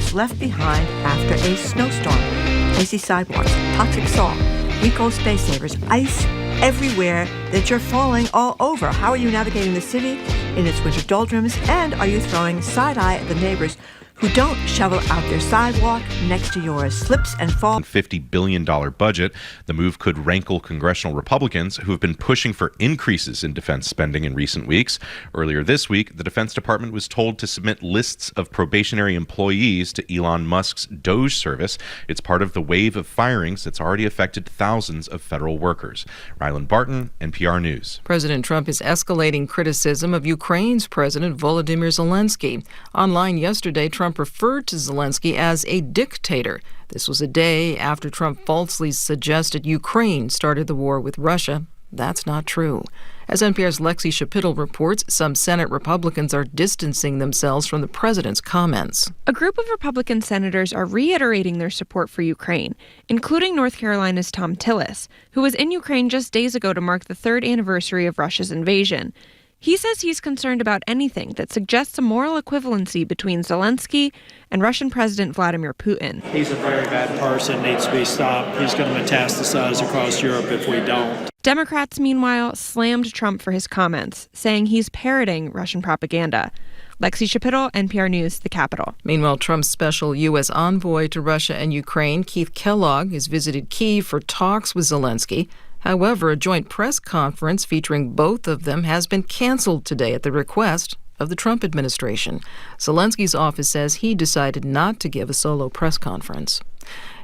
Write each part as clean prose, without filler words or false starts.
lives left behind after a snowstorm. Icy sidewalks, toxic salt, eco space savers, ice everywhere that you're falling all over. How are you navigating the city in its winter doldrums? And are you throwing side-eye at the neighbors who don't shovel out their sidewalk next to yours? Slips and falls. $50 billion budget. The move could rankle congressional Republicans who have been pushing for increases in defense spending in recent weeks. Earlier this week, the Defense Department was told to submit lists of probationary employees to Elon Musk's DOGE service. It's part of the wave of firings that's already affected thousands of federal workers. Ryland Barton, NPR News. President Trump is escalating criticism of Ukraine's President Volodymyr Zelensky. Online yesterday, Trump referred to Zelensky as a dictator. This was a day after Trump falsely suggested Ukraine started the war with Russia. That's not true. As NPR's Lexi Shapitl reports, some Senate Republicans are distancing themselves from the president's comments. A group of Republican senators are reiterating their support for Ukraine, including North Carolina's Tom Tillis, who was in Ukraine just days ago to mark the third anniversary of Russia's invasion. He says he's concerned about anything that suggests a moral equivalency between Zelensky and Russian President Vladimir Putin. He's a very bad person, needs to be stopped. He's going to metastasize across Europe if we don't. Democrats, meanwhile, slammed Trump for his comments, saying he's parroting Russian propaganda. Lexi Shapitl, NPR News, The Capitol. Meanwhile, Trump's special U.S. envoy to Russia and Ukraine, Keith Kellogg, has visited Kyiv for talks with Zelensky. However, a joint press conference featuring both of them has been canceled today at the request of the Trump administration. Zelensky's office says he decided not to give a solo press conference.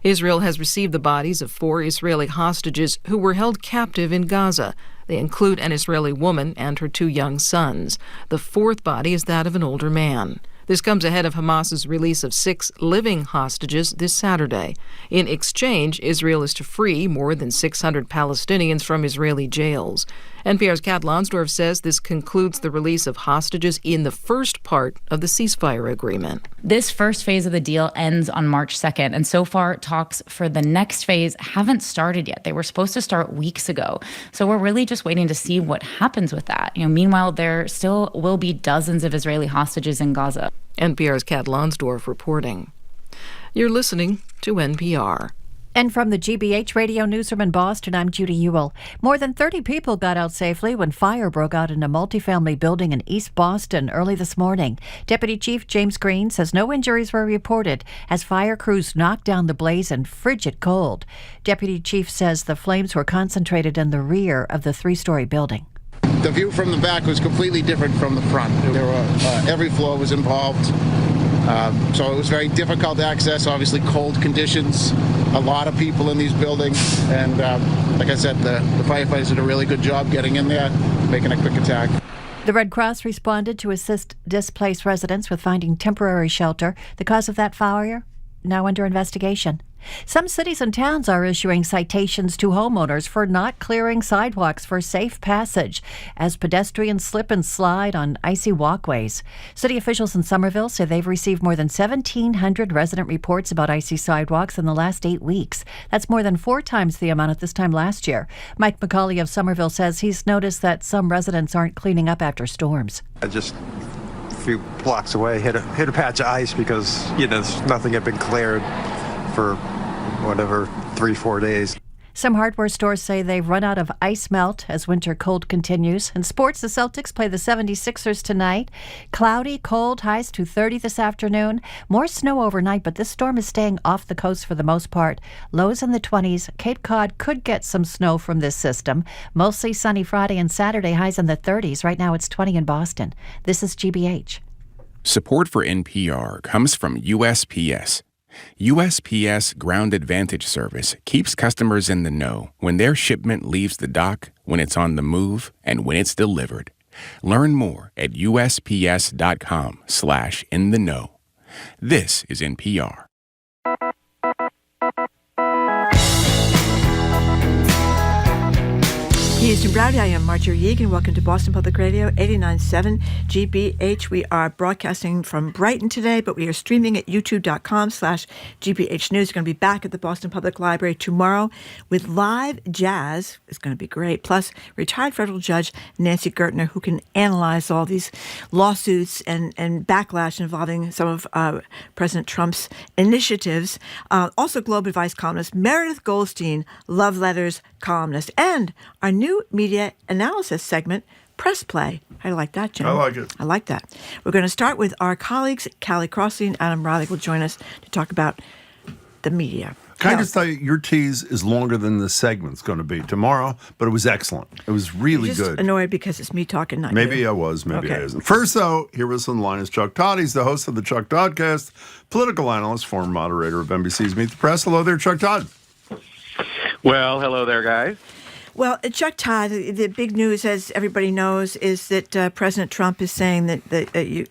Israel has received the bodies of 4 Israeli hostages who were held captive in Gaza. They include an Israeli woman and her 2 young sons. The 4th body is that of an older man. This comes ahead of Hamas's release of 6 living hostages this Saturday. In exchange, Israel is to free more than 600 Palestinians from Israeli jails. NPR's Kat Lonsdorf says this concludes the release of hostages in the first part of the ceasefire agreement. This first phase of the deal ends on March 2nd, and so far talks for the next phase haven't started yet. They were supposed to start weeks ago. So we're really just waiting to see what happens with that. Meanwhile, there still will be dozens of Israeli hostages in Gaza. NPR's Kat Lonsdorf reporting. You're listening to NPR. And from the GBH Radio Newsroom in Boston, I'm Judy Ewell. More than 30 people got out safely when fire broke out in a multifamily building in East Boston early this morning. Deputy Chief James Green says no injuries were reported as fire crews knocked down the blaze in frigid cold. Deputy Chief says the flames were concentrated in the rear of the 3-story building. The view from the back was completely different from the front. There were every floor was involved. So it was very difficult to access, obviously cold conditions, a lot of people in these buildings, and like I said, the firefighters did a really good job getting in there, making a quick attack. The Red Cross responded to assist displaced residents with finding temporary shelter. The cause of that fire now under investigation. Some cities and towns are issuing citations to homeowners for not clearing sidewalks for safe passage as pedestrians slip and slide on icy walkways. City officials in Somerville say they've received more than 1,700 resident reports about icy sidewalks in the last 8 weeks. That's more than 4 times the amount at this time last year. Mike McCauley of Somerville says he's noticed that some residents aren't cleaning up after storms. I just a few blocks away hit a patch of ice because, nothing had been cleared for whatever, 3-4 days. Some hardware stores say they've run out of ice melt as winter cold continues. In sports, the Celtics play the 76ers tonight. Cloudy, cold, highs to 30 this afternoon. More snow overnight, but this storm is staying off the coast for the most part. Lows in the 20s. Cape Cod could get some snow from this system. Mostly sunny Friday and Saturday, highs in the 30s. Right now it's 20 in Boston. This is GBH. Support for NPR comes from USPS. USPS Ground Advantage Service keeps customers in the know when their shipment leaves the dock, when it's on the move, and when it's delivered. Learn more at USPS.com/in-the-know. This is NPR. Houston Browdy, I am Marjorie Yeagan, and welcome to Boston Public Radio 89.7 GBH. We are broadcasting from Brighton today, but we are streaming at youtube.com/GBH News. We're going to be back at the Boston Public Library tomorrow with live jazz. It's going to be great. Plus, retired federal judge Nancy Gertner, who can analyze all these lawsuits and backlash involving some of President Trump's initiatives. Also, Globe Advice columnist Meredith Goldstein, Love Letters columnist, and our new media analysis segment, Press Play. How do you like that, Jim? I like it. I like that. We're going to start with our colleagues. Callie Crossley and Adam Riley will join us to talk about the media. Can I just tell you, your tease is longer than the segment's going to be tomorrow, but it was excellent. It was really You're just good. annoyed because it's me talking, not Maybe you. I was, maybe I Okay. isn't. First, though, here with us on the line is Chuck Todd. He's the host of the Chuck Toddcast, political analyst, former moderator of NBC's Meet the Press. Hello there, Chuck Todd. Well, hello there, guys. Well, Chuck Todd, the big news, as everybody knows, is that President Trump is saying that the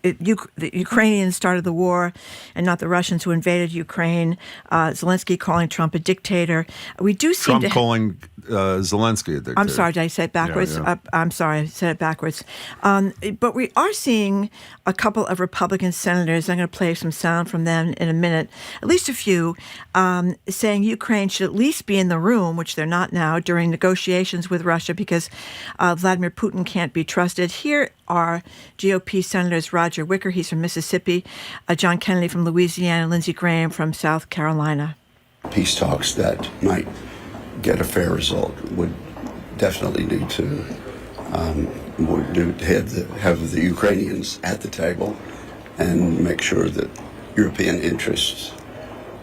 Ukrainians started the war and not the Russians who invaded Ukraine. Zelensky calling Trump a dictator. We do seem Trump to calling Zelensky a dictator. I'm sorry, did I say it backwards? Yeah. I'm sorry, I said it backwards. But we are seeing a couple of Republican senators, I'm going to play some sound from them in a minute, at least a few, saying Ukraine should at least be in the room, which they're not now, during negotiations with Russia because Vladimir Putin can't be trusted. Here are GOP Senators Roger Wicker, he's from Mississippi, John Kennedy from Louisiana, and Lindsey Graham from South Carolina. Peace talks that might get a fair result would definitely need to have the Ukrainians at the table and make sure that European interests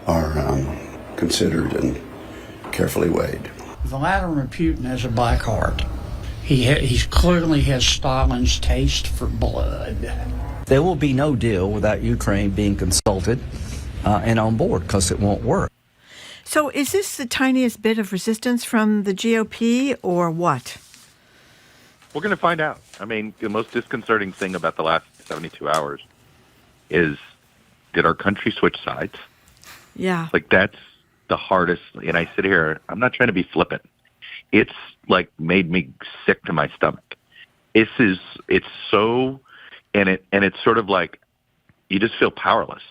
are considered and carefully weighed. Vladimir Putin has a black heart. He clearly has Stalin's taste for blood. There will be no deal without Ukraine being consulted and on board because it won't work. So is this the tiniest bit of resistance from the GOP or what? We're going to find out. I mean, the most disconcerting thing about the last 72 hours is, did our country switch sides? Yeah. Like, that's the hardest. And I sit here, I'm not trying to be flippant. It's like made me sick to my stomach. It's so, and it's sort of like you just feel powerless.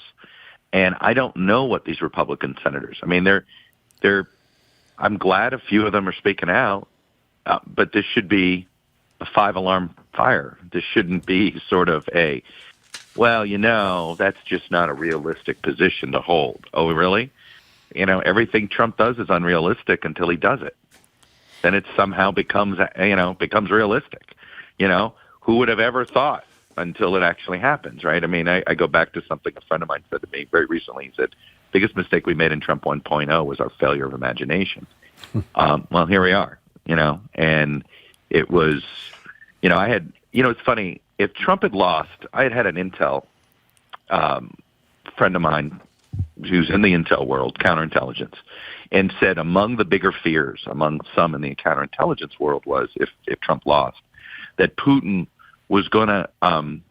And I don't know what these Republican senators, I mean, I'm glad a few of them are speaking out, but this should be a 5-alarm fire. This shouldn't be sort of that's just not a realistic position to hold. Oh, really? Everything Trump does is unrealistic until he does it. Then it somehow becomes realistic. Who would have ever thought until it actually happens, right? I mean, I go back to something a friend of mine said to me very recently. He said, biggest mistake we made in Trump 1.0 was our failure of imagination. Well, here we are, and it was, I had, it's funny. If Trump had lost, I had an intel friend of mine who's in the intel world, counterintelligence, and said among the bigger fears among some in the counterintelligence world was if Trump lost, that Putin was going to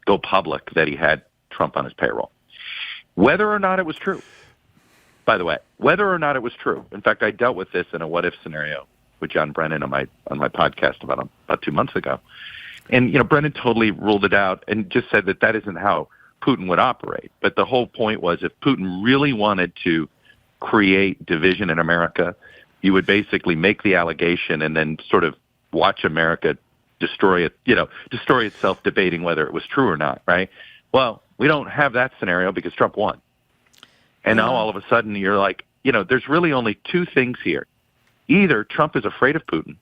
go public that he had Trump on his payroll. Whether or not it was true, by the way, in fact, I dealt with this in a what-if scenario with John Brennan on my podcast about 2 months ago. And, Brennan totally ruled it out and just said that isn't how Putin would operate. But the whole point was if Putin really wanted to create division in America, you would basically make the allegation and then sort of watch America destroy itself debating whether it was true or not, right? Well, we don't have that scenario because Trump won. And now all of a sudden you're like, there's really only two things here. Either Trump is afraid of Putin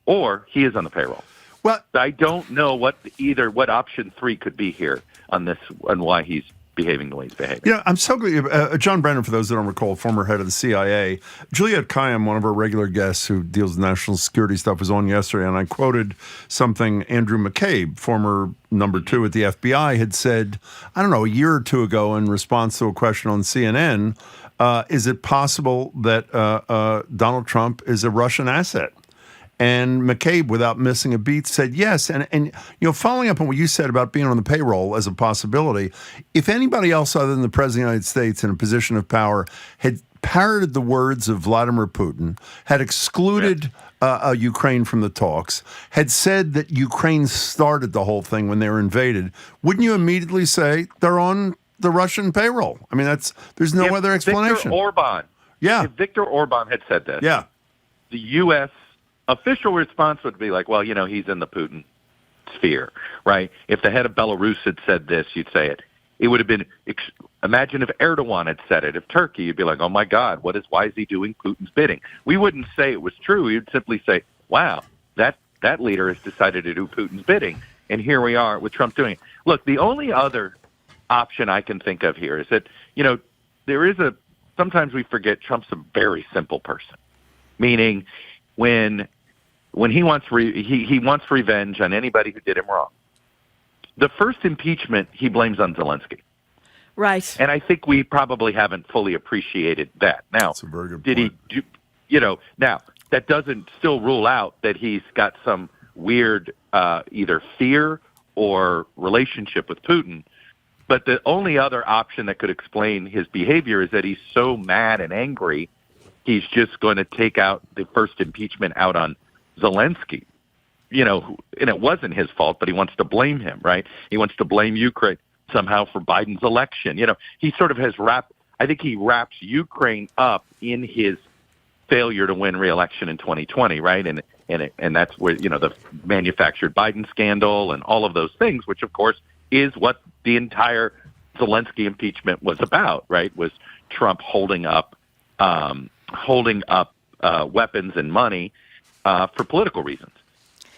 or he is on the payroll. Well, I don't know what option 3 could be here on this and why he's behaving the way he's behaving. I'm so glad. John Brennan, for those that don't recall, former head of the CIA. Juliette Kayyem, one of our regular guests who deals with national security stuff, was on yesterday, and I quoted something Andrew McCabe, former number 2 at the FBI, had said, I don't know, a year or two ago in response to a question on CNN, is it possible that Donald Trump is a Russian asset? And McCabe, without missing a beat, said yes. And following up on what you said about being on the payroll as a possibility, if anybody else other than the President of the United States in a position of power had parroted the words of Vladimir Putin, had excluded Ukraine from the talks, had said that Ukraine started the whole thing when they were invaded, wouldn't you immediately say they're on the Russian payroll? I mean, there's no other explanation. If Viktor Orban had said this, the U.S. official response would be like, well, he's in the Putin sphere, right? If the head of Belarus had said this, you'd say it. It would have been, imagine if Erdogan had said it. If Turkey, you'd be like, oh my God, why is he doing Putin's bidding? We wouldn't say it was true. We would simply say, wow, that leader has decided to do Putin's bidding. And here we are with Trump doing it. Look, the only other option I can think of here is that, sometimes we forget Trump's a very simple person, meaning when he wants he wants revenge on anybody who did him wrong. The first impeachment he blames on Zelensky. Right. And I think we probably haven't fully appreciated that. Now, that's a very good point. He do, now that doesn't still rule out that he's got some weird either fear or relationship with Putin. But the only other option that could explain his behavior is that he's so mad and angry, he's just going to take out the first impeachment out on Zelensky. And it wasn't his fault, but he wants to blame him, right? He wants to blame Ukraine somehow for Biden's election. He sort of has I think he wraps Ukraine up in his failure to win re-election in 2020, right? And that's where, the manufactured Biden scandal and all of those things, which of course is what the entire Zelensky impeachment was about, right? Was Trump holding up weapons and money for political reasons.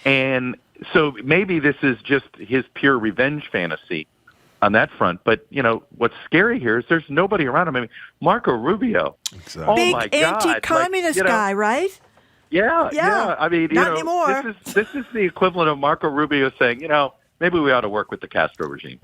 And so maybe this is just his pure revenge fantasy on that front. But, what's scary here is there's nobody around him. I mean, Marco Rubio. Exactly. Oh, Big my God. anti-communist guy, right? Yeah. I mean, not anymore. This is the equivalent of Marco Rubio saying, maybe we ought to work with the Castro regime.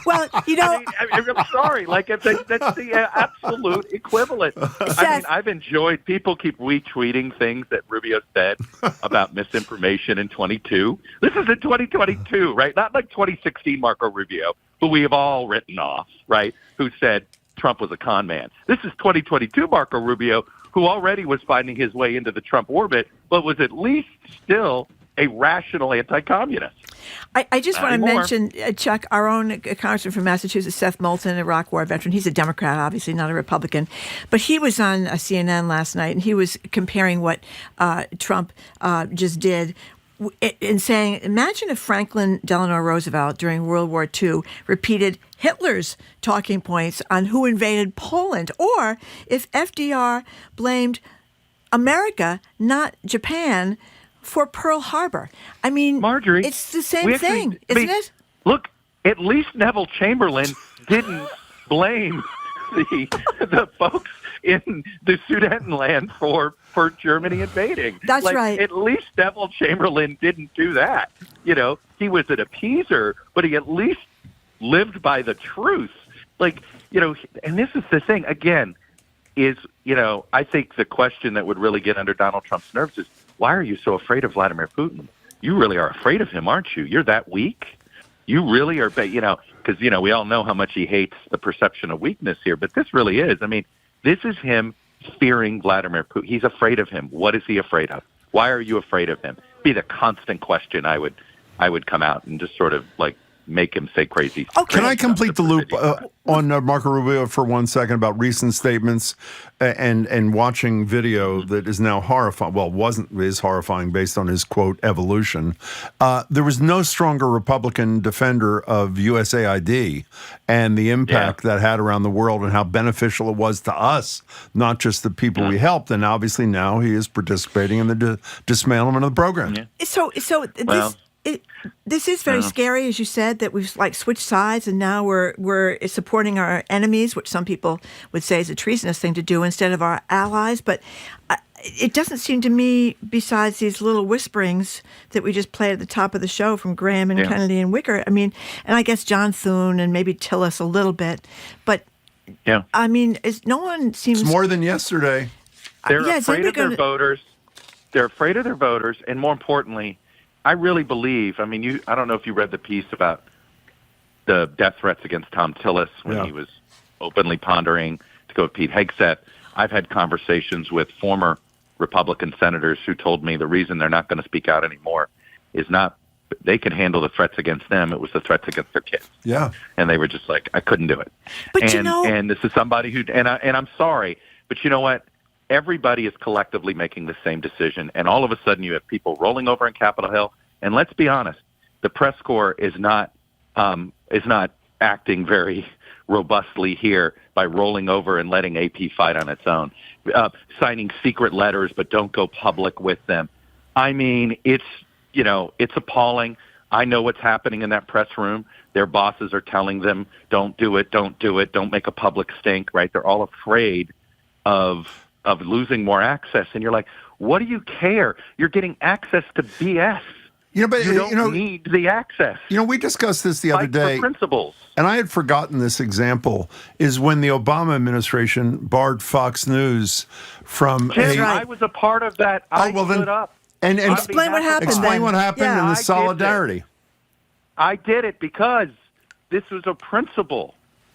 Well, I'm sorry. That's the absolute equivalent. I've enjoyed, people keep retweeting things that Rubio said about misinformation in 22. This is in 2022, right? Not like 2016 Marco Rubio, who we have all written off, right? Who said Trump was a con man. This is 2022 Marco Rubio, who already was finding his way into the Trump orbit, but was at least still a rational anti-communist. I just want to mention, Chuck, our own congressman from Massachusetts, Seth Moulton, a Iraq War veteran. He's a Democrat, obviously, not a Republican. But he was on CNN last night, and he was comparing what Trump just did and saying, imagine if Franklin Delano Roosevelt during World War II repeated Hitler's talking points on who invaded Poland, or if FDR blamed America, not Japan, for Pearl Harbor. I mean, Marjorie, it's the same thing, isn't it? Look, at least Neville Chamberlain didn't blame the folks in the Sudetenland for Germany invading. That's right. At least Neville Chamberlain didn't do that. He was an appeaser, but he at least lived by the truth. And this is the thing, again, is, I think the question that would really get under Donald Trump's nerves is, why are you so afraid of Vladimir Putin? You really are afraid of him, aren't you? You're that weak? You really are, because, we all know how much he hates the perception of weakness here, but this really is. I mean, this is him fearing Vladimir Putin. He's afraid of him. What is he afraid of? Why are you afraid of him? Be the constant question I would come out and just sort of make him say crazy. Okay. Can I complete the loop on Marco Rubio for 1 second about recent statements and watching video that is now horrifying? Well, is horrifying based on his quote evolution. There was no stronger Republican defender of USAID and the impact that had around the world and how beneficial it was to us, not just the people we helped. And obviously now he is participating in the dismantlement of the program. Yeah. This is very scary, as you said, that we've switched sides and now we're supporting our enemies, which some people would say is a treasonous thing to do, instead of our allies. But it doesn't seem to me, besides these little whisperings that we just played at the top of the show from Graham and Kennedy and Wicker, I mean, and I guess John Thune and maybe Tillis a little bit, but I mean, no one seems... It's more than yesterday. They're afraid of their voters. They're afraid of their voters, and more importantly, I really believe, I don't know if you read the piece about the death threats against Tom Tillis when he was openly pondering to go with Pete Hegseth. I've had conversations with former Republican senators who told me the reason they're not going to speak out anymore is not they could handle the threats against them. It was the threats against their kids. Yeah. And they were just like, I couldn't do it. But and this is somebody who, and I'm sorry, but you know what? Everybody is collectively making the same decision. And all of a sudden you have people rolling over in Capitol Hill. And let's be honest, the press corps is not acting very robustly here by rolling over and letting AP fight on its own, signing secret letters, but don't go public with them. I mean, it's appalling. I know what's happening in that press room. Their bosses are telling them, don't do it, don't make a public stink, right? They're all afraid of losing more access. And you're like, what do you care? You're getting access to BS. But you don't need the access. We discussed this the other day. For principles. And I had forgotten this example, is when the Obama administration barred Fox News from I was a part of that. I stood up. And explain what happened. Explain what happened and the I solidarity. I did it because this was a principle.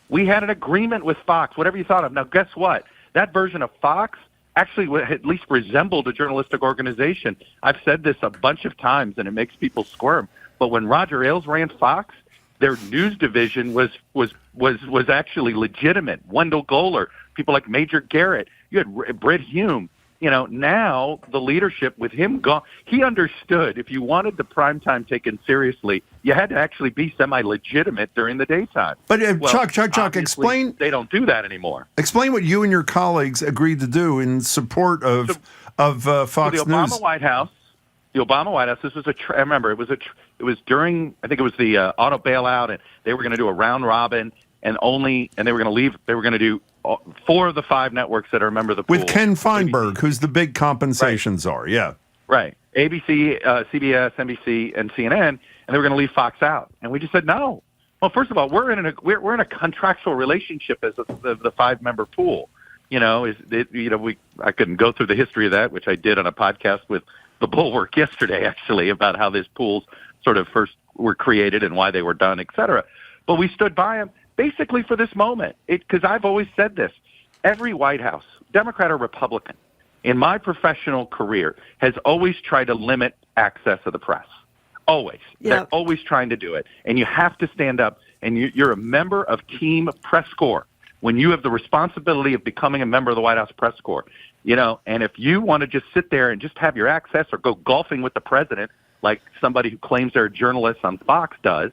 We had an agreement with Fox, whatever you thought of. Now, guess what? That version of Fox actually at least resembled a journalistic organization. I've said this a bunch of times, and it makes people squirm. But when Roger Ailes ran Fox, their news division was actually legitimate. Wendell Goler, people like Major Garrett. You had Britt Hume. Now the leadership with him gone, he understood if you wanted the primetime taken seriously, you had to actually be semi-legitimate during the daytime. But Chuck, explain. They don't do that anymore. Explain what you and your colleagues agreed to do in support of Fox the News. The Obama White House. This was I remember it was during, I think it was the auto bailout, and they were going to do a round robin, and they were going to do 4 of the 5 networks that are a member of the pool. With Ken Feinberg, who's the big compensation czar. Yeah. Right. ABC, CBS, NBC, and CNN, and they were going to leave Fox out. And we just said no. Well, first of all, we're in a contractual relationship as the 5-member pool. I couldn't go through the history of that, which I did on a podcast with the Bulwark yesterday, actually, about how these pools sort of first were created and why they were done, et cetera. But we stood by them basically for this moment. Because I've always said this. Every White House, Democrat or Republican, in my professional career, has always tried to limit access to the press. Always. Yeah. They're always trying to do it. And you have to stand up, and you're a member of Team Press Corps when you have the responsibility of becoming a member of the White House Press Corps. And if you want to just sit there and just have your access or go golfing with the president, like somebody who claims they're a journalist on Fox does,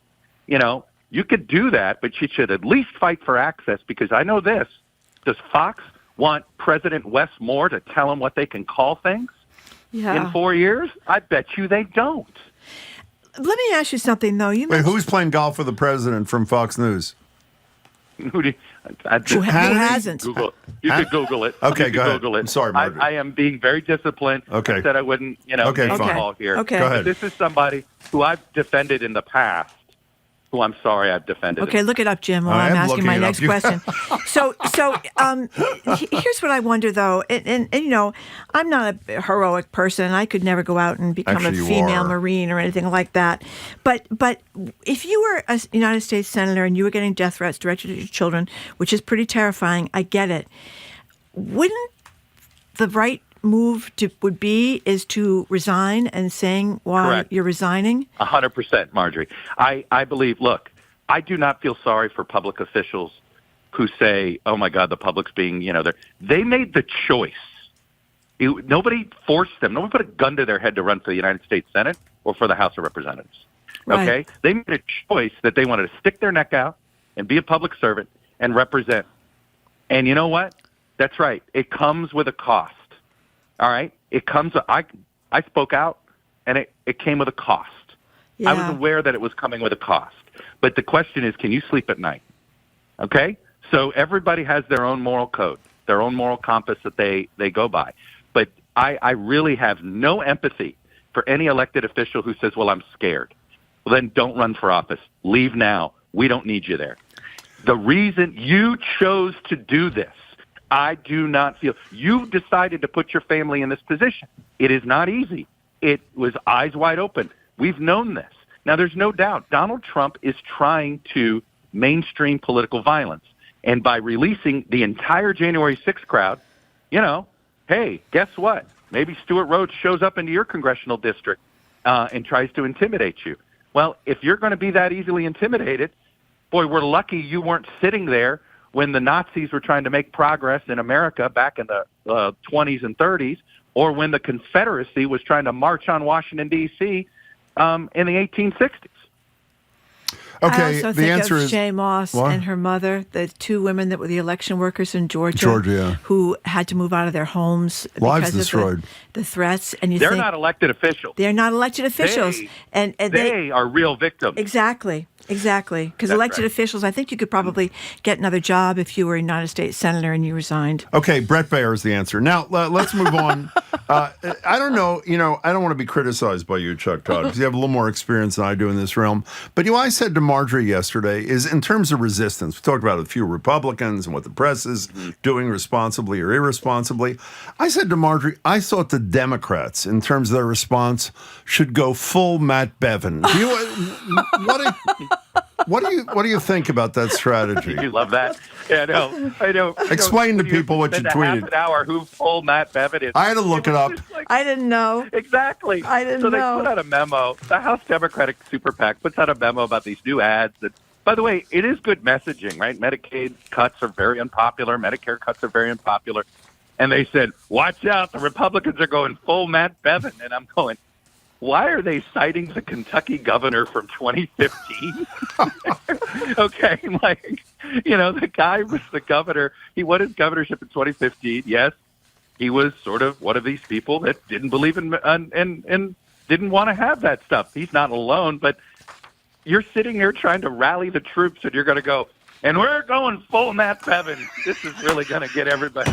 you could do that, but you should at least fight for access, because I know this. Does Fox want President Wes Moore to tell them what they can call things in 4 years? I bet you they don't. Let me ask you something, though. Who's playing golf with the president from Fox News? Who hasn't? You could Google it. Okay, go ahead. Google it. I'm sorry, Margaret. I am being very disciplined. Okay. I said I wouldn't, okay, name fine. call here. Okay. Go ahead. But this is somebody who I've defended in the past, who I'm sorry I've defended. Okay, look it up, Jim, while I'm asking my next question. So here's what I wonder, though. And I'm not a heroic person. I could never go out and become a female Marine or anything like that. But if you were a United States Senator and you were getting death threats directed at your children, which is pretty terrifying, I get it. Wouldn't the right move would be to resign and saying why Correct. You're resigning? 100%, Marjorie. I believe, look, I do not feel sorry for public officials who say, oh, my God, the public's being, they made the choice. Nobody forced them. Nobody put a gun to their head to run for the United States Senate or for the House of Representatives. Right. Okay? They made a choice that they wanted to stick their neck out and be a public servant and represent. And you know what? That's right. It comes with a cost. All right? It comes, I spoke out, and it came with a cost. Yeah. I was aware that it was coming with a cost. But the question is, can you sleep at night? Okay? So everybody has their own moral code, their own moral compass that they go by. But I really have no empathy for any elected official who says, well, I'm scared. Well, then don't run for office. Leave now. We don't need you there. The reason you chose to do this, I do not feel. You decided to put your family in this position. It is not easy. It was eyes wide open. We've known this. Now, there's no doubt Donald Trump is trying to mainstream political violence. And by releasing the entire January 6th crowd, hey, guess what? Maybe Stuart Rhodes shows up into your congressional district and tries to intimidate you. Well, if you're going to be that easily intimidated, boy, we're lucky you weren't sitting there when the Nazis were trying to make progress in America back in the 20s and 30s, or when the Confederacy was trying to march on Washington, D.C. in the 1860s. Okay, I also the think answer of is Shay Moss and her mother, the two women that were the election workers in Georgia, who had to move out of their homes Lives because destroyed. of the threats. And They're not elected officials. They're not elected officials. And they are real victims. Exactly. Because elected officials, I think you could probably get another job if you were a United States Senator and you resigned. Okay, Brett Baer is the answer. Now, let's move on. I don't know, I don't want to be criticized by you, Chuck Todd, because you have a little more experience than I do in this realm. But I said to Marjorie yesterday is in terms of resistance, we talked about a few Republicans and what the press is doing responsibly or irresponsibly. I said to Marjorie, I thought the Democrats, in terms of their response, should go full Matt Bevin. What do you think about that strategy? You love that? Yeah, I know. Explain to people what you tweeted. Half an hour who full Matt Bevin is. I had to look it up. I didn't know. Exactly. I didn't know. So they put out a memo. The House Democratic Super PAC puts out a memo about these new ads. That, by the way, it is good messaging, right? Medicaid cuts are very unpopular. Medicare cuts are very unpopular. And they said, watch out, the Republicans are going full Matt Bevin. And I'm going, why are they citing the Kentucky governor from 2015? Okay, the guy was the governor. He won his governorship in 2015. Yes, he was sort of one of these people that didn't believe in and didn't want to have that stuff. He's not alone, but you're sitting here trying to rally the troops, and you're going to go, and we're going full Matt Bevin. This is really going to get everybody.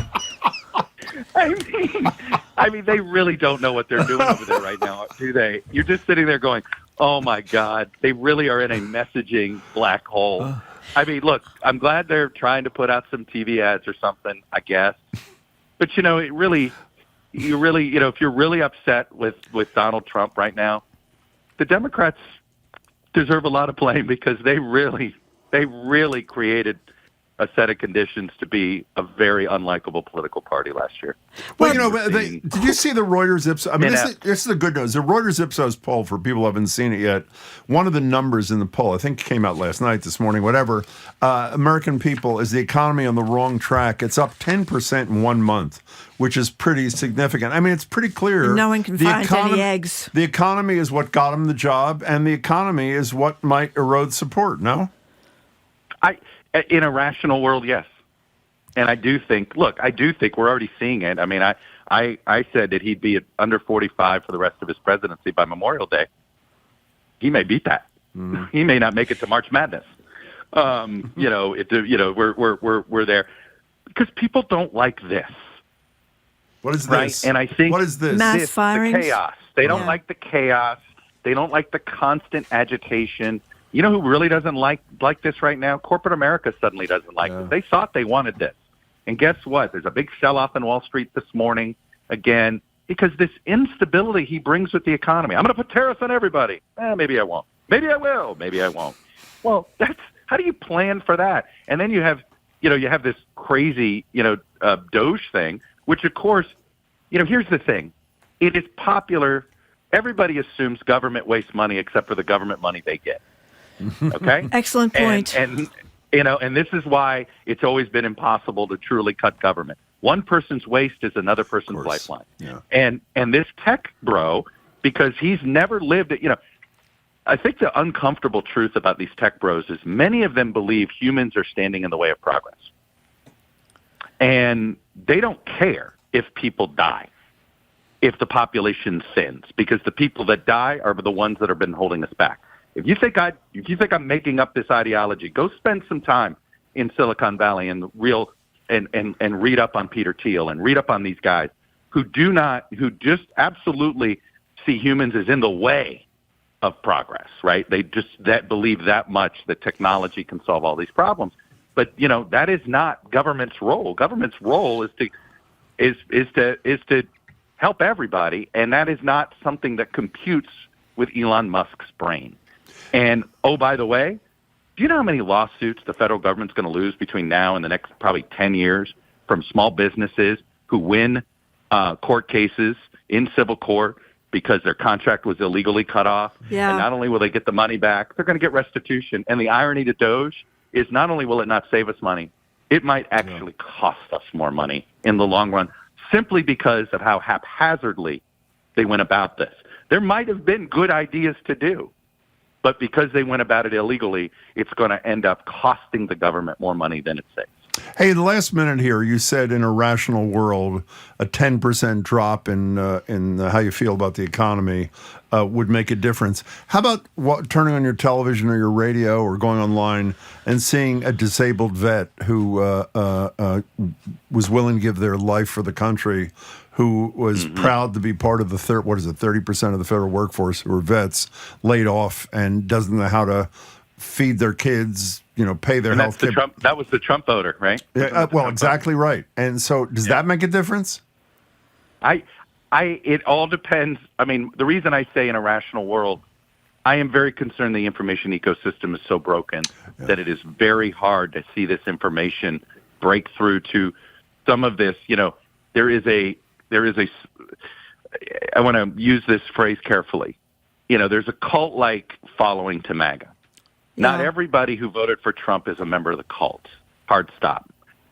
I mean, they really don't know what they're doing over there right now, do they? You're just sitting there going, oh, my God, they really are in a messaging black hole. I mean, look, I'm glad they're trying to put out some TV ads or something, I guess. But, if you're really upset with Donald Trump right now, the Democrats deserve a lot of blame because they really created a set of conditions to be a very unlikable political party last year. Well, did you see the Reuters Ipsos? I mean, this is the good news. The Reuters Ipsos poll, for people who haven't seen it yet, one of the numbers in the poll, I think it came out last night, this morning, whatever, American people, is the economy on the wrong track? It's up 10% in 1 month, which is pretty significant. I mean, it's pretty clear. No one can find any eggs. The economy is what got him the job, and the economy is what might erode support, no? In a rational world, yes. And I do think we're already seeing it. I mean, I said that he'd be at under 45 for the rest of his presidency by Memorial Day. He may beat that. He may not make it to March Madness. We're there because people don't like this. What is right? this? And I think what is this? Mass firings? The chaos. They don't like the chaos. They don't like the constant agitation. You know who really doesn't like this right now? Corporate America suddenly doesn't like this. They thought they wanted this. And guess what? There's a big sell-off in Wall Street this morning, again, because this instability he brings with the economy. I'm going to put tariffs on everybody. Maybe I won't. Maybe I will. Maybe I won't. Well, how do you plan for that? And then you have this crazy, DOGE thing, which, of course, here's the thing. It is popular. Everybody assumes government wastes money except for the government money they get. Okay. Excellent point. And this is why it's always been impossible to truly cut government. One person's waste is another person's lifeline. Yeah. And this tech bro, because he's never lived it, I think the uncomfortable truth about these tech bros is many of them believe humans are standing in the way of progress. And they don't care if people die, if the population thins, because the people that die are the ones that have been holding us back. If you think I'm making up this ideology, go spend some time in Silicon Valley and read up on Peter Thiel and read up on these guys who just absolutely see humans as in the way of progress, right? They just believe that much that technology can solve all these problems. But that is not government's role. Government's role is to help everybody, and that is not something that computes with Elon Musk's brain. And, oh, by the way, do you know how many lawsuits the federal government's going to lose between now and the next probably 10 years from small businesses who win court cases in civil court because their contract was illegally cut off. Yeah. And not only will they get the money back, they're going to get restitution. And the irony to DOGE is not only will it not save us money, it might actually cost us more money in the long run simply because of how haphazardly they went about this. There might have been good ideas to do, but because they went about it illegally, it's going to end up costing the government more money than it saves. Hey, the last minute here, you said in a rational world, a 10% drop in how you feel about the economy would make a difference. How about turning on your television or your radio or going online and seeing a disabled vet who was willing to give their life for the country, who was proud to be part of the 30% of the federal workforce who are vets, laid off and doesn't know how to feed their kids, pay their health care. That was the Trump voter, right? Yeah, exactly right. And so does that make a difference? It all depends. I mean, the reason I say in a rational world, I am very concerned the information ecosystem is so broken that it is very hard to see this information break through to some of this. There is a, I want to use this phrase carefully. There's a cult-like following to MAGA. Not everybody who voted for Trump is a member of the cult. Hard stop,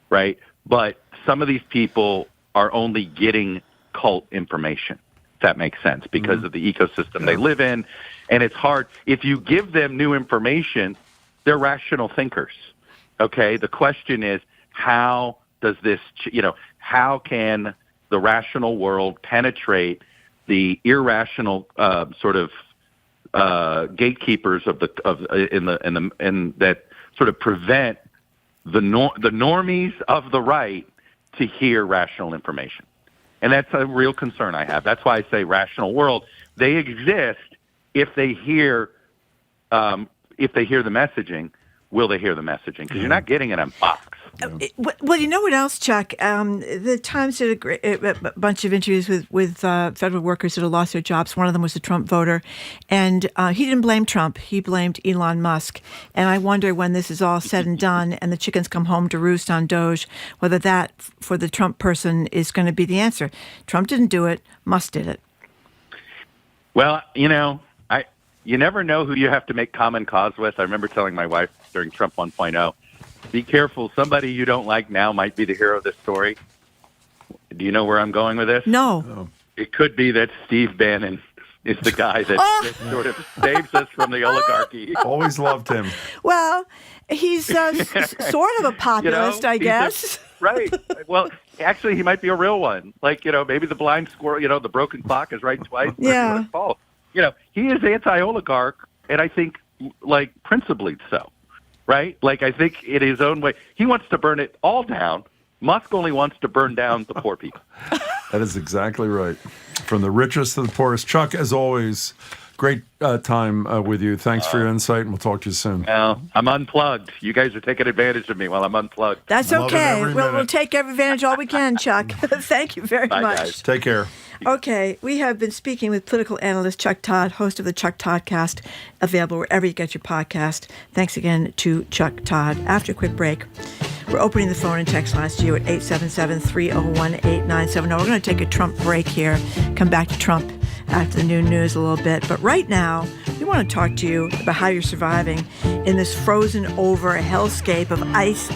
right? But some of these people are only getting cult information, if that makes sense, because of the ecosystem they live in. And it's hard. If you give them new information, they're rational thinkers, okay? The question is, how does this, how can the rational world penetrate the irrational gatekeepers that sort of prevent the normies of the right to hear rational information? And that's a real concern I have. That's why I say rational world. They exist if they hear the messaging. Will they hear the messaging? Because you're not getting it in a box. Well, you know what else, Chuck? The Times did a bunch of interviews with federal workers that had lost their jobs. One of them was a Trump voter. And he didn't blame Trump. He blamed Elon Musk. And I wonder when this is all said and done and the chickens come home to roost on DOGE, whether that, for the Trump person, is going to be the answer. Trump didn't do it. Musk did it. Well, you never know who you have to make common cause with. I remember telling my wife during Trump 1.0, be careful. Somebody you don't like now might be the hero of this story. Do you know where I'm going with this? No. It could be that Steve Bannon is the guy that sort of saves us from the oligarchy. Always loved him. Well, he's sort of a populist, I guess. Right. Well, actually, he might be a real one. Like, maybe the blind squirrel, the broken clock is right twice. Yeah. He is anti-oligarch, and I think, principally so, right? I think in his own way. He wants to burn it all down. Musk only wants to burn down the poor people. That is exactly right. From the richest to the poorest. Chuck, as always, great time with you. Thanks for your insight, and we'll talk to you soon. Well, I'm unplugged. You guys are taking advantage of me while I'm unplugged. That's okay. We'll take every advantage all we can, Chuck. Thank you very much. Guys. Take care. Okay, we have been speaking with political analyst Chuck Todd, host of the Chuck Toddcast, available wherever you get your podcast. Thanks again to Chuck Todd. After a quick break, we're opening the phone and text lines to you at 877-301-8970. We're going to take a Trump break here, come back to Trump after the new news a little bit. But right now, we want to talk to you about how you're surviving in this frozen over hellscape of ice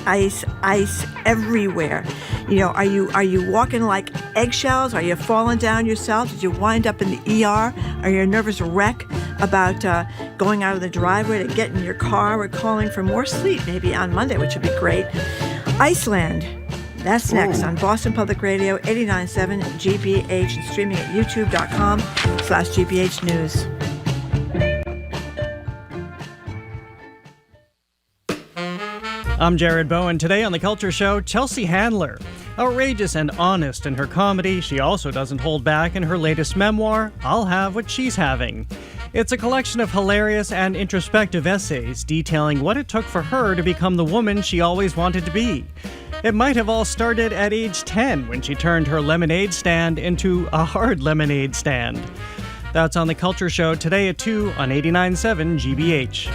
everywhere. Are you walking like eggshells? Are you falling down yourself? Did you wind up in the ER? Are you a nervous wreck about going out of the driveway to get in your car? We're calling for more sleep maybe on Monday, which would be great. Iceland. That's next on Boston Public Radio, 89.7 GBH, and streaming at youtube.com/GBH News. I'm Jared Bowen. Today on The Culture Show, Chelsea Handler. Outrageous and honest in her comedy, she also doesn't hold back in her latest memoir, I'll Have What She's Having. It's a collection of hilarious and introspective essays detailing what it took for her to become the woman she always wanted to be. It might have all started at age 10 when she turned her lemonade stand into a hard lemonade stand. That's on The Culture Show today at 2 on 89.7 GBH.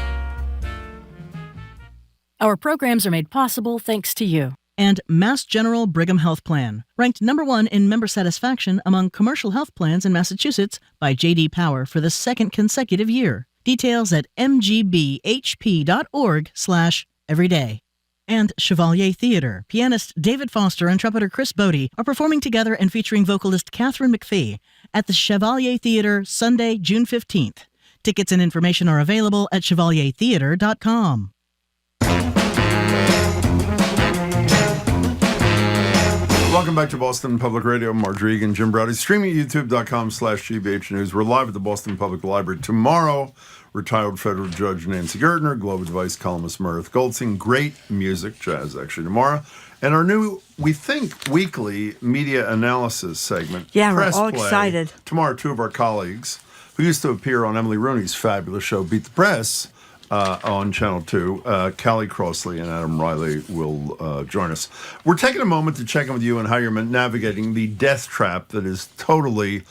Our programs are made possible thanks to you. And Mass General Brigham Health Plan, ranked number 1 in member satisfaction among commercial health plans in Massachusetts by J.D. Power for the second consecutive year. Details at mgbhp.org/everyday. And Chevalier Theater. Pianist David Foster and trumpeter Chris Bodie are performing together and featuring vocalist Catherine McPhee at the Chevalier Theater Sunday, June 15th. Tickets and information are available at chevaliertheater.com. Welcome back to Boston Public Radio. Mark Regan, Jim Browdy, streaming at youtube.com/GBH News. We're live at the Boston Public Library tomorrow. Retired federal judge Nancy Gertner, Globe Advice columnist Meredith Goldstein. Great music, jazz actually tomorrow. And our new, we think, weekly media analysis segment. Yeah, we're Press all Play. excited. Tomorrow, two of our colleagues who used to appear on Emily Rooney's fabulous show, Beat the Press, on Channel 2. Callie Crossley and Adam Riley will join us. We're taking a moment to check in with you on how you're navigating the death trap that is totally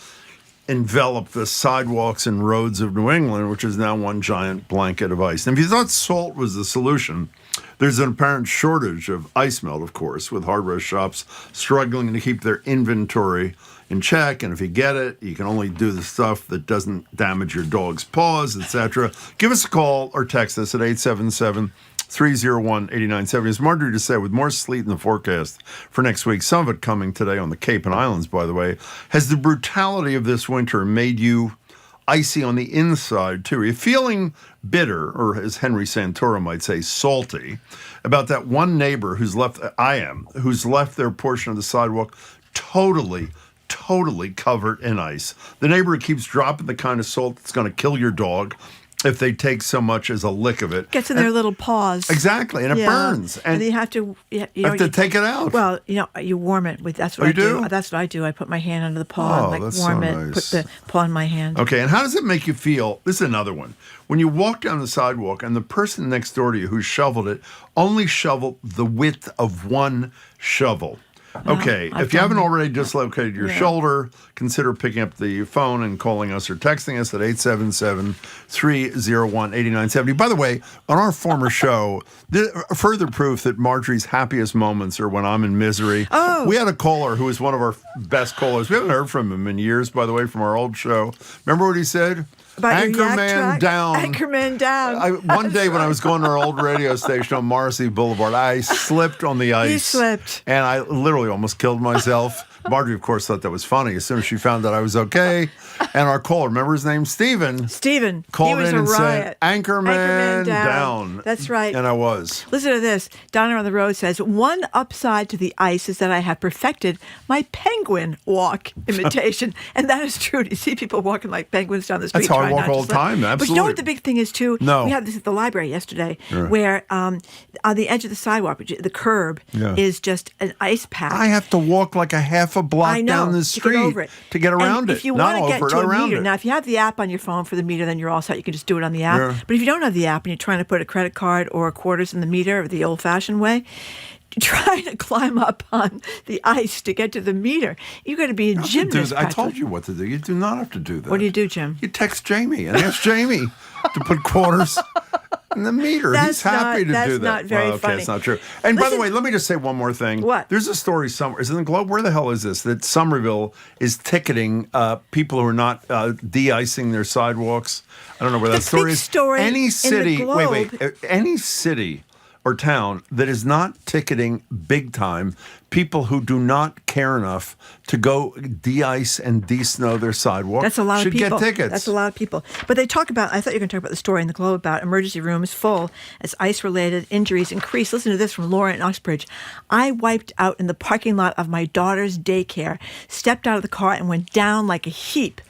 enveloped the sidewalks and roads of New England, which is now one giant blanket of ice. And if you thought salt was the solution, there's an apparent shortage of ice melt, of course, with hardware shops struggling to keep their inventory in check. And if you get it, you can only do the stuff that doesn't damage your dog's paws, etc. Give us a call or text us at 877-301-8970. As Marjorie just said, with more sleet in the forecast for next week, some of it coming today on the Cape and Islands, by the way, has the brutality of this winter made you icy on the inside, too? Are you feeling bitter, or as Henry Santoro might say, salty, about that one neighbor who's left their portion of the sidewalk totally covered in ice? The neighbor who keeps dropping the kind of salt that's going to kill your dog if they take so much as a lick of it. Gets in their little paws. Exactly, and it burns. And you have to, take it out. Well, you warm it with. That's what I do. That's what I do. I put my hand under the paw and warm it. Nice. Put the paw in my hand. Okay, and how does it make you feel? This is another one. When you walk down the sidewalk and the person next door to you who shoveled it only shoveled the width of one shovel. Okay, if you haven't already dislocated your shoulder, consider picking up the phone and calling us or texting us at 877-301-8970. By the way, on our former show, further proof that Marjorie's happiest moments are when I'm in misery. Oh. We had a caller who was one of our best callers. We haven't heard from him in years, by the way, from our old show. Remember what he said? Anchorman down. Anchorman down. One day when I was going to our old radio station on Morrissey Boulevard, I slipped on the ice. You slipped. And I literally almost killed myself. Marjorie, of course, thought that was funny as soon as she found that I was okay. And our caller, remember his name? Steven, called in and said, Anchorman down. That's right. And I was. Listen to this. Donna on the road says, one upside to the ice is that I have perfected my penguin walk imitation. And that is true. You see people walking like penguins down the street. That's how I walk all the time. Absolutely. But you know what the big thing is, too? No. We had this at the library yesterday where on the edge of the sidewalk, the curb is just an ice pack. I have to walk like a half a block down the street to get around it. If you want to get to a meter, now if you have the app on your phone for the meter, then you're all set. You can just do it on the app. Yeah. But if you don't have the app and you're trying to put a credit card or quarters in the meter the old-fashioned way, try to climb up on the ice to get to the meter. You've got to be a gymnast. I told you what to do. You do not have to do that. What do you do, Jim? You text Jamie and ask Jamie to put quarters in the meter. He's happy to do that. That's not very funny. It's not true. And by the way, let me just say one more thing. What? There's a story somewhere. Is it in the Globe? Where the hell is this? That Somerville is ticketing people who are not de-icing their sidewalks. I don't know where that story is. Any city, in the Globe. any city or town that is not ticketing big time people who do not care enough to go de-ice and de-snow their sidewalk. That's a lot should of people. Get tickets. That's a lot of people. But they talk about, I thought you were going to talk about the story in the Globe about emergency rooms full as ice-related injuries increase. Listen to this from Laura in Uxbridge. I wiped out in the parking lot of my daughter's daycare, stepped out of the car and went down like a heap.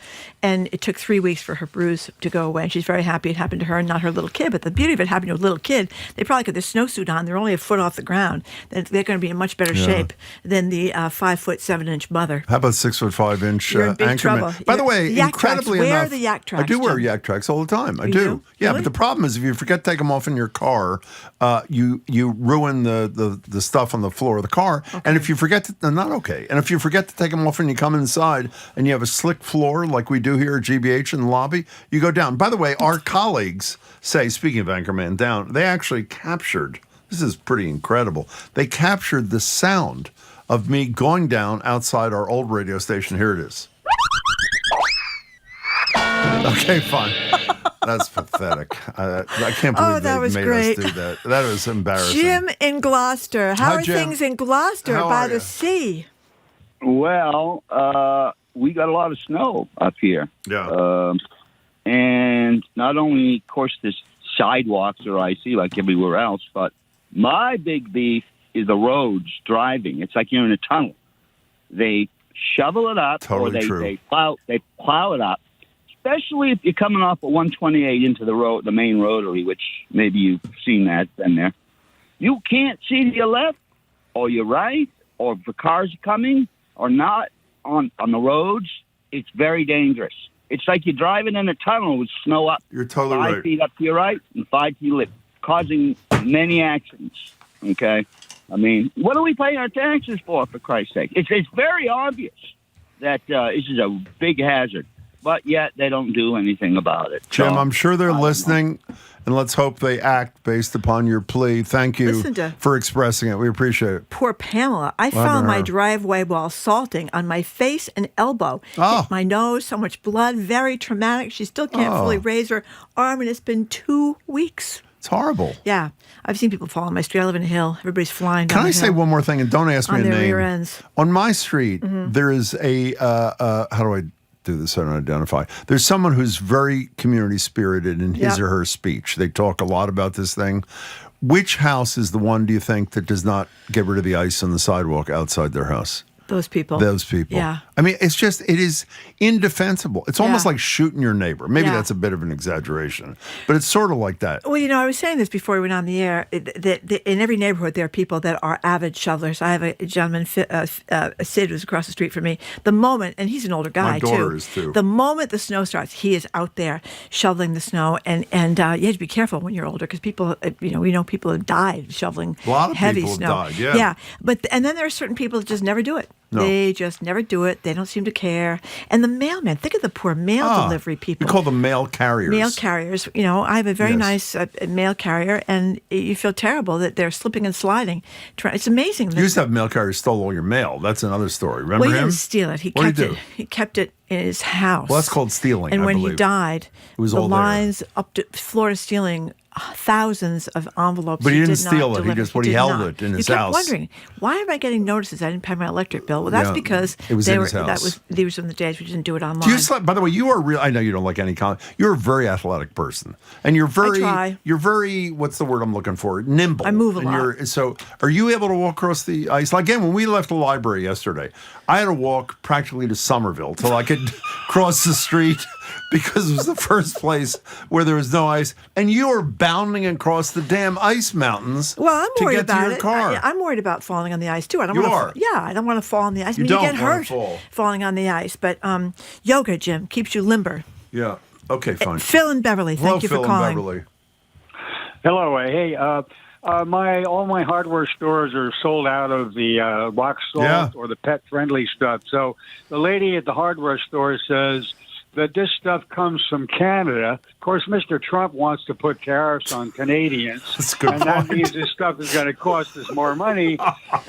And it took 3 weeks for her bruise to go away. And she's very happy it happened to her and not her little kid. But the beauty of it happened to a little kid, they probably got their snowsuit on. They're only a foot off the ground. They're going to be in much better shape than the 5'7" mother. How about 6'5" You're in big Anchorman? trouble. By the way, yak incredibly tracks. enough, Wear the yak tracks. I do wear Jim. yak tracks all the time. I You do. Yeah, really? but the problem is if you forget to take them off in your car, you ruin the stuff on the floor of the car. Okay. And if you forget to, not okay. And if you forget to take them off and you come inside and you have a slick floor like we do here at GBH in the lobby, you go down. By the way, our colleagues say, speaking of Anchorman down, they actually captured. This is pretty incredible. They captured the sound of me going down outside our old radio station. Here it is. Okay, fine. That's pathetic. I can't believe they made us do that. That was embarrassing. Jim in Gloucester. How Hi, are Jim. things in Gloucester How by are the you? sea? Well, we got a lot of snow up here. Yeah. And not only, of course, the sidewalks are icy like everywhere else, but my big beef is the roads driving. It's like you're in a tunnel. They shovel it up, Totally or true. they plow it up. Especially if you're coming off of 128 into the main rotary, which maybe you've seen that, been there. You can't see to your left or your right, or if the cars are coming or not on the roads. It's very dangerous. It's like you're driving in a tunnel with snow up. You're totally 5 right. feet up to your right and 5 to your left, causing many accidents. Okay? I mean, what are we paying our taxes for Christ's sake? It's very obvious that this is a big hazard. But yet they don't do anything about it. Jim, So, I'm sure they're listening, and let's hope they act based upon your plea. Thank you for expressing it. We appreciate it. Poor Pamela. I found my driveway while salting on my face and elbow. Hit my nose, so much blood, very traumatic. She still can't fully raise her arm, and it's been 2 weeks. It's horrible. Yeah. I've seen people fall on my street. I live in a hill. Everybody's flying down Can I the say hill one more thing? And don't ask me on a their name. rear ends. On my street, there is a, how do I do this? I don't identify. There's someone who's very community spirited in his or her speech. They talk a lot about this thing. Which house is the one, do you think, that does not get rid of the ice on the sidewalk outside their house? Those people. Those people. Yeah. I mean, it is indefensible. It's almost Yeah. like shooting your neighbor. Maybe Yeah. that's a bit of an exaggeration, but it's sort of like that. Well, I was saying this before we went on the air. In every neighborhood, there are people that are avid shovelers. I have a gentleman, Sid, who's across the street from me. The moment, and he's an older guy, My daughter is too. The moment the snow starts, he is out there shoveling the snow. And you have to be careful when you're older because people, we know people have died shoveling A lot of heavy people have snow. died, yeah. Yeah. And then there are certain people that just never do it. No. They just never do it. They don't seem to care. And the mailman, think of the poor mail delivery people. We call them mail carriers. Mail carriers. I have a very nice mail carrier, and you feel terrible that they're slipping and sliding. It's amazing. You used to have mail carriers stole all your mail. That's another story. Remember Well, he him? didn't steal it. He What kept did he do? it. He kept it in his house. Well, that's called stealing, And I when believe. he died, It was the all there. lines up to Florida stealing thousands of envelopes. But he didn't did not steal it. He deliver. just- but he did held not. it in his you kept house. wondering, why am I getting notices? I didn't pay my electric bill. Well, that's Yeah, because it was they in were. his house. These were the days we didn't do it online. Do you by the way, you are real. I know you don't like any comment. You're a very athletic person, and you're very. try. You're very. What's the word I'm looking for? Nimble. I move a and lot. So, are you able to walk across the ice? Like, again, when we left the library yesterday, I had to walk practically to Somerville till I could cross the street because it was the first place where there was no ice, and you are bounding across the damn ice mountains. Well, I'm to worried get about to your it. car. I'm worried about falling on the ice too. I don't You want are? to. Yeah, I don't want to fall on the ice. You you don't get wanna hurt fall. falling on the ice. But yoga, Jim, keeps you limber. Yeah. Okay. Fine. Phil and Beverly, thank you Phil for calling. and Beverly. Hello, hey. All my hardware stores are sold out of the rock salt or the pet friendly stuff. So the lady at the hardware store says that this stuff comes from Canada. Of course, Mr. Trump wants to put tariffs on Canadians. That's a good and that point. means this stuff is going to cost us more money.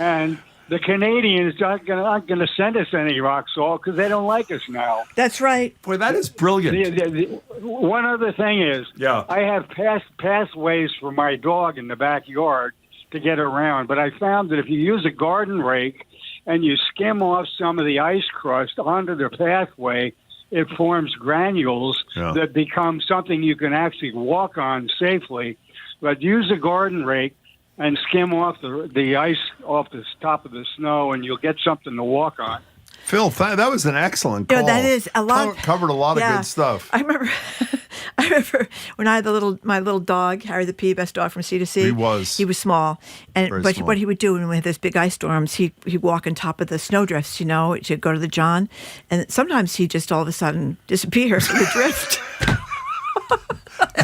And the Canadians aren't going to send us any rock salt because they don't like us now. That's right. Boy, that is brilliant. One other thing is, I have pathways for my dog in the backyard to get around, but I found that if you use a garden rake and you skim off some of the ice crust onto the pathway, it forms granules that become something you can actually walk on safely. But use a garden rake and skim off the ice off the top of the snow, and you'll get something to walk on. Phil, that was an excellent call. that is a lot. Covered a lot of good stuff. I remember when I had my little dog, Harry the P, best dog from C to C. He was small, but small. what he would do when we had those big ice storms, he'd walk on top of the snowdrifts, to go to the John, and sometimes he'd just all of a sudden disappear in the drift.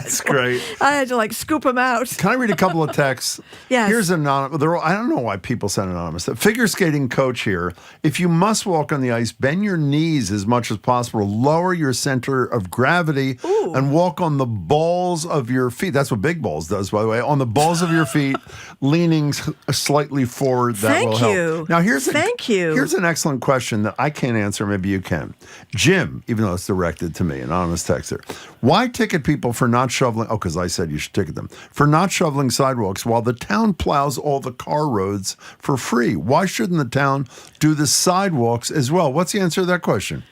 That's great. I had to scoop them out. Can I read a couple of texts? Yes. Here's anonymous. I don't know why people send anonymous. The figure skating coach here. If you must walk on the ice, bend your knees as much as possible. Lower your center of gravity and walk on the balls of your feet. That's what Big Balls does, by the way. On the balls of your feet, leaning slightly forward. That will help. Now, here's an excellent question that I can't answer. Maybe you can. Jim, even though it's directed to me, anonymous texter. Why ticket people for not shoveling? Oh, because I said you should ticket them. For not shoveling sidewalks while the town plows all the car roads for free. Why shouldn't the town do the sidewalks as well? What's the answer to that question?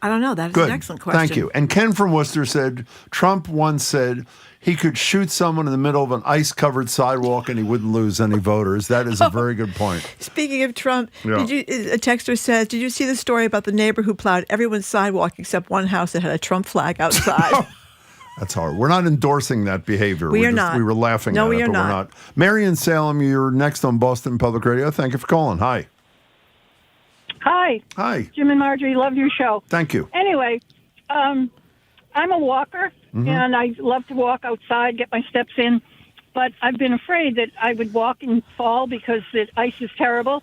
I don't know. That is an excellent question. Thank you. And Ken from Worcester said, Trump once said he could shoot someone in the middle of an ice-covered sidewalk and he wouldn't lose any voters. That is a very good point. Speaking of Trump, a texter says, did you see the story about the neighbor who plowed everyone's sidewalk except one house that had a Trump flag outside? That's hard. We're not endorsing that behavior. We are not. We were laughing at it, but we're not. Mary in Salem, you're next on Boston Public Radio. Thank you for calling. Hi. Hi. Hi. Jim and Marjorie, love your show. Thank you. Anyway, I'm a walker, and I love to walk outside, get my steps in, but I've been afraid that I would walk and fall because the ice is terrible.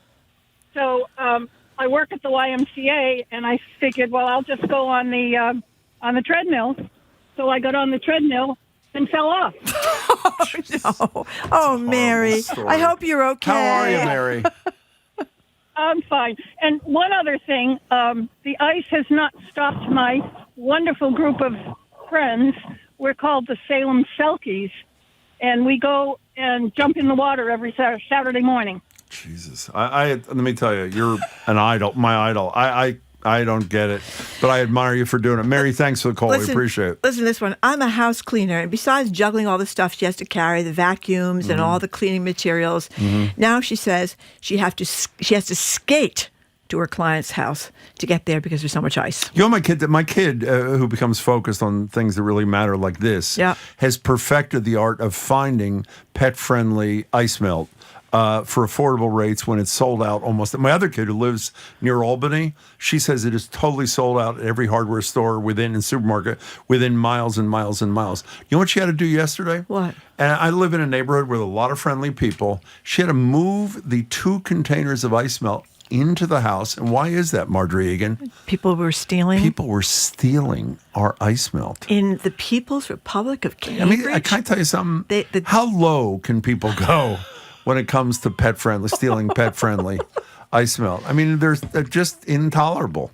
So I work at the YMCA, and I figured, well, I'll just go on the treadmill. So I got on the treadmill and fell off. No. Oh, Mary. I hope you're okay. How are you, Mary? I'm fine. And one other thing, the ice has not stopped my wonderful group of friends. We're called the Salem Selkies, and we go and jump in the water every Saturday morning. Jesus. Let me tell you, you're an idol, my idol. I don't get it, but I admire you for doing it. Mary, thanks for the call. We appreciate it. Listen to this one. I'm a house cleaner, and besides juggling all the stuff she has to carry, the vacuums and all the cleaning materials, now she says she has to skate to her client's house to get there because there's so much ice. You know, my kid who becomes focused on things that really matter like this has perfected the art of finding pet-friendly ice melt. For affordable rates when it's sold out almost. My other kid who lives near Albany, she says it is totally sold out at every hardware store and supermarket within miles and miles and miles. You know what she had to do yesterday? What? And I live in a neighborhood with a lot of friendly people. She had to move the 2 containers of ice melt into the house. And why is that, Marjorie Egan? People were stealing our ice melt. In the People's Republic of Cambridge? I mean, can I tell you something? How low can people go when it comes to stealing pet-friendly ice melt? I mean, they're just intolerable.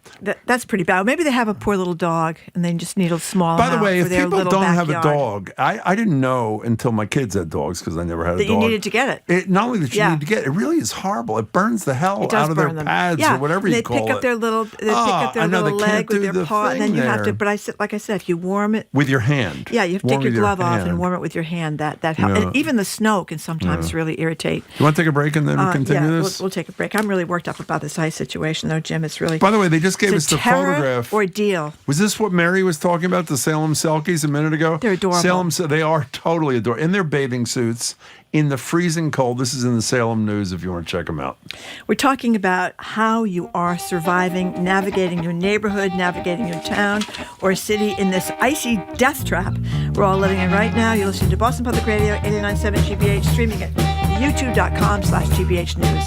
That's pretty bad. Maybe they have a poor little dog and they just need a small By the way, for if their people little don't backyard. have a dog, I didn't know until my kids had dogs because I never had a dog. That you needed to get it. Not only that you need to get it, it really is horrible. It burns the hell out of their pads or whatever you call it. They pick up their little leg with their paw, and then you have to. But like I said, if you warm it with your hand, you have to take your glove off and warm it with your hand. That helps. And even the snow can sometimes really irritate. You want to take a break and then continue this? We'll take a break. I'm really worked up about this ice situation, though, Jim. It's really. By the way, they just gave us the photograph. Ordeal. Was this what Mary was talking about? The Salem Selkies a minute ago. They're adorable. They are totally adorable in their bathing suits in the freezing cold. This is in the Salem News if you want to check them out. We're talking about how you are surviving, navigating your neighborhood, navigating your town or city in this icy death trap we're all living in right now. You're listening to Boston Public Radio, 89.7 GBH, streaming at youtube.com/GBH News.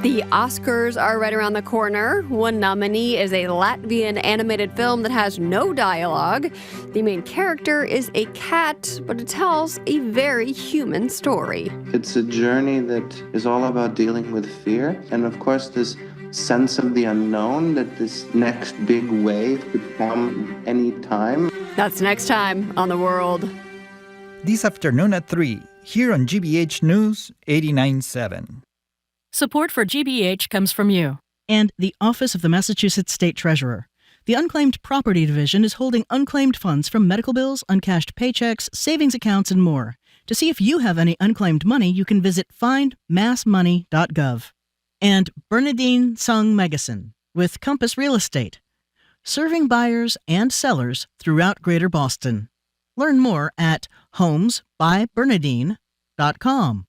The Oscars are right around the corner. One nominee is a Latvian animated film that has no dialogue. The main character is a cat, but it tells a very human story. It's a journey that is all about dealing with fear, and of course this sense of the unknown, that this next big wave could come any time. That's next time on The World. This afternoon at 3, here on GBH News 89.7. Support for GBH comes from you. And the Office of the Massachusetts State Treasurer. The Unclaimed Property Division is holding unclaimed funds from medical bills, uncashed paychecks, savings accounts, and more. To see if you have any unclaimed money, you can visit findmassmoney.gov. And Bernadine Sung Megason with Compass Real Estate, serving buyers and sellers throughout Greater Boston. Learn more at homesbybernadine.com.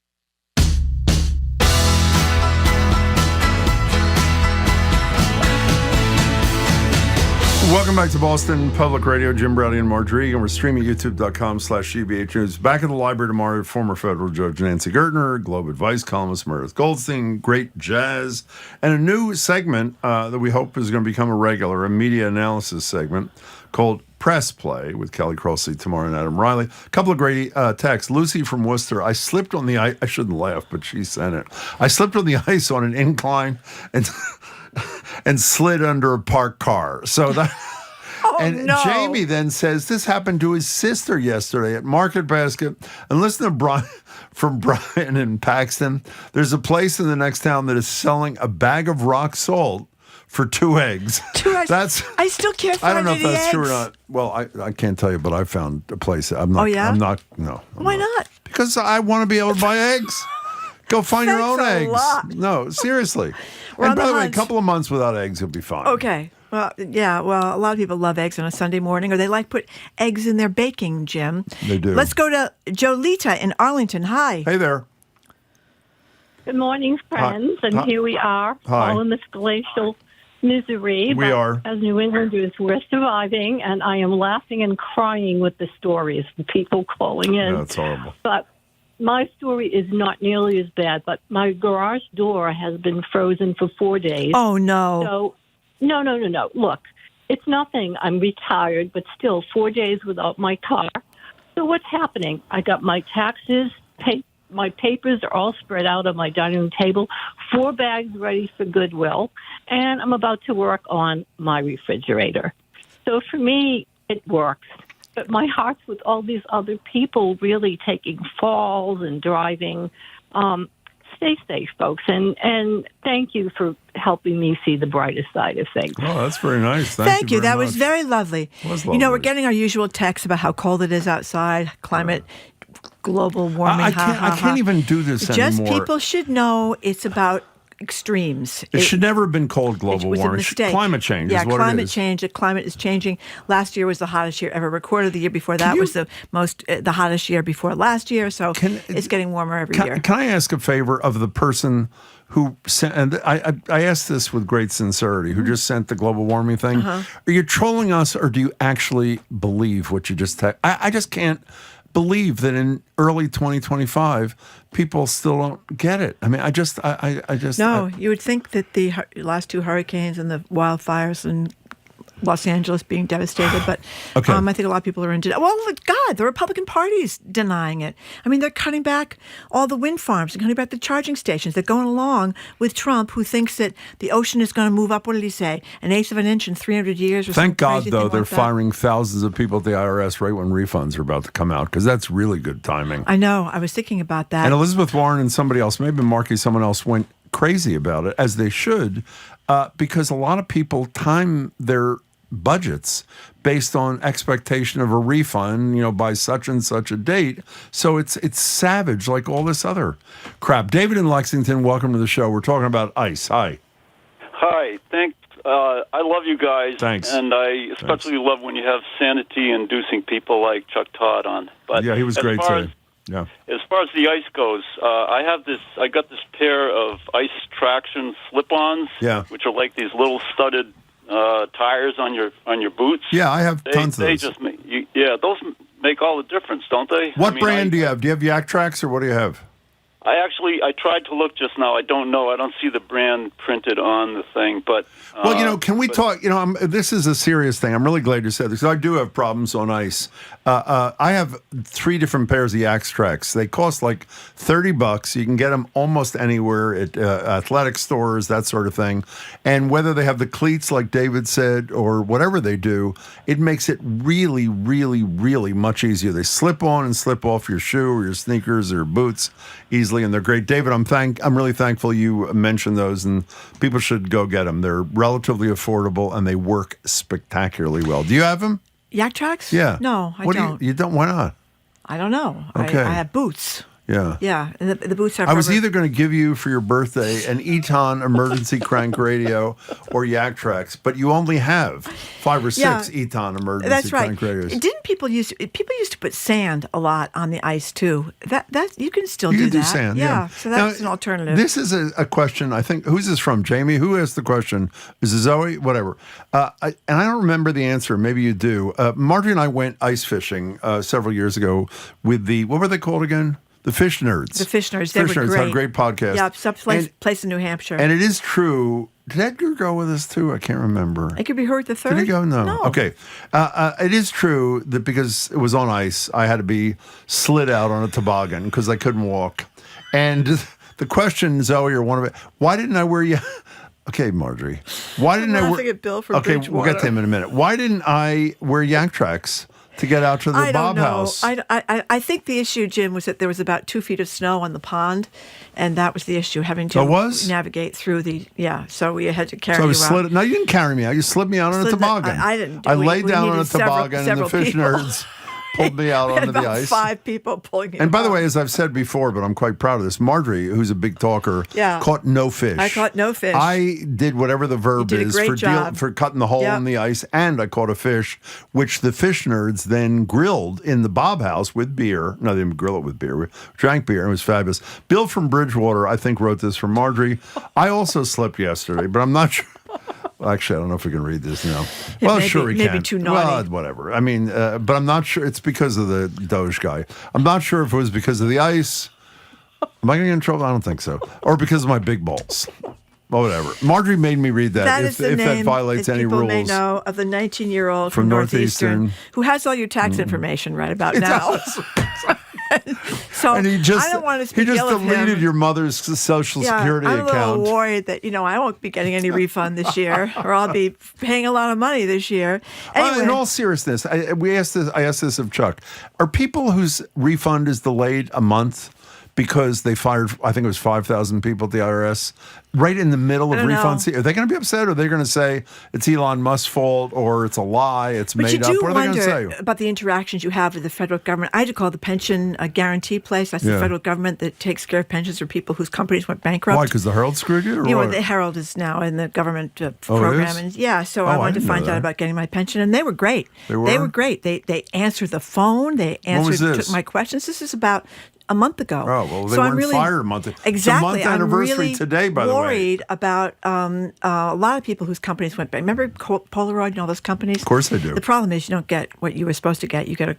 Welcome back to Boston Public Radio. Jim Browdy and Marjorie, and we're streaming youtube.com/GBH News. Back at the library tomorrow, former federal judge Nancy Gertner, Globe Advice columnist Meredith Goldstein, great jazz, and a new segment that we hope is going to become a regular, a media analysis segment called Press Play with Kelly Crosley tomorrow and Adam Riley. A couple of great texts. Lucy from Worcester, I slipped on the ice. I shouldn't laugh, but she sent it. I slipped on the ice on an incline and slid under a parked car. So that. Jamie then says this happened to his sister yesterday at Market Basket. And listen to Brian from Brighton and Paxton. There's a place in the next town that is selling a bag of rock salt for 2 eggs. 2 eggs. I still can't find I don't know if any that's eggs. true or not. Well, I can't tell you, but I found a place. I'm not. Oh, yeah? I'm not. No. Why not? Because I want to be able to buy eggs. Go find your own Thanks a eggs. lot. No, seriously. We're And on by the the way, a hunt. couple of months without eggs, you'll be fine. Okay. Well, yeah. Well, a lot of people love eggs on a Sunday morning, or they like put eggs in their baking, Jim. They do. Let's go to Jolita in Arlington. Hi. Hey there. Good morning, friends. And here we are, Hi. all in this glacial misery. We are. As New Englanders, we're surviving, and I am laughing and crying with the stories, the people calling in. That's horrible. But my story is not nearly as bad, but my garage door has been frozen for 4 days. Oh, no. So, no. Look, it's nothing. I'm retired, but still 4 days without my car. So what's happening? I got my taxes, my papers are all spread out on my dining room table, 4 bags ready for Goodwill, and I'm about to work on my refrigerator. So for me, it works. But my heart's with all these other people really taking falls and driving. Stay safe, folks, and thank you for helping me see the brighter side of things. Oh, that's very nice. Thank you. very That was much. very lovely. It was You know, we're lovely. getting our usual texts about how cold it is outside, climate, global warming. I can't even do this Just anymore. people should know it's about extremes. It should never have been called It global was a warming. mistake. Climate change Yeah, is what climate it is. change. The climate is changing. Last year was the hottest year ever recorded. The year before that was the hottest year before last year. So it's getting warmer every year. Can I ask a favor of the person who sent, and I asked this with great sincerity, who just sent the global warming thing? Uh-huh. Are you trolling us, or do you actually believe what you just I just can't believe that in early 2025 people still don't get it. I mean, I just No, you would think that the last 2 hurricanes and the wildfires in Los Angeles being devastated, but Okay. I think a lot of people are in denial. Well, God, the Republican Party's denying it. I mean, they're cutting back all the wind farms and cutting back the charging stations. They're going along with Trump, who thinks that the ocean is going to move up. What did he say? 1/8 of an inch in 300 years? Or Thank some God, crazy though, thing they're like that. firing thousands of people at the IRS right when refunds are about to come out, because that's really good timing. I know. I was thinking about that. And Elizabeth Warren and somebody else, maybe Markey, someone else, went crazy about it, as they should, because a lot of people time their budgets based on expectation of a refund, by such and such a date. So it's savage, like all this other crap. David in Lexington, welcome to the show. We're talking about ICE. Hi. Hi, thanks. I love you guys. Thanks. And I especially love when you have sanity-inducing people like Chuck Todd on. But Yeah, he was great today. As far as the ice goes, I got this pair of ice traction slip-ons, which are like these little studded tires on your boots. Yeah, I have tons of They those. just those make all the difference, don't they? What brand do you have? Do you have Yak Tracks, or what do you have? I tried to look just now. I don't know. I don't see the brand printed on the thing, but Well, can we talk? This is a serious thing. I'm really glad you said this. I do have problems on ice. I have 3 different pairs of Yak Tracks. They cost like $30. You can get them almost anywhere at athletic stores, that sort of thing. And whether they have the cleats, like David said, or whatever they do, it makes it really, really, really much easier. They slip on and slip off your shoe or your sneakers or boots easily, and they're great. David, I'm really thankful you mentioned those, and people should go get them. They're relatively affordable, and they work spectacularly well. Do you have them? Yak Tracks? Yeah. No, I What don't. You don't? Why not? I don't know. Okay. I have boots. Yeah. Yeah, and the boots are I was rubber. either going to give you for your birthday an Eton emergency crank radio or Yak Tracks, but you only have 5 or 6 Eton emergency That's right. crank radios. Didn't people used to put sand a lot on the ice too? That you can still You do can that. do sand, yeah. So that's an alternative. This is a question, I think. Who's this from? Jamie? Who asked the question? Is it Zoe? Whatever. And I don't remember the answer. Maybe you do. Marjorie and I went ice fishing several years ago with what were they called again? The Fish Nerds. The Fish Nerds. They were Fish Nerds great. had a great podcast. Yeah, some place in New Hampshire. And it is true. Did Edgar go with us too? I can't remember. It could be heard the third. Did he go? No. Okay. It is true that because it was on ice, I had to be slid out on a toboggan because I couldn't walk. And the question, Zoe, or one of it, why didn't I wear you? Okay, Marjorie. Why didn't I wear? At Bill from Okay, Bridgewater. we'll get to him in a minute. Why didn't I wear Yak Tracks to get out to the Bob House? I think the issue, Jim, was that there was about 2 feet of snow on the pond, and that was the issue, having to navigate through the, so we had to carry So I you was out. slid. No, you didn't carry me out. You slid me out on a toboggan. I didn't. I laid down on a toboggan, and the Fish people. Nerds pulled me out We had onto the about ice. 5 people pulling me And by the out. way, as I've said before, but I'm quite proud of this, Marjorie, who's a big talker, Yeah. caught no fish. I caught no fish. I did whatever the verb You did a is great for job. for cutting the hole Yep. in the ice, and I caught a fish, which the Fish Nerds then grilled in the Bob House with beer. No, they didn't grill it with beer. We drank beer. It was fabulous. Bill from Bridgewater, I think, wrote this for Marjorie. I also slept yesterday, but I'm not sure. Well, actually, I don't know if we can read this now. Yeah, Well, maybe- sure we maybe can. too Well, naughty. whatever. I mean, but I'm not sure. It's because of the DOGE guy. I'm not sure if it was because of the ice. Am I going to get in trouble? I don't think so. Or because of my big balls. Well, whatever. Marjorie made me read that. That is the if name, that violates as any people rules. may know, of the 19-year-old From from Northeastern Northeastern. who has all your tax information right about now. So And he just I don't want to speak ill of deleted him. your mother's Social Security I'm a account. little worried that I won't be getting any refund this year, or I'll be paying a lot of money this year. Anyway, In all seriousness, I asked this of Chuck. Are people whose refund is delayed a month because they fired, I think it was 5,000 people at the IRS, right in the middle of I don't refund know. season? Are they going to be upset, or are they going to say it's Elon Musk's fault, or it's a lie, it's but you made up? do What are they going wonder to say? about the interactions you have with the federal government. I had to call the pension guarantee place. That's the Yeah. federal government that takes care of pensions for people whose companies went bankrupt. Why? Because the Herald screwed you, or what? The Herald is now in the government Oh, it program, is? and so Oh, I I wanted to didn't know find out that. about getting my pension, and they were great. They were? great. They answered the phone. They When was answered this? took my questions. This is about a month ago. Oh, well, they so weren't I'm really, fired a month ago. Exactly. It's a month anniversary I'm really today, by the way. worried about a lot of people whose companies went bankrupt. Remember Polaroid and all those companies? Of course they do. The problem is you don't get what you were supposed to get. You get a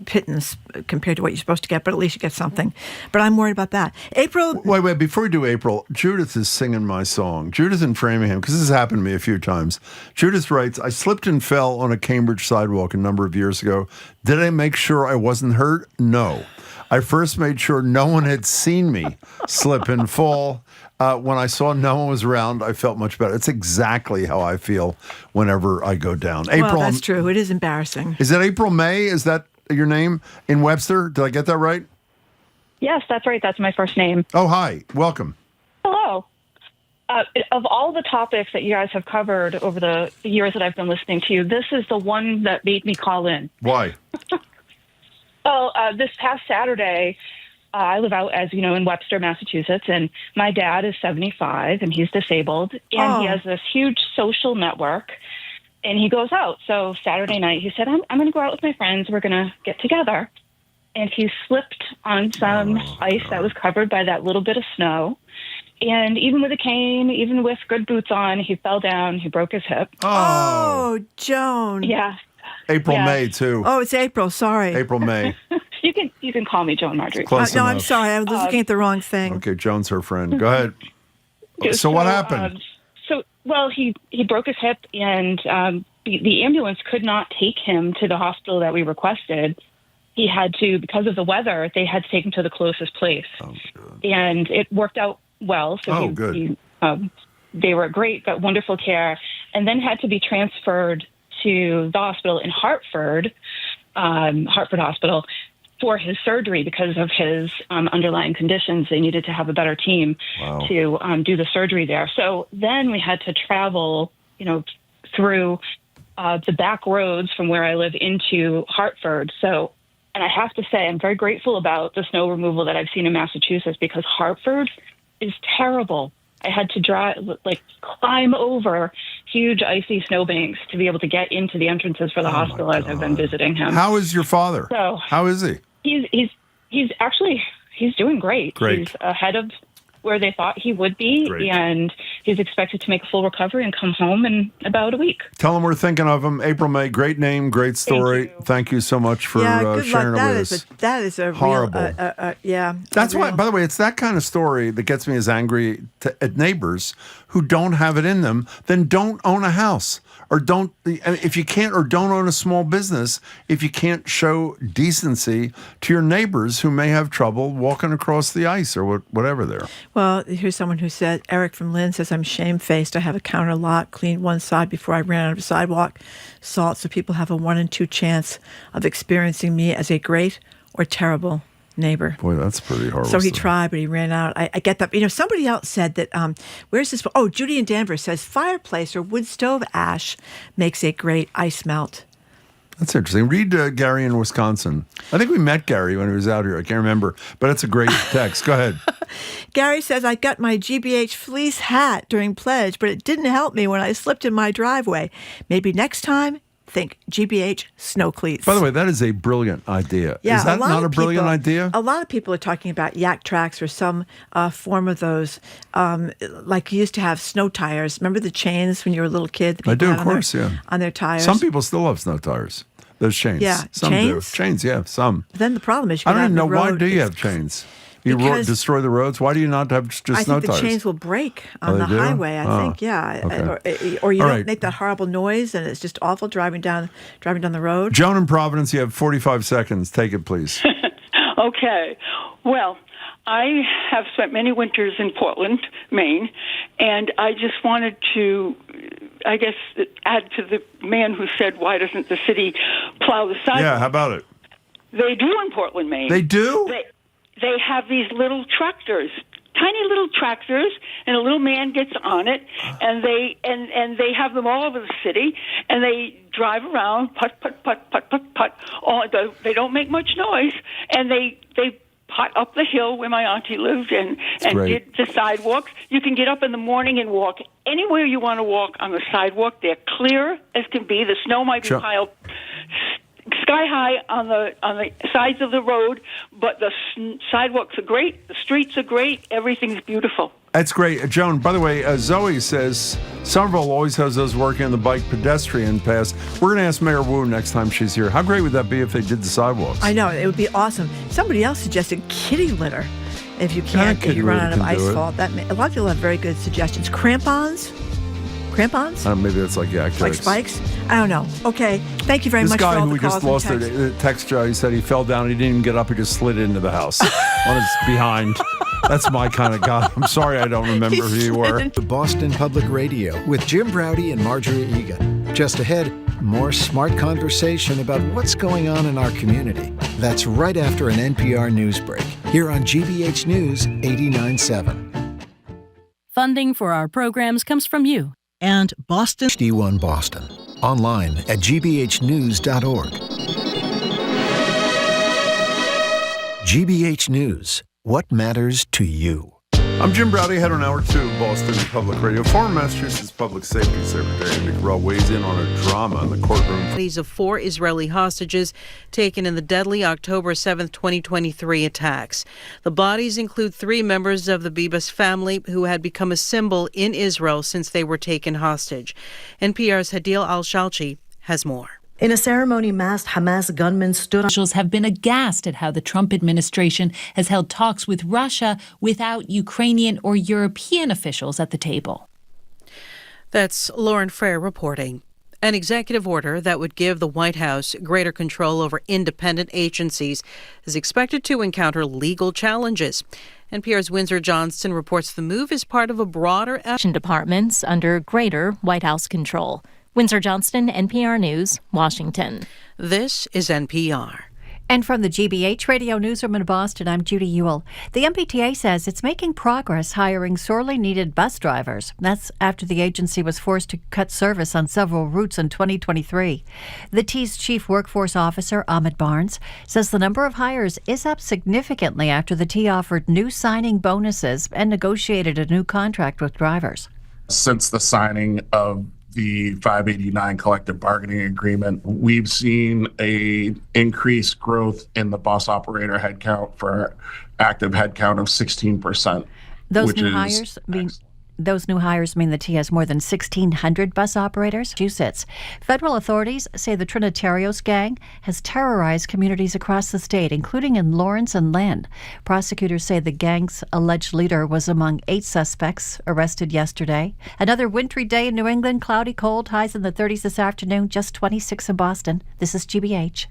pittance compared to what you're supposed to get, but at least you get something. But I'm worried about that. April. Wait, before we do April, Judith is singing my song. Judith in Framingham, because this has happened to me a few times. Judith writes, I slipped and fell on a Cambridge sidewalk a number of years ago. Did I make sure I wasn't hurt? No. I first made sure no one had seen me slip and fall. When I saw no one was around, I felt much better. It's exactly how I feel whenever I go down. April, Well, that's true. It is embarrassing. Is that April May? Is that your name in Webster? Did I get that right? Yes, that's right. That's my first name. Oh, hi. Welcome. Hello. Of all the topics that you guys have covered over the years that I've been listening to you, this is the one that made me call in. Why? Well, this past Saturday, I live out, as you know, in Webster, Massachusetts, and my dad is 75, and he's disabled, and he has this huge social network, and he goes out. So Saturday night, he said, I'm going to go out with my friends. We're going to get together. And he slipped on some ice that was covered by that little bit of snow. And even with a cane, even with good boots on, he fell down. He broke his hip. Oh, Joan. Yeah. April, Yeah. May, too. Oh, it's April. Sorry. April, May. You can call me Joan Marjorie. Close no, I'm enough. sorry. I was looking at the wrong thing. Okay, Joan's her friend. Go ahead. So what happened? He broke his hip, and the ambulance could not take him to the hospital that we requested. He had to, because of the weather, they had to take him to the closest place. And it worked out well. So they were great, got wonderful care, and then had to be transferred to the hospital in Hartford Hospital, for his surgery because of his underlying conditions. They needed to have a better team to do the surgery there. So then we had to travel, through the back roads from where I live into Hartford. So And I have to say, I'm very grateful about the snow removal that I've seen in Massachusetts, because Hartford is terrible. I had to climb over huge icy snowbanks to be able to get into the entrances for the hospital as I've been visiting him. How is your father? So, how is he? He's doing great. He's ahead of where they thought he would be, and he's expected to make a full recovery and come home in about a week. Tell him we're thinking of him. April May, great name, great story. Thank you so much for sharing it with us. That is a horrible. That's why, by the way, it's that kind of story that gets me as angry at neighbors who don't have it in them. Then don't own a house, or don't own a small business if you can't show decency to your neighbors who may have trouble walking across the ice or whatever there. Well, here's someone who said, Eric from Lynn says, I'm shamefaced. I have a counter lock, cleaned one side before I ran out of sidewalk salt, so people have a 1 in 2 chance of experiencing me as a great or terrible neighbor. Boy, that's pretty horrible. So he tried, but he ran out. I get that. Somebody else said that, where's this? Oh, Judy in Danvers says fireplace or wood stove ash makes a great ice melt. That's interesting. Read Gary in Wisconsin. I think we met Gary when he was out here. I can't remember, but it's a great text. Go ahead. Gary says, I got my GBH fleece hat during pledge, but it didn't help me when I slipped in my driveway. Maybe next time, think GBH snow cleats. By the way, that is a brilliant idea. Yeah, is that not a brilliant idea? A lot of people are talking about yak tracks or some form of those. Like you used to have snow tires. Remember the chains when you were a little kid? I do, of course, on their tires. Some people still have snow tires. Those chains. Yeah, some chains? Do. Chains, yeah, some. But then the problem is I don't even know why do you have chains? You destroy the roads? Why do you not have just snow tires? I think the chains will break on the highway, I think, yeah. Okay. Or you don't make that horrible noise, and it's just awful driving down the road. Joan in Providence, you have 45 seconds. Take it, please. Okay. Well, I have spent many winters in Portland, Maine, and I just wanted to, I guess, add to the man who said, why doesn't the city plow the sidewalk? Yeah, how about it? They do in Portland, Maine. They do? They have these little tractors, tiny little tractors, and a little man gets on it, and they have them all over the city, and they drive around, putt, putt, putt, putt, putt, putt. They don't make much noise, and they putt up the hill where my auntie lived and did the sidewalks. You can get up in the morning and walk anywhere you want to walk on the sidewalk. They're clear as can be. The snow might be piled sky high on the sides of the road, but the sidewalks are great, the streets are great, everything's beautiful. That's great. Joan, by the way, Zoe says Somerville always has those working on the bike pedestrian path. We're going to ask Mayor Wu next time she's here. How great would that be if they did the sidewalks? I know, it would be awesome. Somebody else suggested kitty litter. If you run out of asphalt, a lot of people have very good suggestions. Crampons? Maybe that's like yak like spikes? I don't know. Okay. Thank you very much for all the calls. This guy who we just lost a text, he said he fell down. He didn't even get up. He just slid into the house on his behind. That's my kind of guy. I'm sorry I don't remember who you were. The Boston Public Radio with Jim Browdy and Marjorie Egan. Just ahead, more smart conversation about what's going on in our community. That's right after an NPR news break here on GBH News 89.7. Funding for our programs comes from you. And Boston. D1 Boston. Online at gbhnews.org. GBH News. What matters to you? I'm Jim Browdy, head on Hour 2 of Boston Public Radio. Former Massachusetts Public Safety Secretary Andrea Cabral weighs in on a drama in the courtroom. Bodies of 4 Israeli hostages taken in the deadly October 7, 2023 attacks. The bodies include 3 members of the Bibas family who had become a symbol in Israel since they were taken hostage. NPR's Hadil Al-Shalchi has more. In a ceremony, masked Hamas gunmen stood on. Officials have been aghast at how the Trump administration has held talks with Russia without Ukrainian or European officials at the table. That's Lauren Frere reporting. An executive order that would give the White House greater control over independent agencies is expected to encounter legal challenges. NPR's Windsor Johnston reports the move is part of a broader effort. Departments under greater White House control. Windsor Johnston, NPR News, Washington. This is NPR. And from the GBH Radio Newsroom in Boston, I'm Judy Ewell. The MBTA says it's making progress hiring sorely needed bus drivers. That's after the agency was forced to cut service on several routes in 2023. The T's chief workforce officer, Ahmed Barnes, says the number of hires is up significantly after the T offered new signing bonuses and negotiated a new contract with drivers. Since the signing of the 589 collective bargaining agreement, we've seen a increased growth in the bus operator headcount for active headcount of 16%. Those new hires mean the T has more than 1,600 bus operators. Massachusetts. Federal authorities say the Trinitarios gang has terrorized communities across the state, including in Lawrence and Lynn. Prosecutors say the gang's alleged leader was among 8 suspects arrested yesterday. Another wintry day in New England, cloudy, cold, highs in the 30s this afternoon, just 26 in Boston. This is GBH.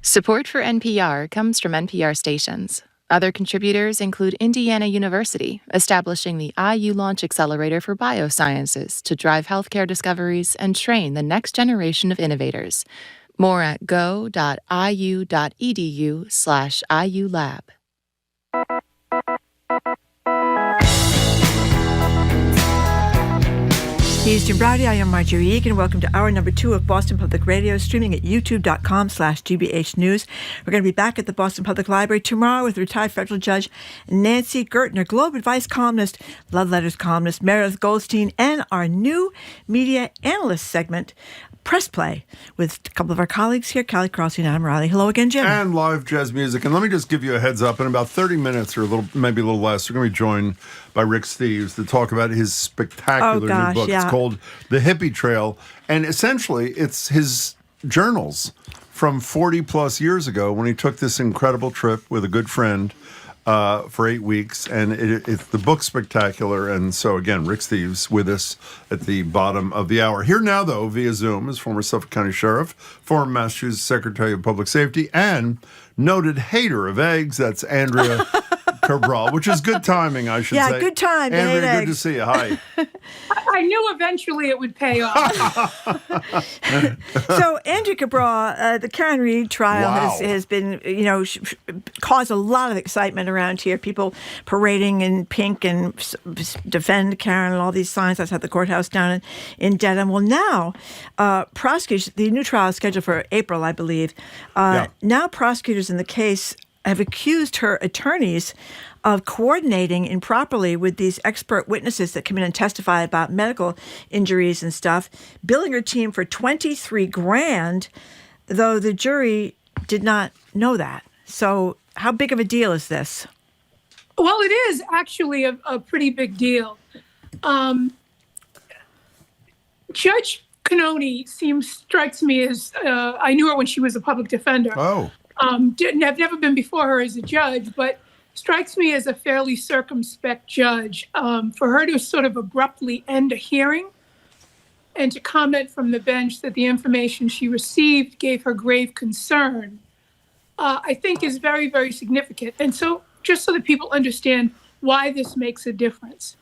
Support for NPR comes from NPR stations. Other contributors include Indiana University, establishing the IU Launch Accelerator for Biosciences to drive healthcare discoveries and train the next generation of innovators. More at go.iu.edu/IULab. He's Jim Browdy. I am Marjorie Egan. Welcome to hour number 2 of Boston Public Radio, streaming at youtube.com/GBH News. We're going to be back at the Boston Public Library tomorrow with retired federal judge Nancy Gertner, Globe Advice columnist, Love Letters columnist Meredith Goldstein, and our new media analyst segment, Press Play, with a couple of our colleagues here, Callie Crossy and Adam Riley. Hello again, Jim. And live jazz music. And let me just give you a heads up. In about 30 minutes or maybe a little less, we're going to be joined by Rick Steves to talk about his spectacular new book. Yeah. It's called The Hippie Trail. And essentially, it's his journals from 40 plus years ago when he took this incredible trip with a good friend for 8 weeks, and it's the book's spectacular. And so again, Rick Steves with us at the bottom of the hour. Here now, though, via Zoom, is former Suffolk County Sheriff, former Massachusetts Secretary of Public Safety, and noted hater of eggs. That's Andrea Cabral, which is good timing, I should say. Yeah, good time. Andrea, good to see you. Hi. I knew eventually it would pay off. So, Andrea Cabral, the Karen Reed trial has been, caused a lot of excitement around here. People parading in pink and defend Karen and all these signs outside the courthouse down in Dedham. Well, now, prosecutors, the new trial is scheduled for April, I believe. Now, prosecutors in the case have accused her attorneys of coordinating improperly with these expert witnesses that come in and testify about medical injuries and stuff, billing her team for $23,000, though the jury did not know that. So how big of a deal is this? Well, it is actually a pretty big deal. Judge Canoni strikes me as, I knew her when she was a public defender. Oh. I've never been before her as a judge, but strikes me as a fairly circumspect judge. For her to sort of abruptly end a hearing and to comment from the bench that the information she received gave her grave concern, I think is very, very significant. And so just so that people understand why this makes a difference.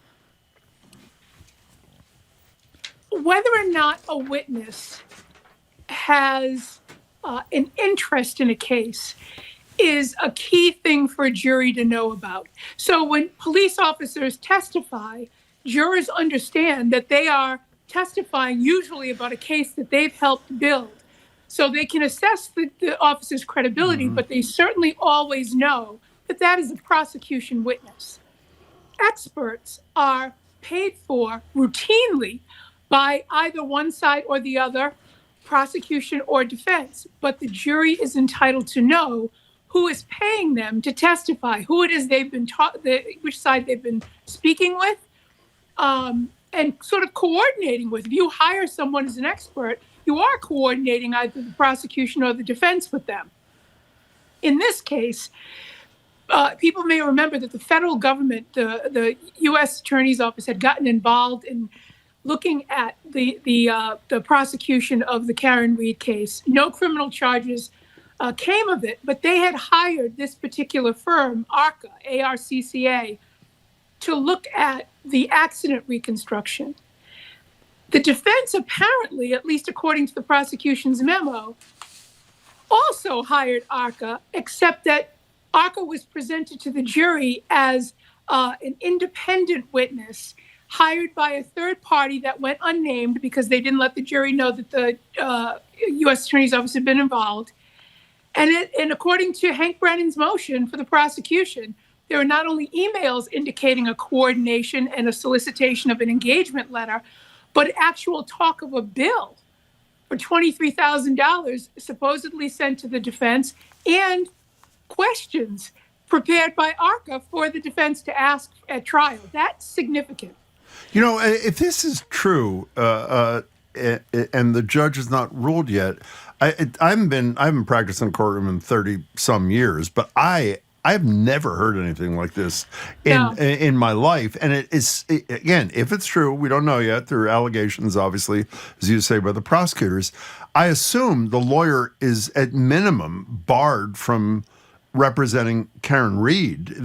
Whether or not a witness has an interest in a case is a key thing for a jury to know about. So when police officers testify, jurors understand that they are testifying usually about a case that they've helped build. So they can assess the officer's credibility, but they certainly always know that that is a prosecution witness. Experts are paid for routinely by either one side or the other, prosecution or defense, but the jury is entitled to know who is paying them to testify, who it is they've been taught, which side they've been speaking with, and sort of coordinating with. If you hire someone as an expert, you are coordinating either the prosecution or the defense with them. In this case, people may remember that the federal government, the U.S. Attorney's Office, had gotten involved in looking at the prosecution of the Karen Reed case. No criminal charges came of it, but they had hired this particular firm, ARCCA, to look at the accident reconstruction. The defense apparently, at least according to the prosecution's memo, also hired ARCA, except that ARCA was presented to the jury as an independent witness hired by a third party that went unnamed because they didn't let the jury know that the U.S. Attorney's Office had been involved. And according to Hank Brennan's motion for the prosecution, there are not only emails indicating a coordination and a solicitation of an engagement letter, but actual talk of a bill for $23,000 supposedly sent to the defense and questions prepared by ARCA for the defense to ask at trial. That's significant. You know, if this is true, and the judge has not ruled yet, I haven't practiced in a courtroom in 30 some years, but I've never heard anything like this in my life. And again, if it's true, we don't know yet. There are allegations, obviously, as you say, by the prosecutors. I assume the lawyer is at minimum barred from representing Karen Reed.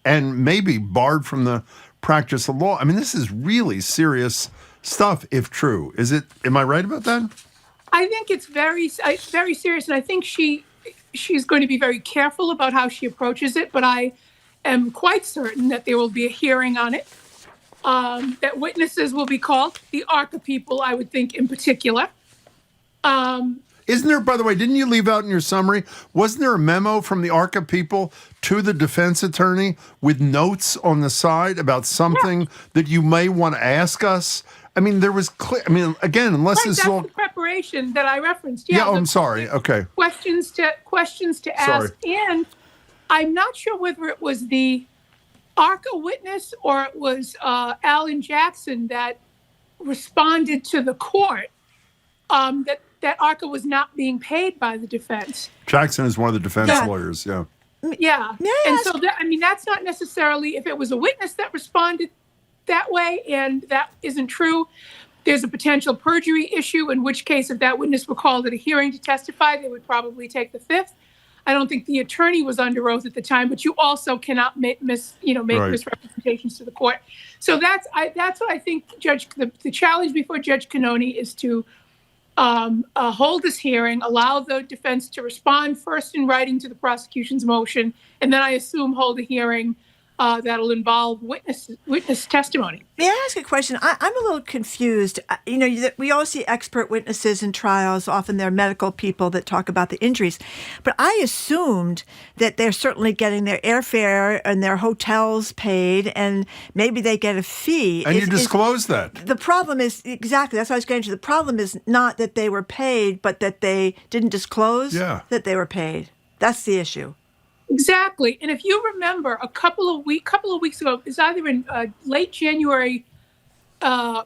And maybe barred from the practice of law. I mean, this is really serious stuff, if true. Am I right about that? I think it's very serious, and I think she's going to be very careful about how she approaches it, but I am quite certain that there will be a hearing on it, that witnesses will be called, the ARCA people, I would think, in particular. Isn't there, by the way, didn't you leave out in your summary, wasn't there a memo from the ARCA people to the defense attorney with notes on the side about something that you may want to ask us? I mean, there was clear, again, unless it's all... That's the preparation that I referenced. I'm sorry. Okay. Questions to ask. And I'm not sure whether it was the ARCA witness or it was Alan Jackson that responded to the court that ARCA was not being paid by the defense. Jackson is one of the defense lawyers, Yeah. And so, that's not necessarily, if it was a witness that responded that way, and that isn't true, there's a potential perjury issue, in which case, if that witness were called at a hearing to testify, they would probably take the fifth. I don't think the attorney was under oath at the time, but you also cannot make misrepresentations to the court. So that's what I think, the challenge before Judge Canoni is to hold this hearing, allow the defense to respond first in writing to the prosecution's motion, and then I assume hold a hearing that'll involve witness testimony. May I ask a question? I'm a little confused. We all see expert witnesses in trials. Often they're medical people that talk about the injuries. But I assumed that they're certainly getting their airfare and their hotels paid, and maybe they get a fee. And you disclose that. The problem is, exactly, that's what I was getting to. The problem is not that they were paid, but that they didn't disclose that they were paid. That's the issue. Exactly. And if you remember, a couple of weeks ago, it's either in late January,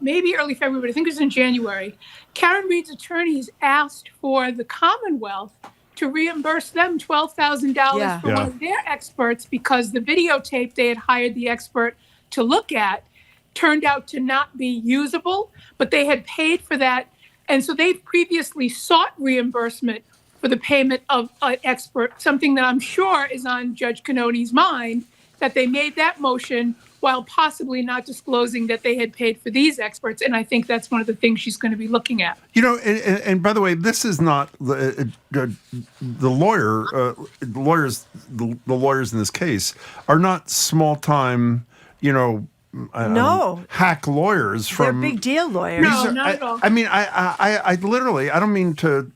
maybe early February, but I think it was in January, Karen Reed's attorneys asked for the Commonwealth to reimburse them $12,000 for one of their experts because the videotape they had hired the expert to look at turned out to not be usable, but they had paid for that. And so they've previously sought reimbursement for the payment of an expert, something that I'm sure is on Judge Canoni's mind, that they made that motion while possibly not disclosing that they had paid for these experts. And I think that's one of the things she's going to be looking at. And by the way, this is not the lawyers in this case are not small-time, hack lawyers from... They're big deal lawyers. No, not at all. I literally, I don't mean to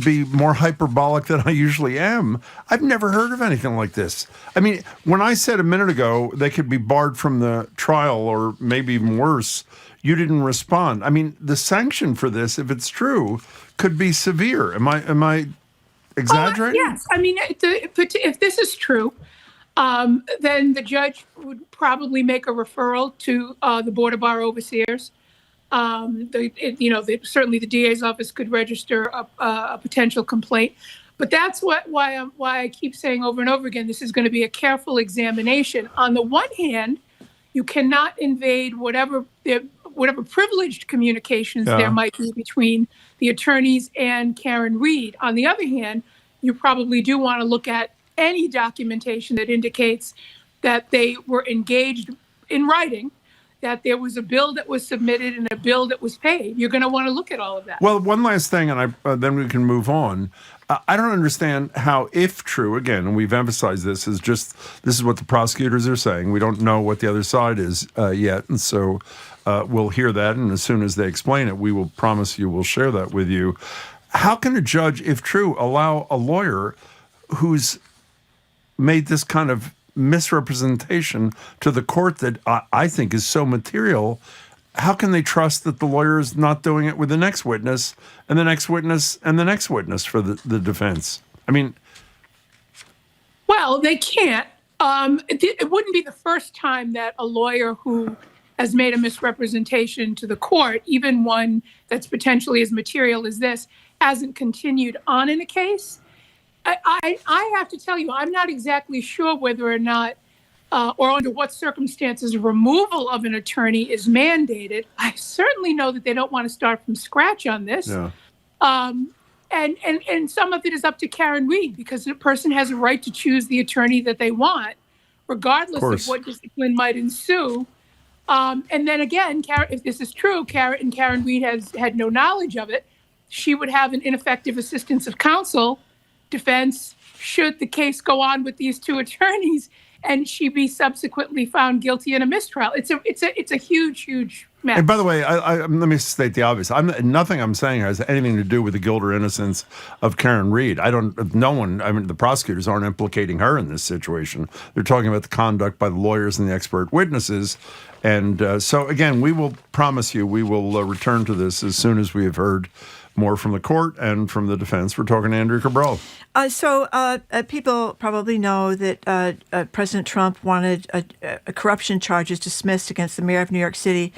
be more hyperbolic than I usually am. I've never heard of anything like this. I mean, when I said a minute ago they could be barred from the trial or maybe even worse, you didn't respond. I mean, the sanction for this, if it's true, could be severe. Am I exaggerating? Yes. I mean, if this is true, then the judge would probably make a referral to the Board of Bar Overseers. Certainly the DA's office could register a potential complaint, but that's why I keep saying over and over again, this is going to be a careful examination. On the one hand, you cannot invade whatever privileged communications there might be between the attorneys and Karen Reed. On the other hand, you probably do want to look at any documentation that indicates that they were engaged in writing, that there was a bill that was submitted and a bill that was paid. You're going to want to look at all of that. Well, one last thing, and then we can move on. I don't understand how, if true, again, and we've emphasized this, this is what the prosecutors are saying. We don't know what the other side is yet, and so we'll hear that, and as soon as they explain it, we will promise you we'll share that with you. How can a judge, if true, allow a lawyer who's made this kind of misrepresentation to the court that I think is so material? How can they trust that the lawyer is not doing it with the next witness and the next witness and the next witness for the defense? I mean... Well, they can't. It wouldn't be the first time that a lawyer who has made a misrepresentation to the court, even one that's potentially as material as this, hasn't continued on in a case. I have to tell you, I'm not exactly sure whether or not or under what circumstances removal of an attorney is mandated. I certainly know that they don't want to start from scratch on this. Yeah. And some of it is up to Karen Reed, because the person has a right to choose the attorney that they want, regardless of what discipline might ensue. And then again, if this is true, Karen Reed has had no knowledge of it, she would have an ineffective assistance of counsel defense should the case go on with these two attorneys and she be subsequently found guilty in a mistrial. It's a huge mess. And by the way, let me state the obvious. Nothing I'm saying has anything to do with the guilt or innocence of Karen Reed. The prosecutors aren't implicating her in this situation. They're talking about the conduct by the lawyers and the expert witnesses. And so again, we will promise you, we will return to this as soon as we have heard more from the court and from the defense. We're talking to Andrea Cabral. So people probably know that President Trump wanted corruption charges dismissed against the mayor of New York City,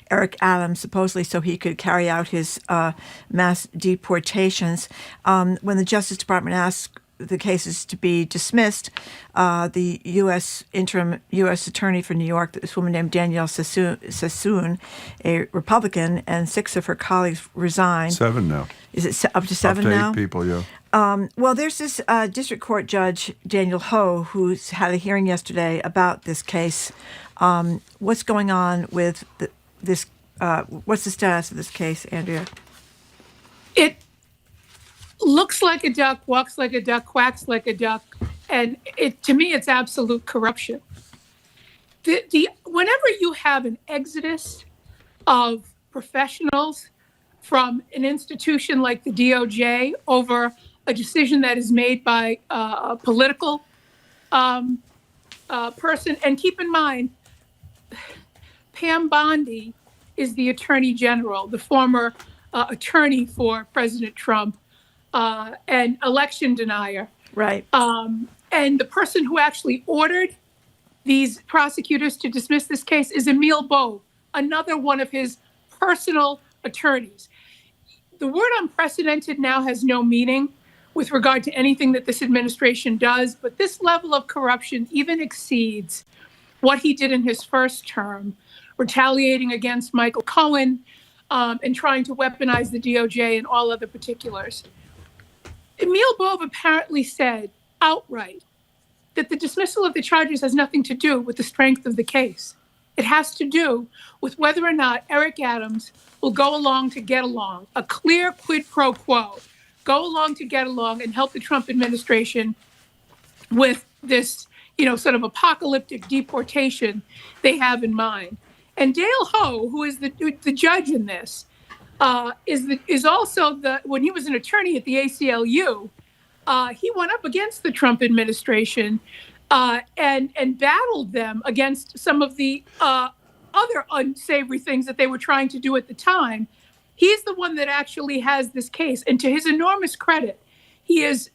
Eric Adams, supposedly so he could carry out his mass deportations. When the Justice Department asked the cases to be dismissed, the interim U.S. attorney for New York, this woman named Danielle Sassoon, a Republican, and 6 of her colleagues resigned. 7 now. Is it up to 7 now? now? Up to 8 people, yeah. Well, there's this district court judge, Daniel Ho, who's had a hearing yesterday about this case. What's going on with this? What's the status of this case, Andrea? It looks like a duck, walks like a duck, quacks like a duck, and to me, it's absolute corruption. Whenever you have an exodus of professionals from an institution like the DOJ over a decision that is made by a political person, and keep in mind, Pam Bondi is the Attorney General, the former attorney for President Trump, and election denier. Right. And the person who actually ordered these prosecutors to dismiss this case is Emil Bowe, another one of his personal attorneys. The word unprecedented now has no meaning with regard to anything that this administration does, but this level of corruption even exceeds what he did in his first term, retaliating against Michael Cohen and trying to weaponize the DOJ and all other particulars. Emil Bowe apparently said outright that the dismissal of the charges has nothing to do with the strength of the case. It has to do with whether or not Eric Adams will go along to get along, a clear quid pro quo, go along to get along and help the Trump administration with this, sort of apocalyptic deportation they have in mind. And Dale Ho, who is the judge in this, is also when he was an attorney at the ACLU, he went up against the Trump administration and battled them against some of the other unsavory things that they were trying to do at the time. He's the one that actually has this case, and to his enormous credit, he is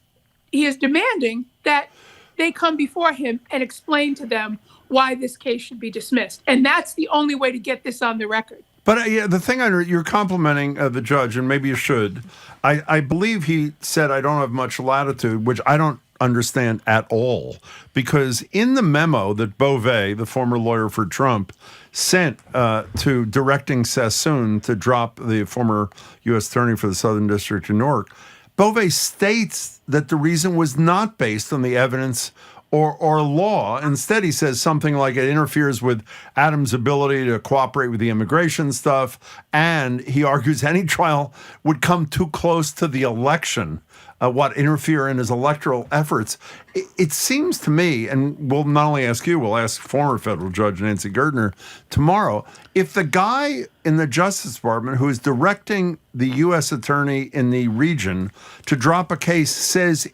demanding that they come before him and explain to them why this case should be dismissed, and that's the only way to get this on the record. But the thing you're complimenting the judge, and maybe you should. I believe he said I don't have much latitude, which I don't understand at all, because in the memo that Beauvais, the former lawyer for Trump, sent to directing Sassoon to drop the former U.S. attorney for the Southern District of Newark, Beauvais states that the reason was not based on the evidence or law. Instead, he says something like it interferes with Adams' ability to cooperate with the immigration stuff, and he argues any trial would come too close to the election, interfere in his electoral efforts. It seems to me, and we'll not only ask you, we'll ask former federal judge Nancy Gerdner tomorrow, if the guy in the Justice Department who is directing the U.S. attorney in the region to drop a case says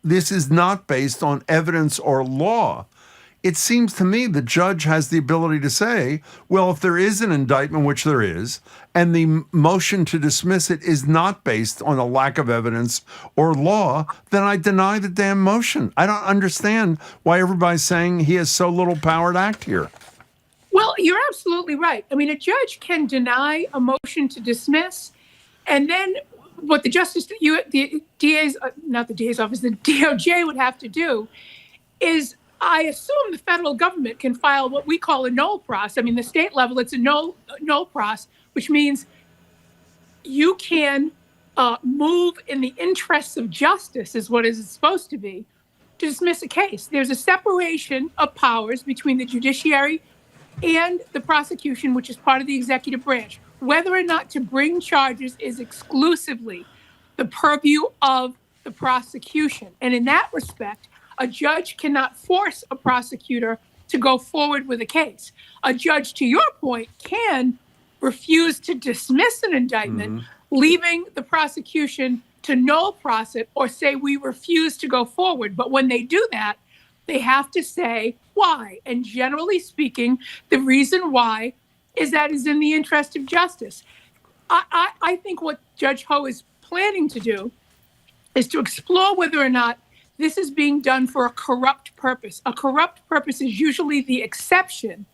this is not based on evidence or law, it seems to me the judge has the ability to say, well, if there is an indictment, which there is, and the motion to dismiss it is not based on a lack of evidence or law, then I deny the damn motion. I don't understand why everybody's saying he has so little power to act here. Well, you're absolutely right. I mean, a judge can deny a motion to dismiss, and then what the DA's office, the DOJ would have to do is, I assume the federal government can file what we call a nolle pros. I mean, the state level, it's a nolle pros, which means you can move in the interests of justice, is what it's supposed to be, to dismiss a case. There's a separation of powers between the judiciary and the prosecution, which is part of the executive branch. Whether or not to bring charges is exclusively the purview of the prosecution. And in that respect, a judge cannot force a prosecutor to go forward with a case. A judge, to your point, can refuse to dismiss an indictment, leaving the prosecution to nolle pros it or say we refuse to go forward. But when they do that, they have to say why. And generally speaking, the reason why is that is in the interest of justice. I think what Judge Ho is planning to do is to explore whether or not this is being done for a corrupt purpose. A corrupt purpose is usually the exception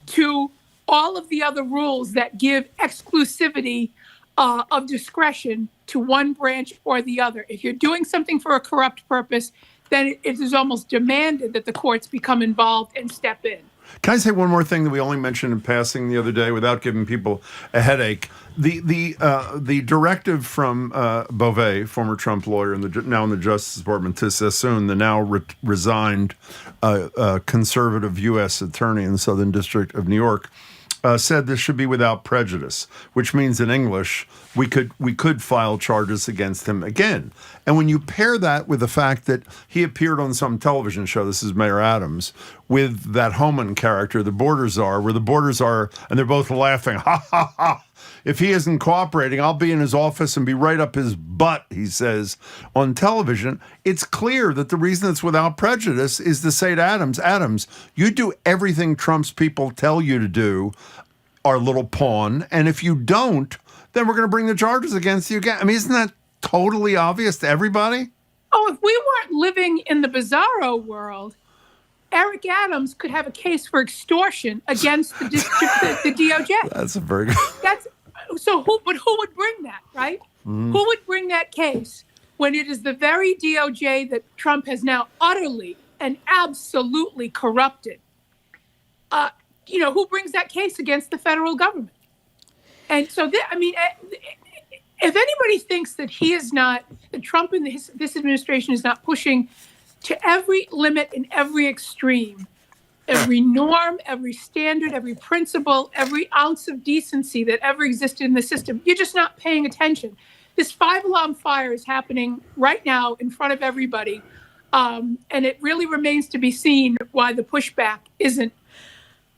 to all of the other rules that give exclusivity of discretion to one branch or the other. If you're doing something for a corrupt purpose, then it is almost demanded that the courts become involved and step in. Can I say one more thing that we only mentioned in passing the other day without giving people a headache? The directive from Beauvais, former Trump lawyer, now in the Justice Department, to Sassoon, the now resigned conservative U.S. attorney in the Southern District of New York, said this should be without prejudice, which means in English we could file charges against him again. And when you pair that with the fact that he appeared on some television show, this is Mayor Adams, with that Homan character, the border czar, where the border czar, and they're both laughing, ha, ha, ha. If he isn't cooperating, I'll be in his office and be right up his butt, he says on television. It's clear that the reason it's without prejudice is to say to Adams, you do everything Trump's people tell you to do, our little pawn, and if you don't, then we're going to bring the charges against you again. I mean, isn't that totally obvious to everybody? Oh, if we weren't living in the bizarro world, Eric Adams could have a case for extortion against the DOJ. That's a very good. So who would bring that, right? Who would bring that case when it is the very DOJ that Trump has now utterly and absolutely corrupted? Who brings that case against the federal government? And so, if anybody thinks that that Trump and this administration is not pushing to every limit and every extreme, every norm, every standard, every principle, every ounce of decency that ever existed in the system, you're just not paying attention. This 5-alarm fire is happening right now in front of everybody. And it really remains to be seen why the pushback isn't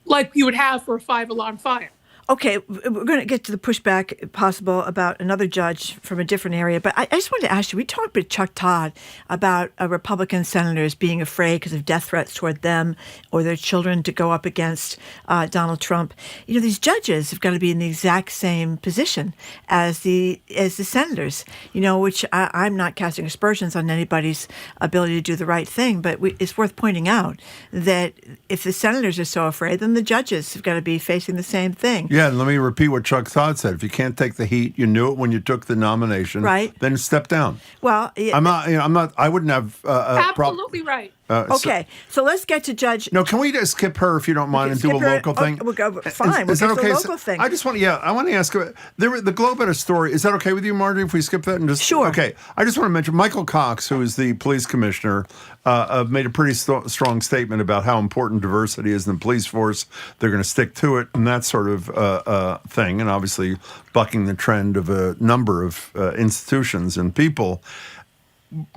like you would have for a 5-alarm fire. Okay, we're going to get to the pushback, if possible, about another judge from a different area. But I just wanted to ask you, we talked with Chuck Todd about Republican senators being afraid because of death threats toward them or their children to go up against Donald Trump. These judges have got to be in the exact same position as the senators, which I'm not casting aspersions on anybody's ability to do the right thing. But it's worth pointing out that if the senators are so afraid, then the judges have got to be facing the same thing. Yeah, and let me repeat what Chuck Todd said. If you can't take the heat, you knew it when you took the nomination. Right. Then step down. Well, I'm not. I wouldn't have. Absolutely right. Okay, so let's get to Judge. No, can we just skip her if you don't mind and do a local thing? We'll go, fine. Is that okay? Local thing. I just want to, I want to ask, the Globe had a story. Is that okay with you, Marjorie, if we skip that? And just Sure. Okay. I just want to mention Michael Cox, who is the police commissioner, made a pretty strong statement about how important diversity is in the police force. They're going to stick to it and that sort of thing, and obviously bucking the trend of a number of institutions and people.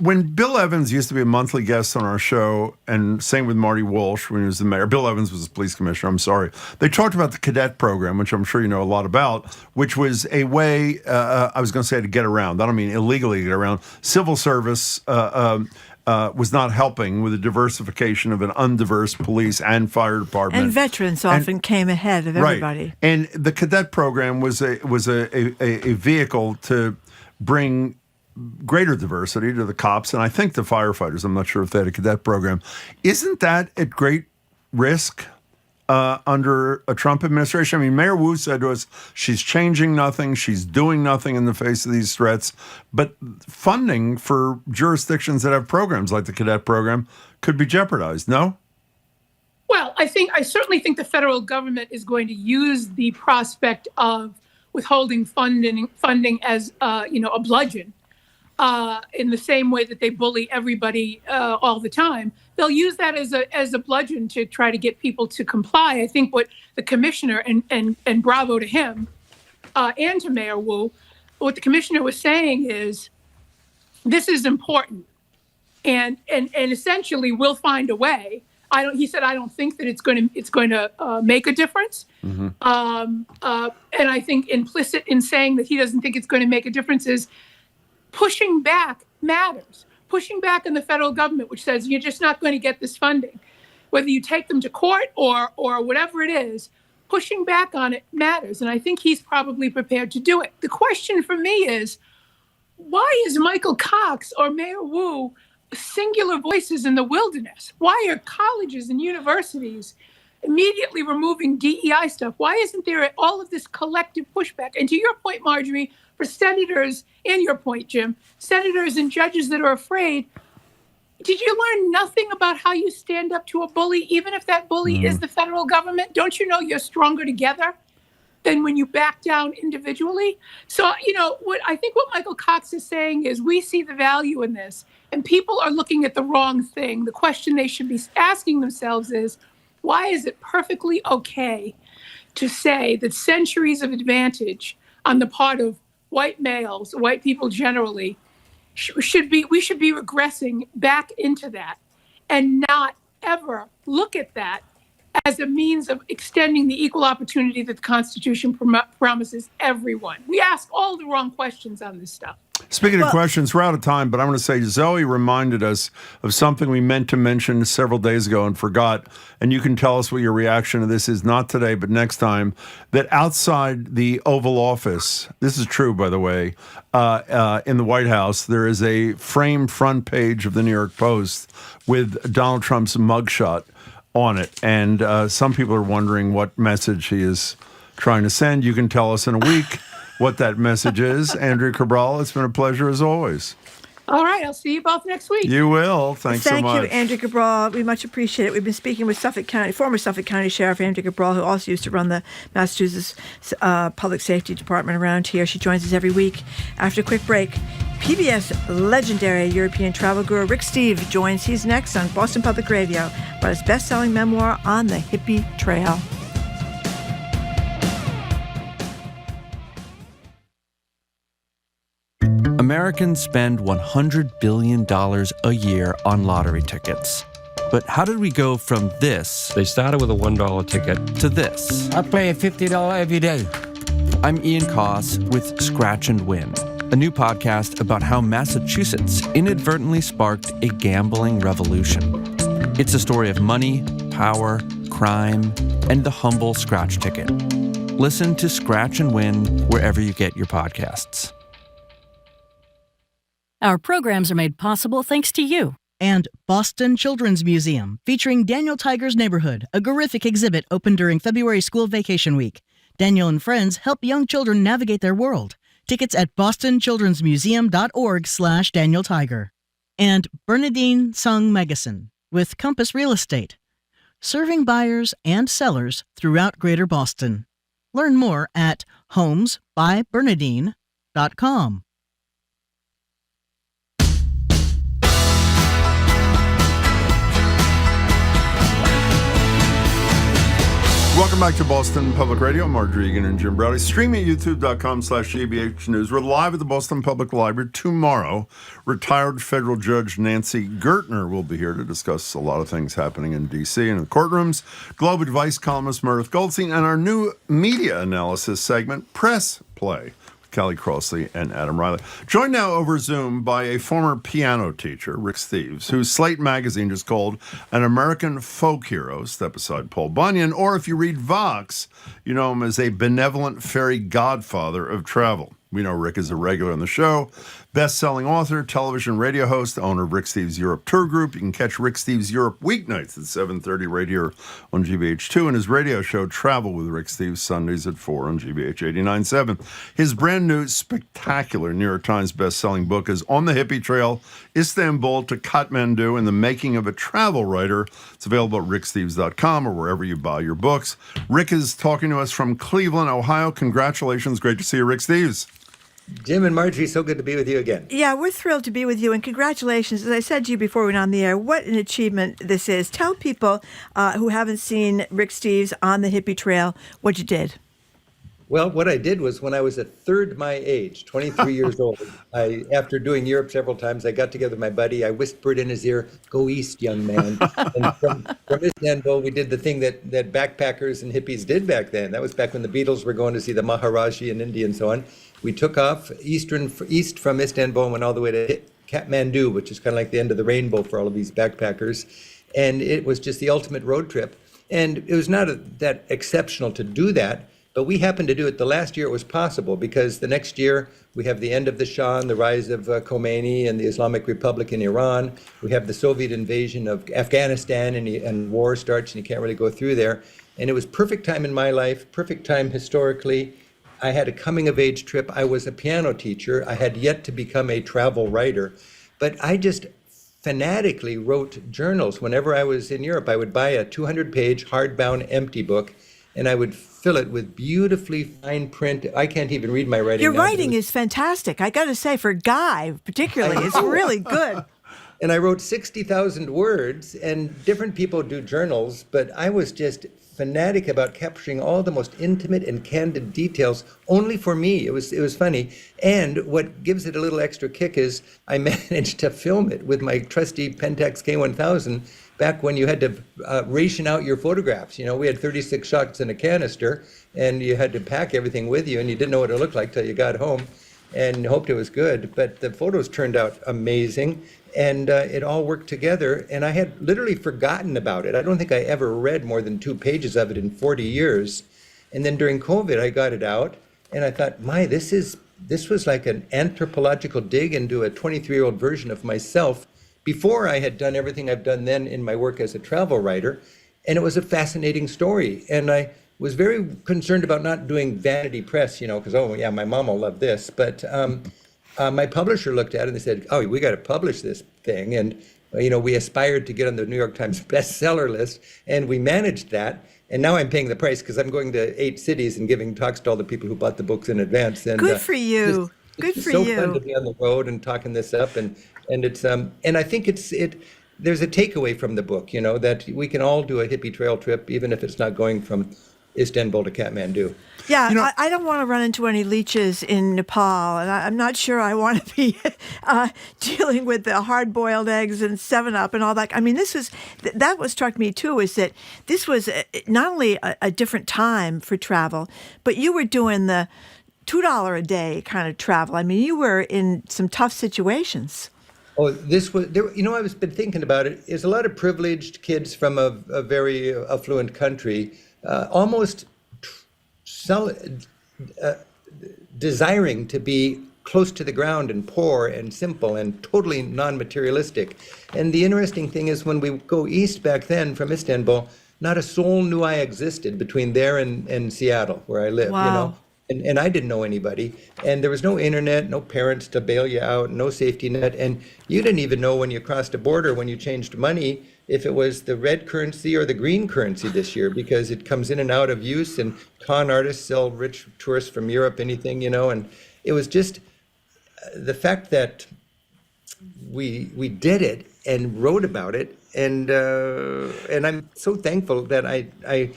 When Bill Evans used to be a monthly guest on our show, and same with Marty Walsh when he was the mayor, Bill Evans was the police commissioner, I'm sorry, they talked about the cadet program, which I'm sure you know a lot about, which was a way, I was going to say to get around, I don't mean illegally to get around, civil service was not helping with the diversification of an undiverse police and fire department. And veterans often came ahead of everybody. Right. And the cadet program was a vehicle to bring greater diversity to the cops and I think the firefighters. I'm not sure if they had a cadet program. Isn't that at great risk under a Trump administration? I mean, Mayor Wu said to us, she's changing nothing, she's doing nothing in the face of these threats, but funding for jurisdictions that have programs like the cadet program could be jeopardized, no? Well, I certainly think the federal government is going to use the prospect of withholding funding as a bludgeon. In the same way that they bully everybody all the time, they'll use that as a bludgeon to try to get people to comply. I think what the commissioner and bravo to him and to Mayor Wu, what the commissioner was saying is, this is important, and essentially we'll find a way. He said I don't think that it's going to make a difference. Mm-hmm. And I think implicit in saying that he doesn't think it's going to make a difference is pushing back matters. Pushing back on the federal government, which says you're just not going to get this funding. Whether you take them to court or whatever it is, pushing back on it matters. And I think he's probably prepared to do it. The question for me is, why is Michael Cox or Mayor Wu singular voices in the wilderness? Why are colleges and universities immediately removing DEI stuff? Why isn't there all of this collective pushback? And to your point, Marjorie, for senators, and your point, Jim, senators and judges that are afraid, did you learn nothing about how you stand up to a bully, even if that bully is the federal government? Don't you know you're stronger together than when you back down individually? So, what Michael Cox is saying is we see the value in this, and people are looking at the wrong thing. The question they should be asking themselves is, why is it perfectly okay to say that centuries of advantage on the part of white males, white people generally, we should be regressing back into that and not ever look at that as a means of extending the equal opportunity that the Constitution promises everyone? We ask all the wrong questions on this stuff. Speaking of questions, we're out of time, but I want to say Zoe reminded us of something we meant to mention several days ago and forgot, and you can tell us what your reaction to this is, not today, but next time, that outside the Oval Office, this is true, by the way, in the White House, there is a framed front page of the New York Post with Donald Trump's mugshot on it, and some people are wondering what message he is trying to send. You can tell us in a week what that message is. Andrea Cabral, it's been a pleasure as always. All right, I'll see you both next week. You will. Thanks so much. Thank you, Andrea Cabral. We much appreciate it. We've been speaking with former Suffolk County Sheriff Andrea Cabral, who also used to run the Massachusetts Public Safety Department around here. She joins us every week. After a quick break, PBS legendary European travel guru Rick Steve joins. He's next on Boston Public Radio about his best-selling memoir, On the Hippie Trail. Americans spend $100 billion a year on lottery tickets. But how did we go from this? They started with a $1 ticket. To this. I play a $50 every day. I'm Ian Koss with Scratch and Win, a new podcast about how Massachusetts inadvertently sparked a gambling revolution. It's a story of money, power, crime, and the humble scratch ticket. Listen to Scratch and Win wherever you get your podcasts. Our programs are made possible thanks to you. And Boston Children's Museum, featuring Daniel Tiger's Neighborhood, a horrific exhibit opened during February school vacation week. Daniel and friends help young children navigate their world. Tickets at bostonchildrensmuseum.org/Daniel Tiger. And Bernadine Sung Megason, with Compass Real Estate, serving buyers and sellers throughout Greater Boston. Learn more at homesbybernadine.com. Welcome back to Boston Public Radio. Marjorie Egan and Jim Browdy. Streaming at youtube.com/GBH News. We're live at the Boston Public Library tomorrow. Retired federal judge Nancy Gertner will be here to discuss a lot of things happening in D.C. and in the courtrooms. Globe Advice columnist Meredith Goldstein, and our new media analysis segment, Press Play, Callie Crossley and Adam Riley. Joined now over Zoom by a former piano teacher, Rick Steves, who Slate magazine just called an American folk hero, step aside Paul Bunyan, or if you read Vox, you know him as a benevolent fairy godfather of travel. We know Rick is a regular on the show. Best-selling author, television radio host, owner of Rick Steves Europe Tour Group. You can catch Rick Steves Europe weeknights at 7:30 right here on GBH2, and his radio show Travel with Rick Steves Sundays at 4 on GBH 89.7. His brand new, spectacular New York Times best-selling book is On the Hippie Trail, Istanbul to Kathmandu, and the Making of a Travel Writer. It's available at ricksteves.com or wherever you buy your books. Rick is talking to us from Cleveland, Ohio. Congratulations. Great to see you, Rick Steves. Jim and Marjorie, so good to be with you again. Yeah, we're thrilled to be with you, and congratulations. As I said to you before we went on the air, what an achievement this is. Tell people who haven't seen Rick Steves on the Hippie Trail what you did. Well, what I did was when I was a third my age, 23 years old, after doing Europe several times, I got together with my buddy. I whispered in his ear, "Go east, young man." And from Istanbul, we did the thing that backpackers and hippies did back then. That was back when the Beatles were going to see the Maharaji in India and so on. We took off east from Istanbul and went all the way to Kathmandu, which is kind of like the end of the rainbow for all of these backpackers. And it was just the ultimate road trip. And it was not that exceptional to do that, but we happened to do it the last year it was possible, because the next year we have the end of the Shah and the rise of Khomeini and the Islamic Republic in Iran. We have the Soviet invasion of Afghanistan, and war starts, and you can't really go through there. And it was perfect time in my life, perfect time historically. I had a coming-of-age trip. I was a piano teacher. I had yet to become a travel writer, but I just fanatically wrote journals. Whenever I was in Europe, I would buy a 200-page hardbound empty book, and I would fill it with beautifully fine print. I can't even read my writing. Your now, writing is fantastic. I got to say, for a guy particularly, it's really good. And I wrote 60,000 words, and different people do journals, but I was just fanatic about capturing all the most intimate and candid details only for me. It was funny. And what gives it a little extra kick is I managed to film it with my trusty Pentax K1000 back when you had to ration out your photographs. You know, we had 36 shots in a canister, and you had to pack everything with you, and you didn't know what it looked like till you got home and hoped it was good. But the photos turned out amazing. And it all worked together, and I had literally forgotten about it. I don't think I ever read more than 2 pages of it in 40 years. And then during COVID, I got it out, and I thought, this was like an anthropological dig into a 23-year-old version of myself before I had done everything I've done then in my work as a travel writer. And it was a fascinating story. And I was very concerned about not doing vanity press, you know, because, oh, yeah, my mom will love this. But my publisher looked at it and they said, oh, we got to publish this thing. And, you know, we aspired to get on the New York Times bestseller list, and we managed that. And now I'm paying the price because I'm going to 8 cities and giving talks to all the people who bought the books in advance. And, good for you. Good for you. It's so fun to be on the road and talking this up. And it's and I think there's a takeaway from the book, you know, that we can all do a hippie trail trip, even if it's not going from Istanbul to Kathmandu. Yeah, you know, I don't want to run into any leeches in Nepal, and I'm not sure I want to be dealing with the hard-boiled eggs and 7-Up and all that. I mean, that what struck me, too, is that this was not only a different time for travel, but you were doing the $2 a day kind of travel. I mean, you were in some tough situations. Oh, this was, you know, I've been thinking about it. There's a lot of privileged kids from a very affluent country almost desiring to be close to the ground and poor and simple and totally non-materialistic. And the interesting thing is when we go east back then from Istanbul, not a soul knew I existed between there and Seattle, where I live. Wow. You know. And I didn't know anybody, and there was no internet, no parents to bail you out, no safety net, and you didn't even know when you crossed a border, when you changed money, if it was the red currency or the green currency this year, because it comes in and out of use, and con artists sell rich tourists from Europe anything, and it was just the fact that we did it and wrote about it, and I'm so thankful that I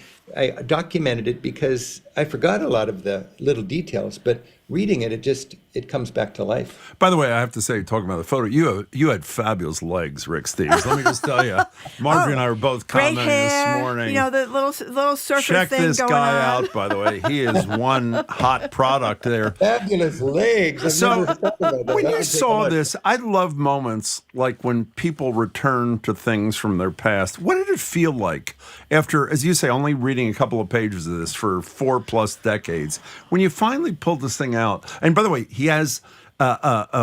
documented it, because I forgot a lot of the little details, but reading it, it comes back to life. By the way, I have to say, talking about the photo, you had fabulous legs, Rick Steves. Let me just tell you, Marjorie and I were both commenting this morning. The little surfer Check thing this going guy on. out, by the way. He is one hot product there. Fabulous legs. So when you saw this, I love moments like when people return to things from their past. What did it feel like after, as you say, only reading a couple of pages of this for 4+ decades, when you finally pulled this thing out? And by the way, he has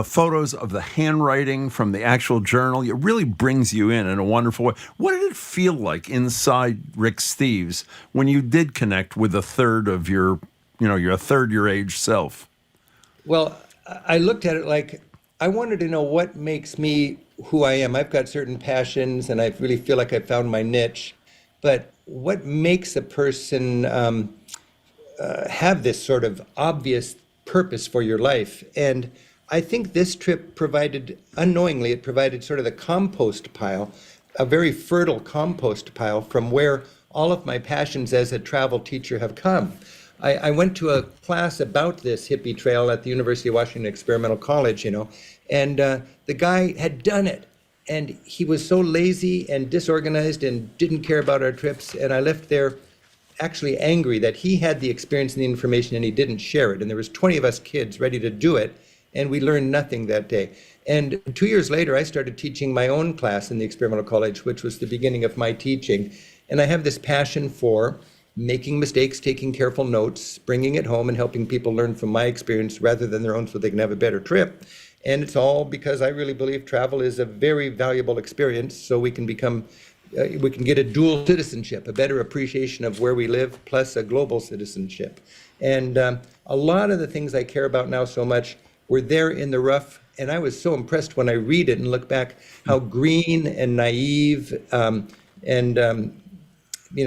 photos of the handwriting from the actual journal. It really brings you in a wonderful way. What did it feel like inside Rick Steves when you did connect with a third of your age self? Well, I looked at it like I wanted to know what makes me who I am. I've got certain passions, and I really feel like I found my niche. But what makes a person have this sort of obvious purpose for your life? And I think this trip provided, unknowingly, it provided sort of the compost pile, a very fertile compost pile from where all of my passions as a travel teacher have come. I went to a class about this hippie trail at the University of Washington Experimental College, and the guy had done it. And he was so lazy and disorganized and didn't care about our trips. And I left there actually angry that he had the experience and the information and he didn't share it. And there was 20 of us kids ready to do it, and we learned nothing that day. And 2 years later, I started teaching my own class in the Experimental College, which was the beginning of my teaching. And I have this passion for making mistakes, taking careful notes, bringing it home, and helping people learn from my experience rather than their own, so they can have a better trip. And it's all because I really believe travel is a very valuable experience, so we can get a dual citizenship, a better appreciation of where we live, plus a global citizenship. And a lot of the things I care about now so much were there in the rough, and I was so impressed when I read it and look back how green and naive and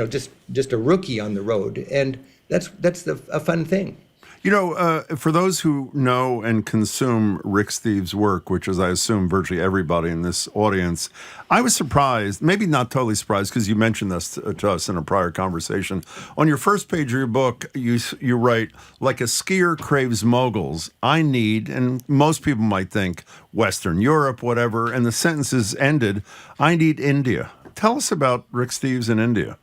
just a rookie on the road. And that's a fun thing. For those who know and consume Rick Steves' work, which is, I assume, virtually everybody in this audience, I was surprised, maybe not totally surprised, because you mentioned this to us in a prior conversation. On your first page of your book, you write, like a skier craves moguls, I need, and most people might think, Western Europe, whatever, and the sentence is ended, I need India. Tell us about Rick Steves in India.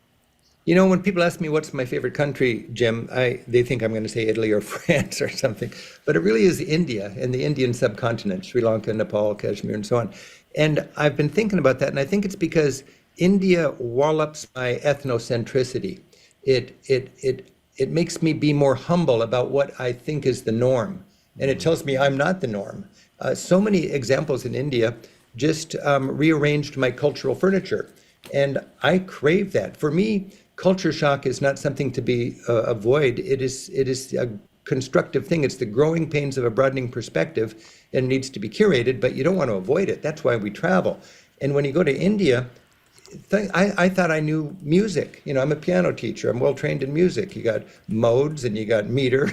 When people ask me what's my favorite country, Jim, they think I'm going to say Italy or France or something. But it really is India and the Indian subcontinent, Sri Lanka, Nepal, Kashmir, and so on. And I've been thinking about that, and I think it's because India wallops my ethnocentricity. It makes me be more humble about what I think is the norm. And it tells me I'm not the norm. So many examples in India just rearranged my cultural furniture. And I crave that. For me, culture shock is not something to be avoid. It is a constructive thing. It's the growing pains of a broadening perspective, and needs to be curated, but you don't want to avoid it. That's why we travel. And when you go to India, I thought I knew music. I'm a piano teacher. I'm well trained in music. You got modes and you got meter.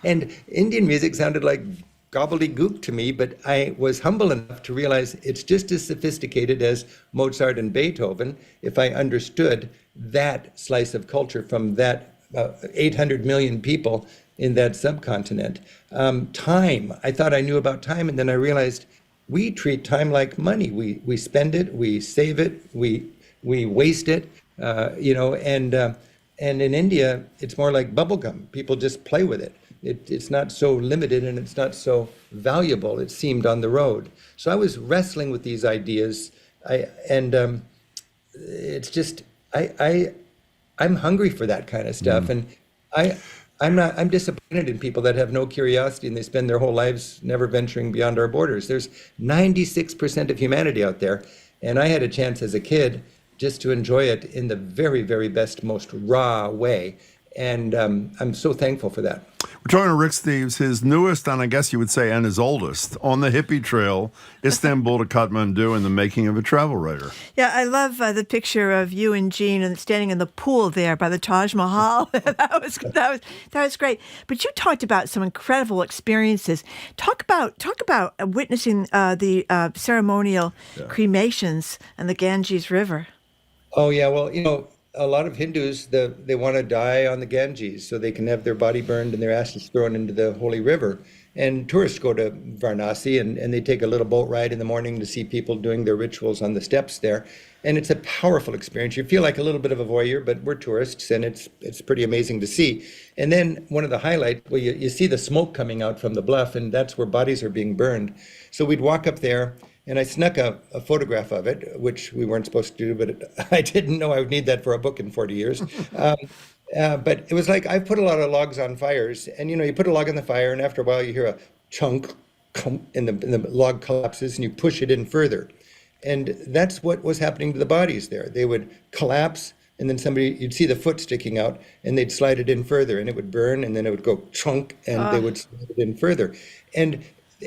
And Indian music sounded like gobbledygook to me, but I was humble enough to realize it's just as sophisticated as Mozart and Beethoven if I understood that slice of culture from that 800 million people in that subcontinent. Time, I thought I knew about time, and then I realized we treat time like money. We spend it, we save it, we waste it, and in India, it's more like bubblegum. People just play with it. It's not so limited and it's not so valuable, it seemed, on the road. So I was wrestling with these ideas, it's just, I'm hungry for that kind of stuff. And I'm disappointed in people that have no curiosity and they spend their whole lives never venturing beyond our borders. There's 96% of humanity out there. And I had a chance as a kid just to enjoy it in the very, very best, most raw way. And I'm so thankful for that. We're talking to Rick Steves, his newest, and I guess you would say, and his oldest, on the Hippie Trail, Istanbul to Kathmandu, and the making of a travel writer. Yeah, I love the picture of you and Jean and standing in the pool there by the Taj Mahal. that was great. But you talked about some incredible experiences. Talk about witnessing the ceremonial cremations and the Ganges River. Oh yeah, well, a lot of Hindus, they want to die on the Ganges so they can have their body burned and their ashes thrown into the holy river. And tourists go to Varanasi and they take a little boat ride in the morning to see people doing their rituals on the steps there. And it's a powerful experience. You feel like a little bit of a voyeur, but we're tourists and it's pretty amazing to see. And then one of the highlights, well, you see the smoke coming out from the bluff, and that's where bodies are being burned. So we'd walk up there, and I snuck a photograph of it, which we weren't supposed to do, but I didn't know I would need that for a book in 40 years. But it was like I put a lot of logs on fires, and you put a log on the fire, and after a while you hear a chunk, and the log collapses, and you push it in further. And that's what was happening to the bodies there. They would collapse, and then you'd see the foot sticking out, and they'd slide it in further, and it would burn, and then it would go chunk, and they would slide it in further.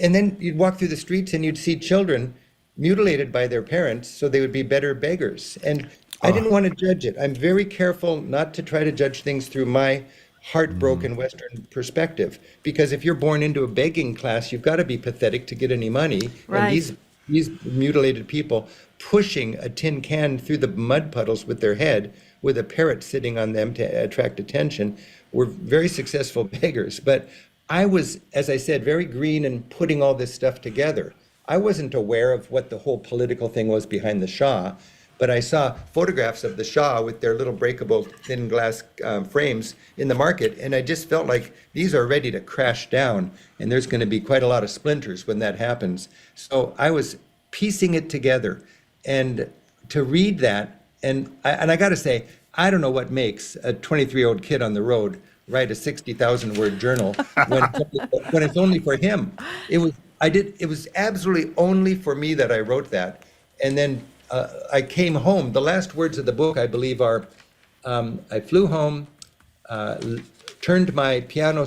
And then you'd walk through the streets and you'd see children mutilated by their parents so they would be better beggars. And I didn't want to judge it. I'm very careful not to try to judge things through my heartbroken Western perspective. Because if you're born into a begging class, you've got to be pathetic to get any money. Right. And these mutilated people pushing a tin can through the mud puddles with their head with a parrot sitting on them to attract attention were very successful beggars. But I was, as I said, very green in putting all this stuff together. I wasn't aware of what the whole political thing was behind the Shah, but I saw photographs of the Shah with their little breakable thin glass frames in the market, and I just felt like these are ready to crash down, and there's going to be quite a lot of splinters when that happens. So I was piecing it together, and to read that, and I got to say, I don't know what makes a 23-year-old kid on the road write a 60,000-word journal when it's only for him. It was absolutely only for me that I wrote that. And then I came home. The last words of the book, I believe, are, I flew home, turned my piano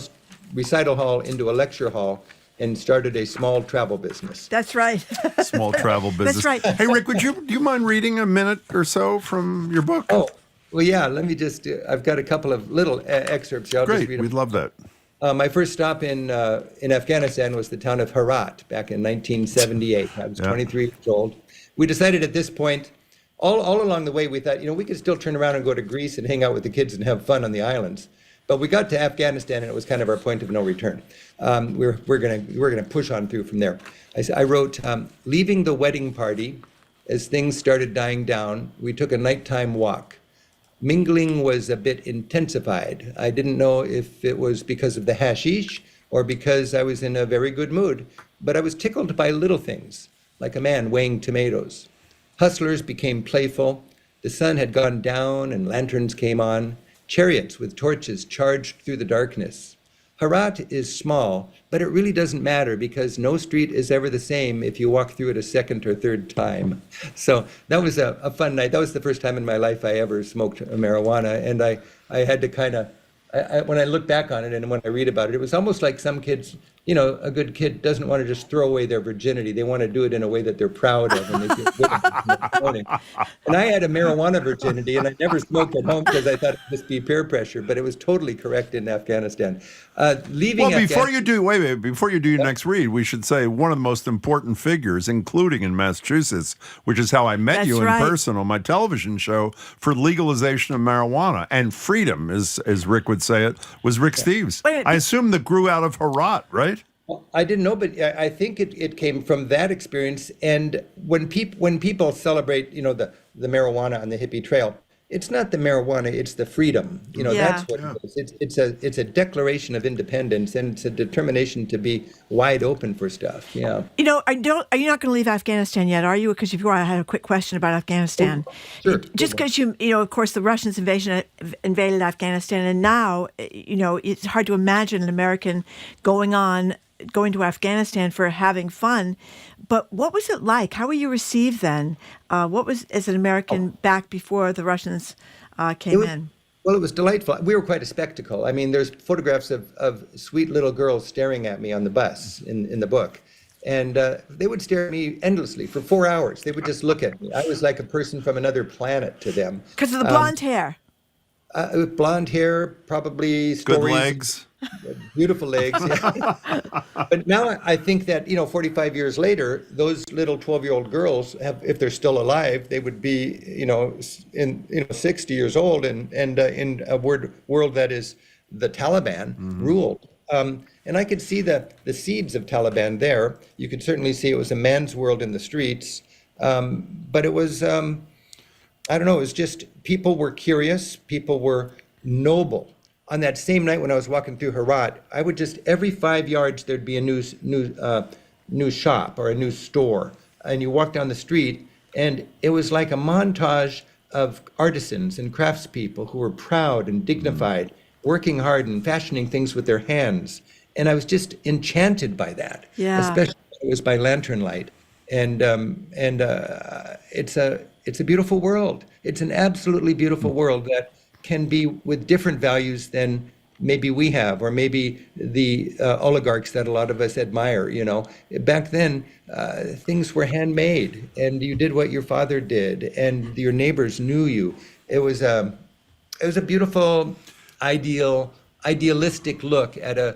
recital hall into a lecture hall, and started a small travel business. That's right. Small travel business. That's right. Hey, Rick, do you mind reading a minute or so from your book? Oh, well, yeah, let me just, I've got a couple of little excerpts. I'll Great, just read them. we'd love that. My first stop in Afghanistan was the town of Herat back in 1978. I was 23 years old. We decided at this point, all along the way, we thought, we could still turn around and go to Greece and hang out with the kids and have fun on the islands. But we got to Afghanistan, and it was kind of our point of no return. We're gonna push on through from there. I wrote, leaving the wedding party, as things started dying down, we took a nighttime walk. Mingling was a bit intensified. I didn't know if it was because of the hashish or because I was in a very good mood, but I was tickled by little things, like a man weighing tomatoes. Hustlers became playful. The sun had gone down and lanterns came on. Chariots with torches charged through the darkness. Herat is small, but it really doesn't matter because no street is ever the same if you walk through it a second or third time. So that was a fun night. That was the first time in my life I ever smoked marijuana. And I had to kind of, when I look back on it and when I read about it, it was almost like some kids, a good kid doesn't want to just throw away their virginity. They want to do it in a way that they're proud of and they feel good about it. And I had a marijuana virginity, and I never smoked at home because I thought it would just be peer pressure, but it was totally correct in Afghanistan. Before you do your next read, we should say one of the most important figures, including in Massachusetts, which is how I met you in person on my television show, for legalization of marijuana and freedom, as Rick would say it, was Rick Steves. I assume that grew out of Herat, right? Well, I didn't know, but I think it came from that experience. And when people celebrate, the marijuana on the Hippie Trail, it's not the marijuana, it's the freedom. That's what it is. It's a declaration of independence, and it's a determination to be wide open for stuff. Yeah. Are you not going to leave Afghanistan yet, are you? Because if you are, I had a quick question about Afghanistan. Sure. Just because of course, the Russians invaded Afghanistan, and now, it's hard to imagine an American going to Afghanistan for having fun. But what was it like? How were you received then? What was, as an American back before the Russians came in? Well, it was delightful. We were quite a spectacle. I mean, there's photographs of sweet little girls staring at me on the bus in the book. And they would stare at me endlessly for 4 hours. They would just look at me. I was like a person from another planet to them. Because of the blonde hair. Blonde hair, probably stories. Good legs. Beautiful legs. Yeah. But now I think that, 45 years later, those little 12-year-old girls if they're still alive, they would be, 60 years old and in a world that is the Taliban ruled. And I could see the seeds of Taliban there. You could certainly see it was a man's world in the streets. But it was, I don't know, it was just people were curious, people were noble. On that same night when I was walking through Herat, I would just, every 5 yards, there'd be a new shop or a new store. And you walk down the street, and it was like a montage of artisans and craftspeople who were proud and dignified, working hard and fashioning things with their hands. And I was just enchanted by that, especially when it was by lantern light. And it's a beautiful world. It's an absolutely beautiful world that can be with different values than maybe we have, or maybe the oligarchs that a lot of us admire. Back then, things were handmade, and you did what your father did, and your neighbors knew you. It was a beautiful, idealistic look at a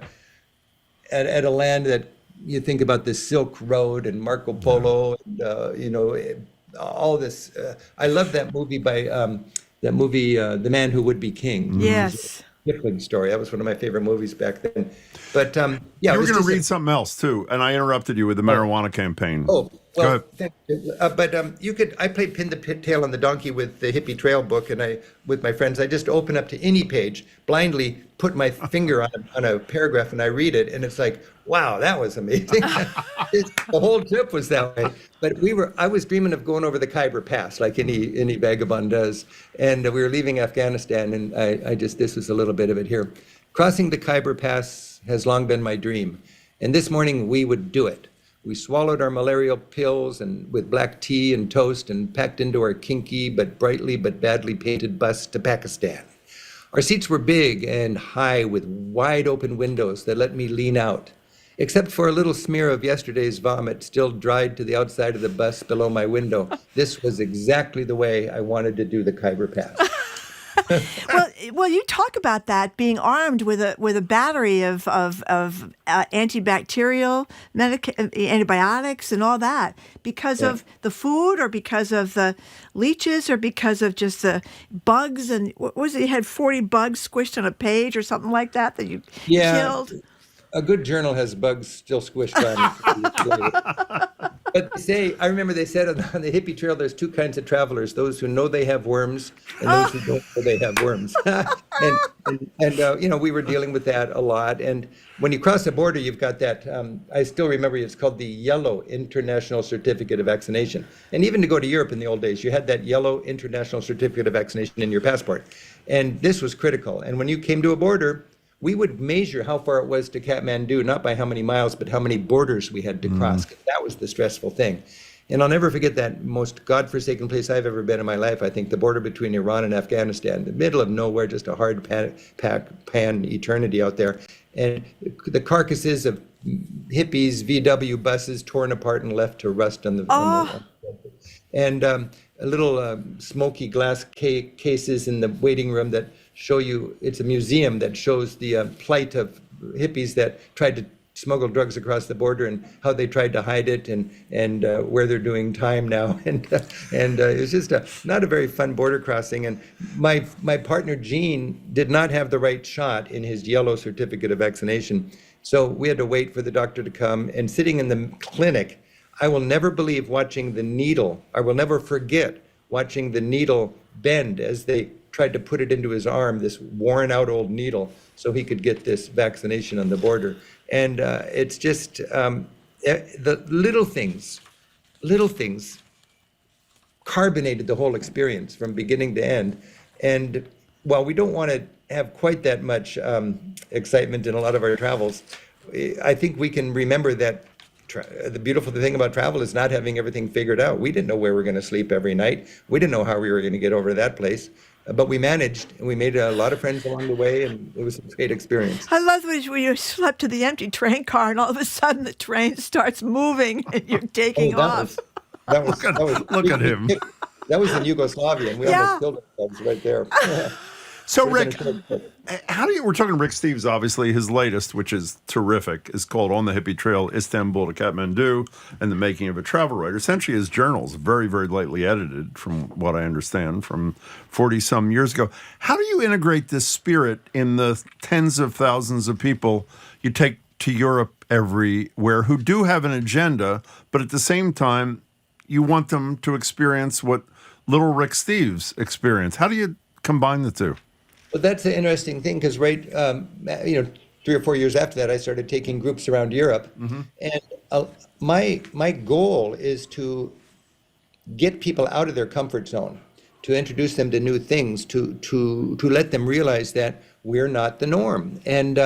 land that you think about the Silk Road and Marco Polo, and all this. I love that movie by. The Man Who Would Be King. Yes. Kipling story. That was one of my favorite movies back then. But you were going to read something else too, and I interrupted you with the marijuana campaign. Oh, well, thank you. But you could. I played Pin the Tail on the Donkey with the Hippie Trail book, and with my friends, I just open up to any page, blindly put my finger on a paragraph, and I read it, and it's like, wow, that was amazing. The whole trip was that way. But I was dreaming of going over the Khyber Pass, like any vagabond does, and we were leaving Afghanistan, and this was a little bit of it here. Crossing the Khyber Pass has long been my dream, and this morning we would do it. We swallowed our malarial pills and with black tea and toast and packed into our kinky but brightly but badly painted bus to Pakistan. Our seats were big and high with wide open windows that let me lean out, except for a little smear of yesterday's vomit still dried to the outside of the bus below my window. This was exactly the way I wanted to do the Khyber Pass. Well, you talk about that being armed with a battery of antibacterial antibiotics and all that because of the food, or because of the leeches, or because of just the bugs. And what was it? You had 40 bugs squished on a page or something like that you killed. A good journal has bugs still squished on it. But I remember they said on the Hippie Trail, there's two kinds of travelers: those who know they have worms, and those who don't know they have worms. and we were dealing with that a lot. And when you cross the border, you've got that. I still remember it's called the Yellow International Certificate of Vaccination. And even to go to Europe in the old days, you had that Yellow International Certificate of Vaccination in your passport. And this was critical. And when you came to a border, we would measure how far it was to Kathmandu, not by how many miles, but how many borders we had to cross. That was the stressful thing. And I'll never forget that most godforsaken place I've ever been in my life. I think the border between Iran and Afghanistan, the middle of nowhere, just a hard pan eternity out there. And the carcasses of hippies, VW buses torn apart and left to rust on the and little smoky glass cases in the waiting room that show you, it's a museum that shows the plight of hippies that tried to smuggle drugs across the border and how they tried to hide it, and where they're doing time now. And it was just not a very fun border crossing. And my partner, Gene, did not have the right shot in his yellow certificate of vaccination. So we had to wait for the doctor to come. And sitting in the clinic, I will never believe watching the needle, I will never forget watching the needle bend as they tried to put it into his arm, this worn out old needle, so he could get this vaccination on the border. And it's just the little things carbonated the whole experience from beginning to end. And while we don't want to have quite that much excitement in a lot of our travels, I think we can remember that the beautiful thing about travel is not having everything figured out. We didn't know where we were going to sleep every night. We didn't know how we were going to get over to that place. But we managed, and we made a lot of friends along the way, and it was a great experience. I love when you slept to the empty train car, and all of a sudden the train starts moving, and you're taking off. Look at him. That was in Yugoslavia, and we almost killed ourselves right there. So, Rick, we're talking to Rick Steves, obviously. His latest, which is terrific, is called On the Hippie Trail, Istanbul to Kathmandu, and the Making of a Travel Writer. Essentially, his journals, very, very lightly edited, from what I understand, from 40-some years ago. How do you integrate this spirit in the tens of thousands of people you take to Europe everywhere who do have an agenda, but at the same time, you want them to experience what little Rick Steves experienced? How do you combine the two? Well, that's an interesting thing because 3 or 4 years after that, I started taking groups around Europe, and my goal is to get people out of their comfort zone, to introduce them to new things, to let them realize that we're not the norm, and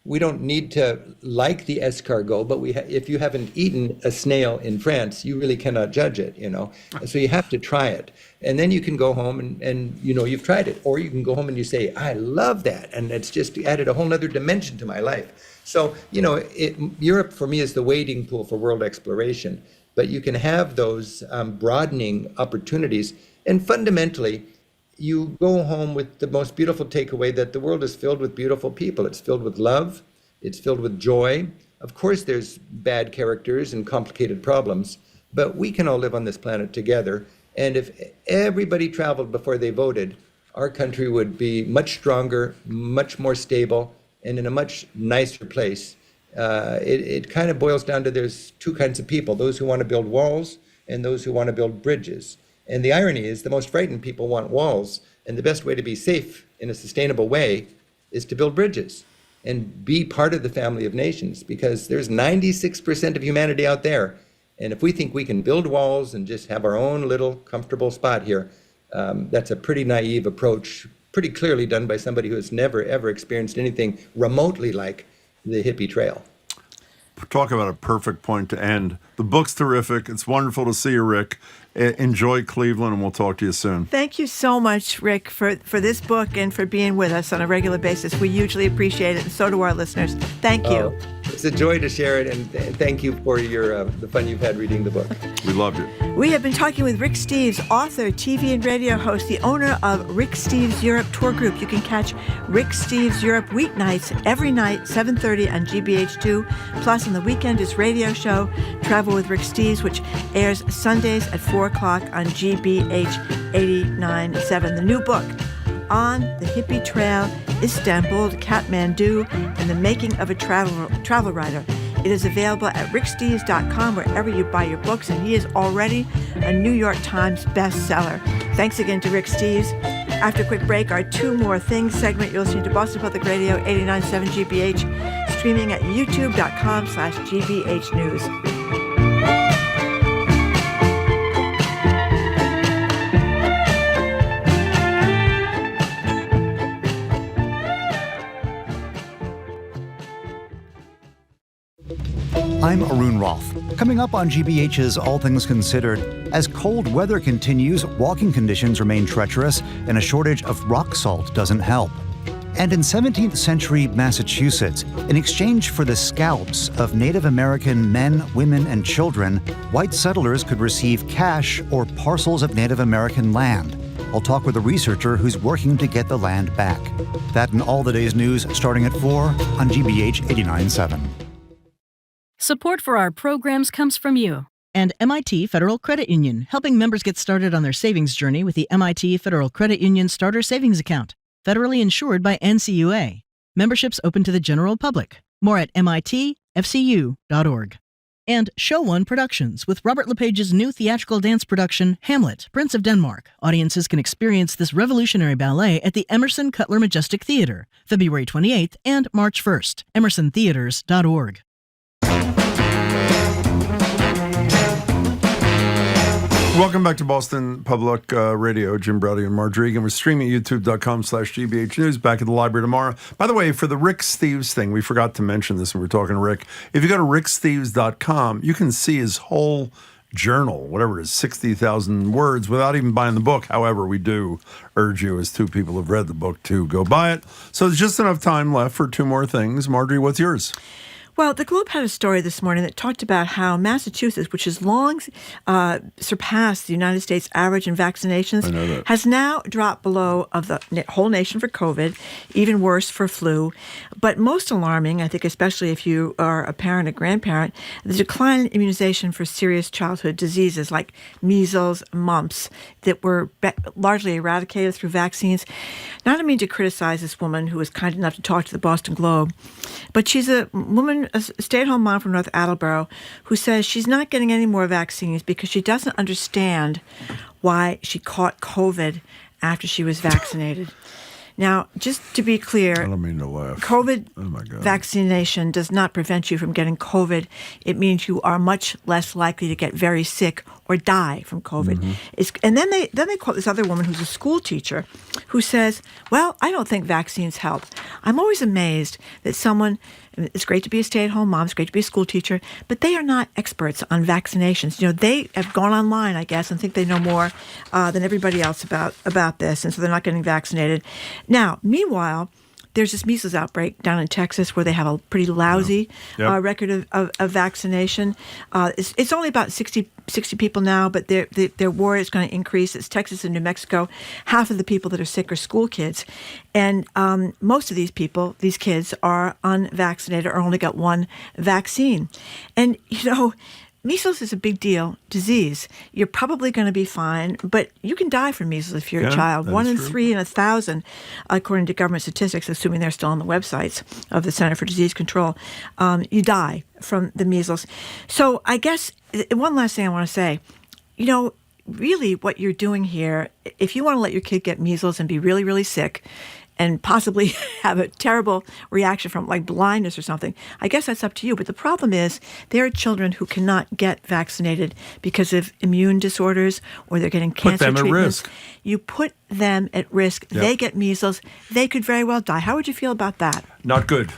we don't need to like the escargot, but if you haven't eaten a snail in France, you really cannot judge it, So you have to try it. And then you can go home and you've tried it. Or you can go home and you say, I love that. And it's just added a whole nother dimension to my life. So, Europe for me is the wading pool for world exploration. But you can have those broadening opportunities. And fundamentally, you go home with the most beautiful takeaway that the world is filled with beautiful people. It's filled with love. It's filled with joy. Of course, there's bad characters and complicated problems, but we can all live on this planet together. And if everybody traveled before they voted, our country would be much stronger, much more stable, and in a much nicer place. It kind of boils down to there's two kinds of people, those who want to build walls and those who want to build bridges. And the irony is the most frightened people want walls, and the best way to be safe in a sustainable way is to build bridges and be part of the family of nations, because there's 96% of humanity out there. And if we think we can build walls and just have our own little comfortable spot here, that's a pretty naive approach, pretty clearly done by somebody who has never, ever experienced anything remotely like the Hippie Trail. Talk about a perfect point to end. The book's terrific. It's wonderful to see you, Rick. Enjoy Cleveland, and we'll talk to you soon. Thank you so much, Rick, for this book and for being with us on a regular basis. We hugely appreciate it, and so do our listeners. Thank you. It's a joy to share it, and thank you for the fun you've had reading the book. We loved it. We have been talking with Rick Steves, author, TV and radio host, the owner of Rick Steves Europe Tour Group. You can catch Rick Steves Europe weeknights every night, 7:30 on GBH2. Plus, on the weekend, his radio show, Travel with Rick Steves, which airs Sundays at 4 o'clock on GBH 89.7. The new book, On the Hippie Trail, Istanbul to Kathmandu, and the Making of a Travel Writer. It is available at ricksteves.com, wherever you buy your books, and he is already a New York Times bestseller. Thanks again to Rick Steves. After a quick break, our Two More Things segment. You're listening to Boston Public Radio 89.7 GBH, streaming at youtube.com/GBH News. I'm Arun Roth. Coming up on GBH's All Things Considered, as cold weather continues, walking conditions remain treacherous, and a shortage of rock salt doesn't help. And in 17th century Massachusetts, in exchange for the scalps of Native American men, women, and children, white settlers could receive cash or parcels of Native American land. I'll talk with a researcher who's working to get the land back. That and all the day's news starting at 4 on GBH 89.7. Support for our programs comes from you. And MIT Federal Credit Union, helping members get started on their savings journey with the MIT Federal Credit Union Starter Savings Account, federally insured by NCUA. Memberships open to the general public. More at mitfcu.org. And Show One Productions, with Robert LePage's new theatrical dance production, Hamlet, Prince of Denmark. Audiences can experience this revolutionary ballet at the Emerson Cutler Majestic Theater, February 28th and March 1st. emersontheaters.org. Welcome back to Boston Public Radio. Jim Browdy and Marjorie Egan. We're streaming at youtube.com/GBH News. Back at the library tomorrow. By the way, for the Rick Steves thing, we forgot to mention this when we were talking to Rick. If you go to ricksteves.com, you can see his whole journal, whatever it is, 60,000 words without even buying the book. However, we do urge you, as two people have read the book, to go buy it. So there's just enough time left for two more things. Marjorie, what's yours? Well, the Globe had a story this morning that talked about how Massachusetts, which has long surpassed the United States average in vaccinations, has now dropped below of the whole nation for COVID, even worse for flu. But most alarming, I think, especially if you are a parent or grandparent, the decline in immunization for serious childhood diseases like measles, mumps, that were largely eradicated through vaccines. Now, I don't mean to criticize this woman who was kind enough to talk to the Boston Globe, but she's a woman, a stay-at-home mom from North Attleboro, who says she's not getting any more vaccines because she doesn't understand why she caught COVID after she was vaccinated. Now, just to be clear, I don't mean to laugh. COVID vaccination does not prevent you from getting COVID. It means you are much less likely to get very sick or die from COVID. Mm-hmm. And then they quote this other woman who's a school teacher who says, well, I don't think vaccines help. I'm always amazed that someone, it's great to be a stay-at-home mom, it's great to be a school teacher, but they are not experts on vaccinations. You know, they have gone online, I guess, and think they know more than everybody else about this, and so they're not getting vaccinated. Now, meanwhile, there's this measles outbreak down in Texas where they have a pretty lousy record of vaccination. It's only about 60 people now, but their worry is going to increase. It's Texas and New Mexico. Half of the people that are sick are school kids. And most of these people, these kids, are unvaccinated or only got one vaccine. And, you know, measles is a big deal disease. You're probably going to be fine, but you can die from measles if you're a child. 1 in 3 in 1,000, according to government statistics, assuming they're still on the websites of the Center for Disease Control, you die from the measles. So I guess one last thing I want to say, you know, really what you're doing here, if you want to let your kid get measles and be really, really sick, and possibly have a terrible reaction from like blindness or something, I guess that's up to you. But the problem is there are children who cannot get vaccinated because of immune disorders or they're getting cancer treatments. Put them at risk. You put them at risk. Yep. They get measles. They could very well die. How would you feel about that? Not good.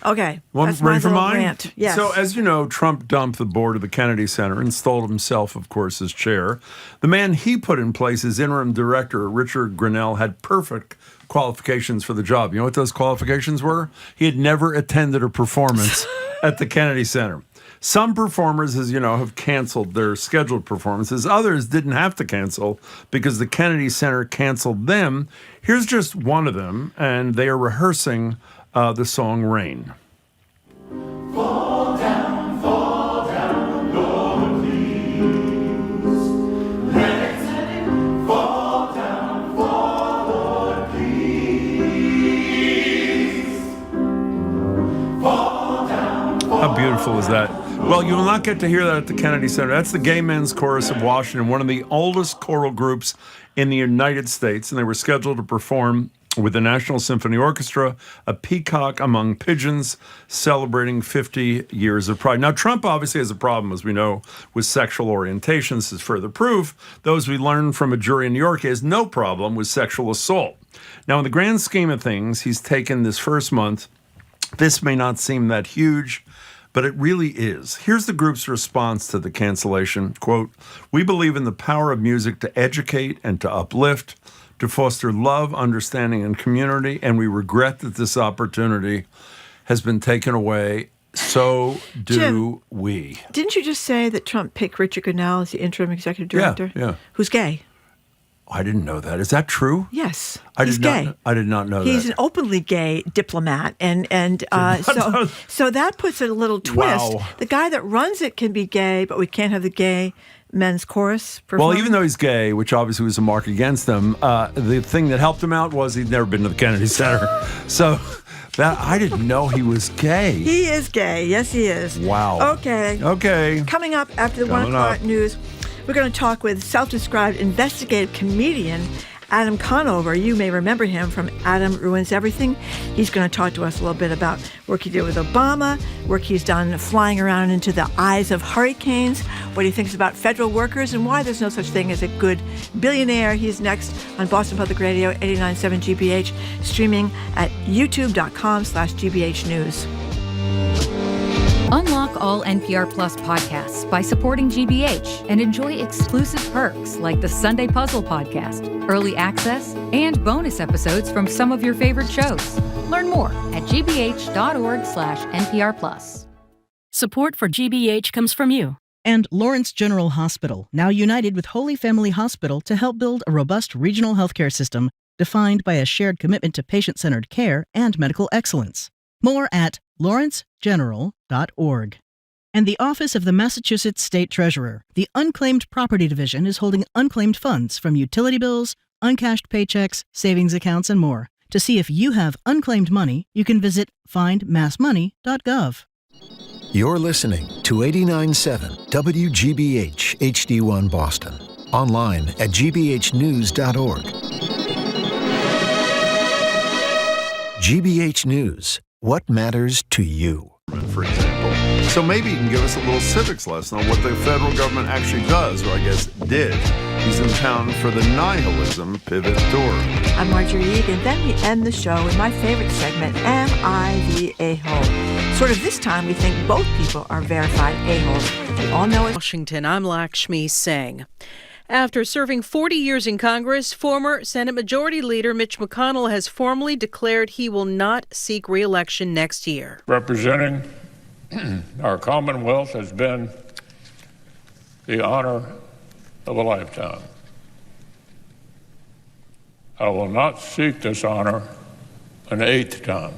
Okay. Ready for mine? Rant. Yes. So, as you know, Trump dumped the board of the Kennedy Center, installed himself, of course, as chair. The man he put in place as interim director, Richard Grinnell, had perfect qualifications for the job. You know what those qualifications were? He had never attended a performance at the Kennedy Center. Some performers, as you know, have canceled their scheduled performances. Others didn't have to cancel because the Kennedy Center canceled them. Here's just one of them, and they are rehearsing the song Rain. Fall down, Lord, please. Let it fall down, Lord, please. Fall down. How beautiful is that? Well, you will not get to hear that at the Kennedy Center. That's the Gay Men's Chorus of Washington, one of the oldest choral groups in the United States, and they were scheduled to perform with the National Symphony Orchestra, A Peacock Among Pigeons, celebrating 50 years of pride. Now, Trump obviously has a problem, as we know, with sexual orientation. This is further proof. Those we learned from a jury in New York, he has no problem with sexual assault. Now, in the grand scheme of things, he's taken this first month. This may not seem that huge, but it really is. Here's the group's response to the cancellation. Quote, "We believe in the power of music to educate and to uplift, to foster love, understanding, and community, and we regret that this opportunity has been taken away. So do Jim, we." Didn't you just say that Trump picked Richard Grinnell as the interim executive director? Yeah. Who's gay? I didn't know that. Is that true? Yes, he's gay. I did not know that. He's an openly gay diplomat, and so that puts it a little twist. Wow. The guy that runs it can be gay, but we can't have the gay men's chorus perform. Well, even though he's gay, which obviously was a mark against him, the thing that helped him out was he'd never been to the Kennedy Center. So that I didn't know he was gay. He is gay. Yes, he is. Wow. Okay. Coming up after the 1 o'clock news, we're going to talk with self-described investigative comedian Adam Conover. You may remember him from Adam Ruins Everything. He's going to talk to us a little bit about work he did with Obama, work he's done flying around into the eyes of hurricanes, what he thinks about federal workers, and why there's no such thing as a good billionaire. He's next on Boston Public Radio, 89.7 GBH, streaming at youtube.com/GBH News. Unlock all NPR Plus podcasts by supporting GBH and enjoy exclusive perks like the Sunday Puzzle podcast, early access, and bonus episodes from some of your favorite shows. Learn more at gbh.org/NPR Plus. Support for GBH comes from you. And Lawrence General Hospital, now united with Holy Family Hospital to help build a robust regional healthcare system defined by a shared commitment to patient-centered care and medical excellence. More at lawrencegeneral.org. And the Office of the Massachusetts State Treasurer, the Unclaimed Property Division, is holding unclaimed funds from utility bills, uncashed paychecks, savings accounts, and more. To see if you have unclaimed money, you can visit findmassmoney.gov. You're listening to 89.7 WGBH HD1 Boston. Online at gbhnews.org. GBH News. What matters to you? For example. So maybe you can give us a little civics lesson on what the federal government actually does, or I guess did. He's in town for the Nihilism Pivot Tour. I'm Marjorie Egan. Then we end the show with my favorite segment, Am I the A-hole? Sort of this time we think both people are verified A-holes. We all know it. Washington, I'm Lakshmi Singh. After serving 40 years in Congress, former Senate Majority Leader Mitch McConnell has formally declared he will not seek re-election next year. Representing our Commonwealth has been the honor of a lifetime. I will not seek this honor an eighth time.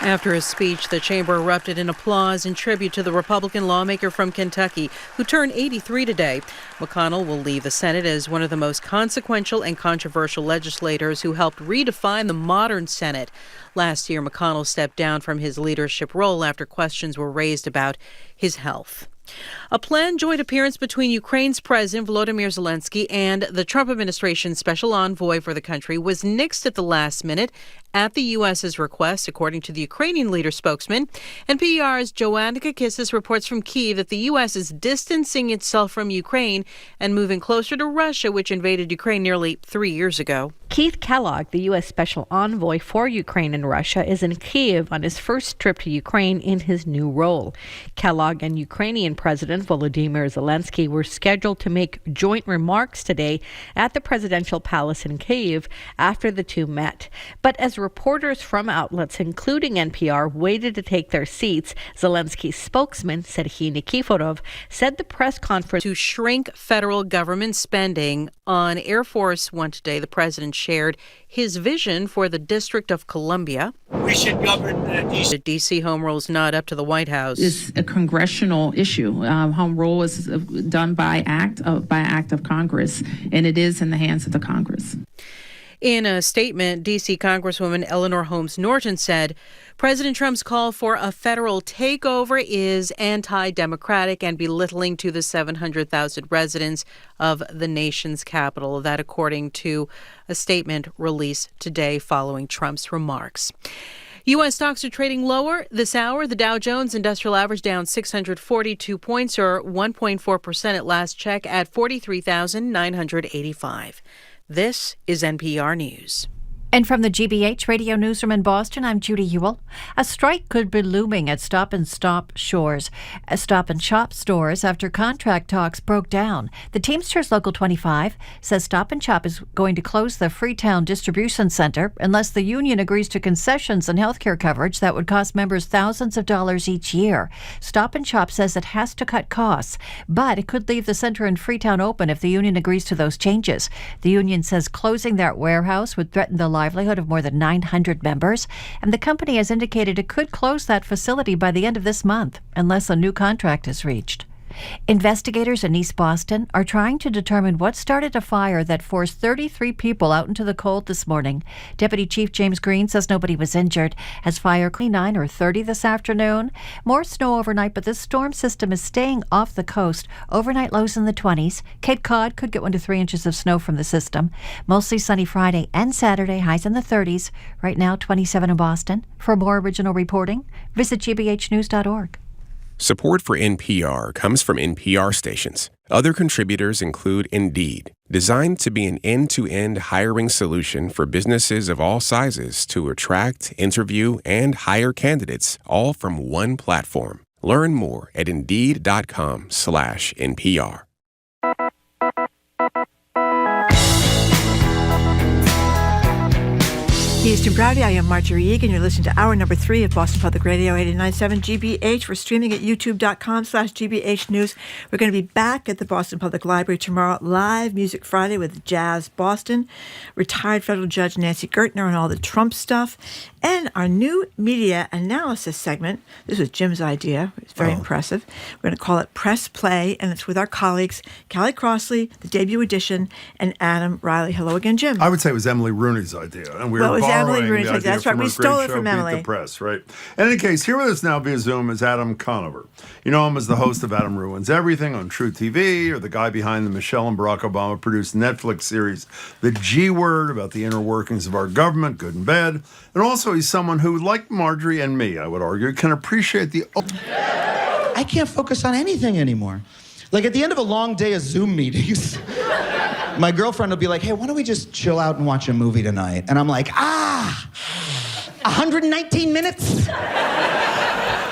After his speech, the chamber erupted in applause in tribute to the Republican lawmaker from Kentucky, who turned 83 today. McConnell will leave the Senate as one of the most consequential and controversial legislators who helped redefine the modern Senate. Last year, McConnell stepped down from his leadership role after questions were raised about his health. A planned joint appearance between Ukraine's President Volodymyr Zelensky and the Trump administration's special envoy for the country was nixed at the last minute at the U.S.'s request, according to the Ukrainian leader spokesman. NPR's Joanna Kakissis reports from Kyiv that the U.S. is distancing itself from Ukraine and moving closer to Russia, which invaded Ukraine nearly 3 years ago. Keith Kellogg, the U.S. Special Envoy for Ukraine and Russia, is in Kyiv on his first trip to Ukraine in his new role. Kellogg and Ukrainian President Volodymyr Zelensky were scheduled to make joint remarks today at the presidential palace in Kyiv after the two met. But as reporters from outlets, including NPR, waited to take their seats, Zelensky's spokesman, Serhiy Nikiforov, said the press conference to shrink federal government spending. On Air Force One today, the president shared his vision for the District of Columbia. We should govern The D.C. home rule is not up to the White House. It's a congressional issue. Home rule is done by act of Congress, and it is in the hands of the Congress. In a statement, D.C. Congresswoman Eleanor Holmes Norton said, President Trump's call for a federal takeover is anti-democratic and belittling to the 700,000 residents of the nation's capital. That according to a statement released today following Trump's remarks. U.S. stocks are trading lower this hour. The Dow Jones Industrial Average down 642 points, or 1.4% at last check, at 43,985. This is NPR News. And from the GBH Radio Newsroom in Boston, I'm Judy Ewell. A strike could be looming at Stop and Shop stores after contract talks broke down. The Teamsters Local 25 says Stop and Shop is going to close the Freetown Distribution Center unless the union agrees to concessions and health care coverage that would cost members thousands of dollars each year. Stop and Shop says it has to cut costs, but it could leave the center in Freetown open if the union agrees to those changes. The union says closing that warehouse would threaten the livelihood of more than 900 members, and the company has indicated it could close that facility by the end of this month unless a new contract is reached. Investigators in East Boston are trying to determine what started a fire that forced 33 people out into the cold this morning. Deputy Chief James Green says nobody was injured. As fire 29 or 30 this afternoon. More snow overnight, but this storm system is staying off the coast. Overnight lows in the 20s. Cape Cod could get 1 to 3 inches of snow from the system. Mostly sunny Friday and Saturday, highs in the 30s. Right now, 27 in Boston. For more original reporting, visit gbhnews.org. Support for NPR comes from NPR stations. Other contributors include Indeed, designed to be an end-to-end hiring solution for businesses of all sizes to attract, interview, and hire candidates, all from one platform. Learn more at Indeed.com/NPR. He is Jim Browdy. I am Marjorie Egan. You're listening to hour number 3 of Boston Public Radio 89.7 GBH. We're streaming at youtube.com/GBH News. We're going to be back at the Boston Public Library tomorrow, live Music Friday with Jazz Boston, retired federal judge Nancy Gertner on all the Trump stuff, and our new media analysis segment. This was Jim's idea. It's very impressive. We're going to call it Press Play, and it's with our colleagues, Callie Crossley, the debut edition, and Adam Riley. Hello again, Jim. I would say it was Emily Rooney's idea, and we were Emily borrowing Rooney's the idea. idea That's right. from We her stole great it show, from Beat Emily. the Press, right? In any case, here with us now via Zoom is Adam Conover. You know him as the host of Adam Ruins Everything on True TV, or the guy behind the Michelle and Barack Obama produced Netflix series The G Word, about the inner workings of our government, good and bad. And also he's someone who, like Marjorie and me, I would argue, can appreciate the... I can't focus on anything anymore. Like at the end of a long day of Zoom meetings, my girlfriend will be like, hey, why don't we just chill out and watch a movie tonight? And I'm like, 119 minutes?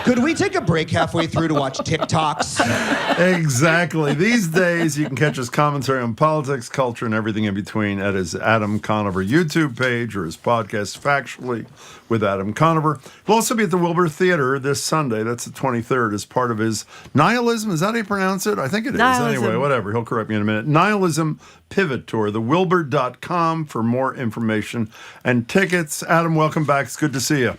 Could we take a break halfway through to watch TikToks? Exactly. These days, you can catch his commentary on politics, culture, and everything in between at his Adam Conover YouTube page or his podcast, Factually, with Adam Conover. He'll also be at the Wilbur Theater this Sunday. That's the 23rd, as part of his Nihilism. Is that how you pronounce it? I think it is. Nihilism. Anyway, whatever. He'll correct me in a minute. Nihilism Pivot Tour, thewilbur.com for more information and tickets. Adam, welcome back. It's good to see you.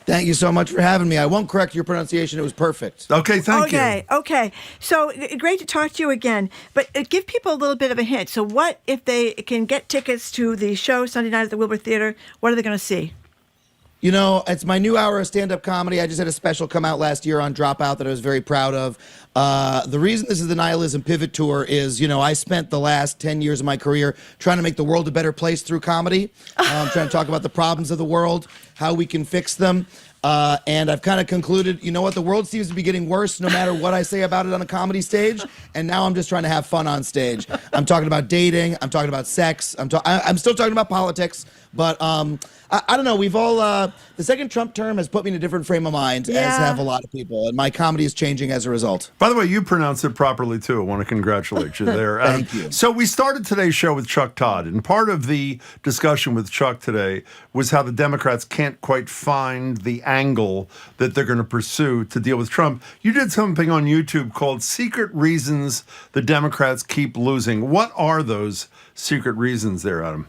Thank you so much for having me. I won't correct your pronunciation. It was perfect. Okay, thank you. Okay. So great to talk to you again. But give people a little bit of a hint. So what if they can get tickets to the show Sunday night at the Wilbur Theater? What are they going to see? You know, it's my new hour of stand-up comedy. I just had a special come out last year on Dropout that I was very proud of. The reason this is the Nihilism Pivot Tour is, you know, I spent the last 10 years of my career trying to make the world a better place through comedy. Trying to talk about the problems of the world, how we can fix them. And I've kind of concluded, you know what, the world seems to be getting worse no matter what I say about it on a comedy stage. And now I'm just trying to have fun on stage. I'm talking about dating. I'm talking about sex. I'm still talking about politics. But I don't know. We've all the second Trump term has put me in a different frame of mind, as have a lot of people, and my comedy is changing as a result. By the way, you pronounced it properly too. I want to congratulate you there. Thank you. So we started today's show with Chuck Todd, and part of the discussion with Chuck today was how the Democrats can't quite find the angle that they're going to pursue to deal with Trump. You did something on YouTube called "Secret Reasons the Democrats Keep Losing." What are those secret reasons there, Adam?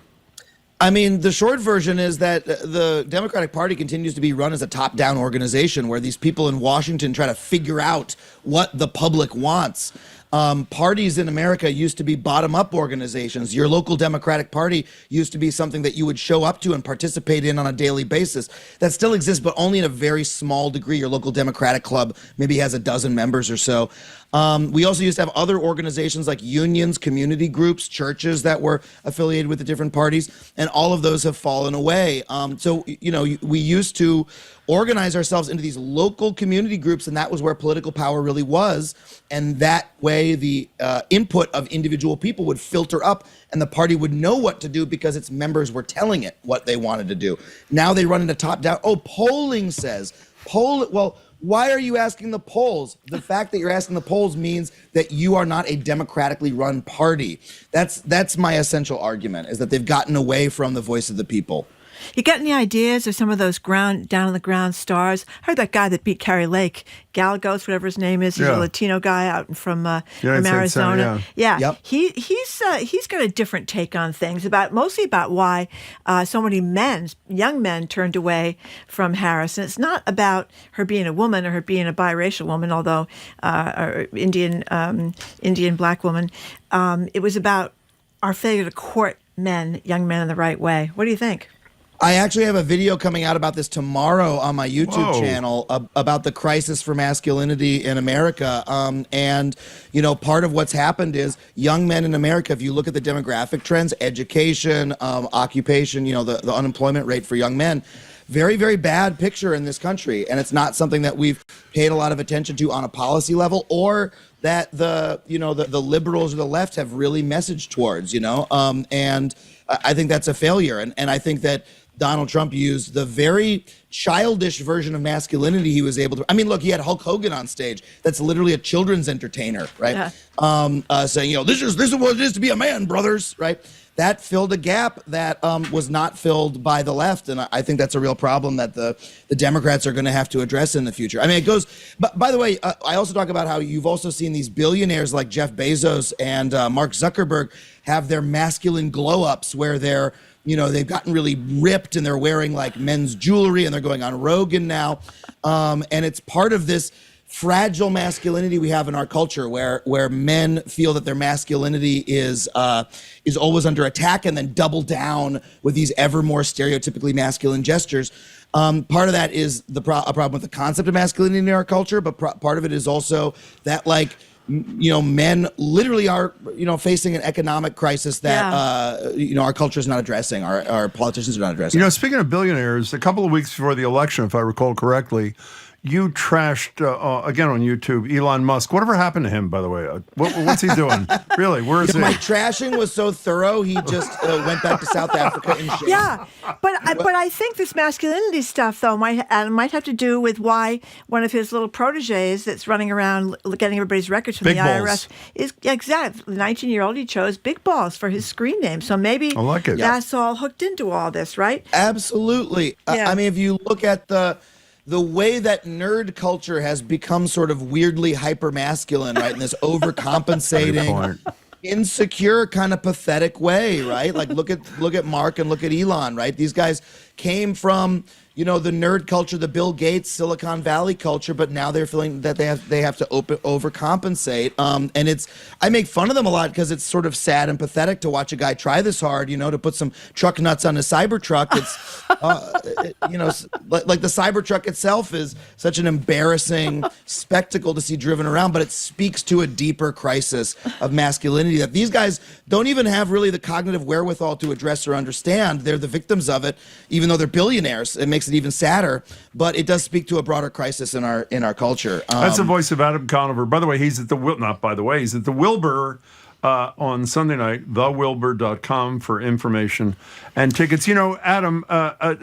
I mean, the short version is that the Democratic Party continues to be run as a top-down organization where these people in Washington try to figure out what the public wants. Parties in America used to be bottom-up organizations. Your local Democratic Party used to be something that you would show up to and participate in on a daily basis. That still exists, but only in a very small degree. Your local Democratic club maybe has a dozen members or so. We also used to have other organizations like unions, community groups, churches that were affiliated with the different parties, and all of those have fallen away. So, you know, we used to organize ourselves into these local community groups, and that was where political power really was. And that way the input of individual people would filter up, and the party would know what to do because its members were telling it what they wanted to do. Now they run into top-down. Oh, polling says. Well, why are you asking the polls? The fact that you're asking the polls means that you are not a democratically run party. That's my essential argument, is that they've gotten away from the voice of the people. You got any ideas of some of those down on the ground stars? I heard that guy that beat Carrie Lake, Galgos, whatever his name is. He's a Latino guy out from Arizona. Yep. He's got a different take on things, mostly about why so many young men turned away from Harris. And it's not about her being a woman or her being a biracial woman, although or Indian black woman. It was about our failure to court young men in the right way. What do you think? I actually have a video coming out about this tomorrow on my YouTube channel about the crisis for masculinity in America. And, you know, part of what's happened is young men in America, if you look at the demographic trends, education, occupation, you know, the unemployment rate for young men, very, very bad picture in this country, and it's not something that we've paid a lot of attention to on a policy level, or that the liberals or the left have really messaged towards, and I think that's a failure, and I think that Donald Trump used the very childish version of masculinity he was able to. I mean, look, he had Hulk Hogan on stage. That's literally a children's entertainer, right? Yeah. Saying, this is what it is to be a man, brothers, right? That filled a gap that was not filled by the left, and I think that's a real problem that the Democrats are going to have to address in the future. I mean, it goes. But by the way, I also talk about how you've also seen these billionaires like Jeff Bezos and Mark Zuckerberg have their masculine glow-ups where they're, they've gotten really ripped and they're wearing like men's jewelry and they're going on Rogan now, and it's part of this fragile masculinity we have in our culture where men feel that their masculinity is always under attack and then double down with these ever more stereotypically masculine gestures. Part of that is a problem with the concept of masculinity in our culture, but part of it is also that men literally are, facing an economic crisis that, our culture is not addressing, our politicians are not addressing. Speaking of billionaires, a couple of weeks before the election, if I recall correctly, you trashed, again on YouTube, Elon Musk. Whatever happened to him, by the way? What's he doing? Really, where is he? My trashing was so thorough, he just went back to South Africa in shame. Yeah, but I think this masculinity stuff, though, might have to do with why one of his little proteges that's running around getting everybody's records from Big the Balls. IRS is exactly the 19-year-old. He chose Big Balls for his screen name, so maybe I like it. that's all hooked into all this, right? Absolutely. Yeah. I mean, if you look at the way that nerd culture has become sort of weirdly hyper-masculine, right? In this overcompensating, insecure, kind of pathetic way, right? Like look at Mark and look at Elon, right? These guys came from, the nerd culture, the Bill Gates, Silicon Valley culture, but now they're feeling that they have to overcompensate. And I make fun of them a lot because it's sort of sad and pathetic to watch a guy try this hard, to put some truck nuts on a Cybertruck. It's, like the Cybertruck itself is such an embarrassing spectacle to see driven around, but it speaks to a deeper crisis of masculinity that these guys don't even have really the cognitive wherewithal to address or understand. They're the victims of it, even though they're billionaires. It makes it even sadder, but it does speak to a broader crisis in our culture. That's the voice of Adam Conover. By the way, he's at the Wilbur on Sunday night, thewilbur.com for information and tickets. Adam, I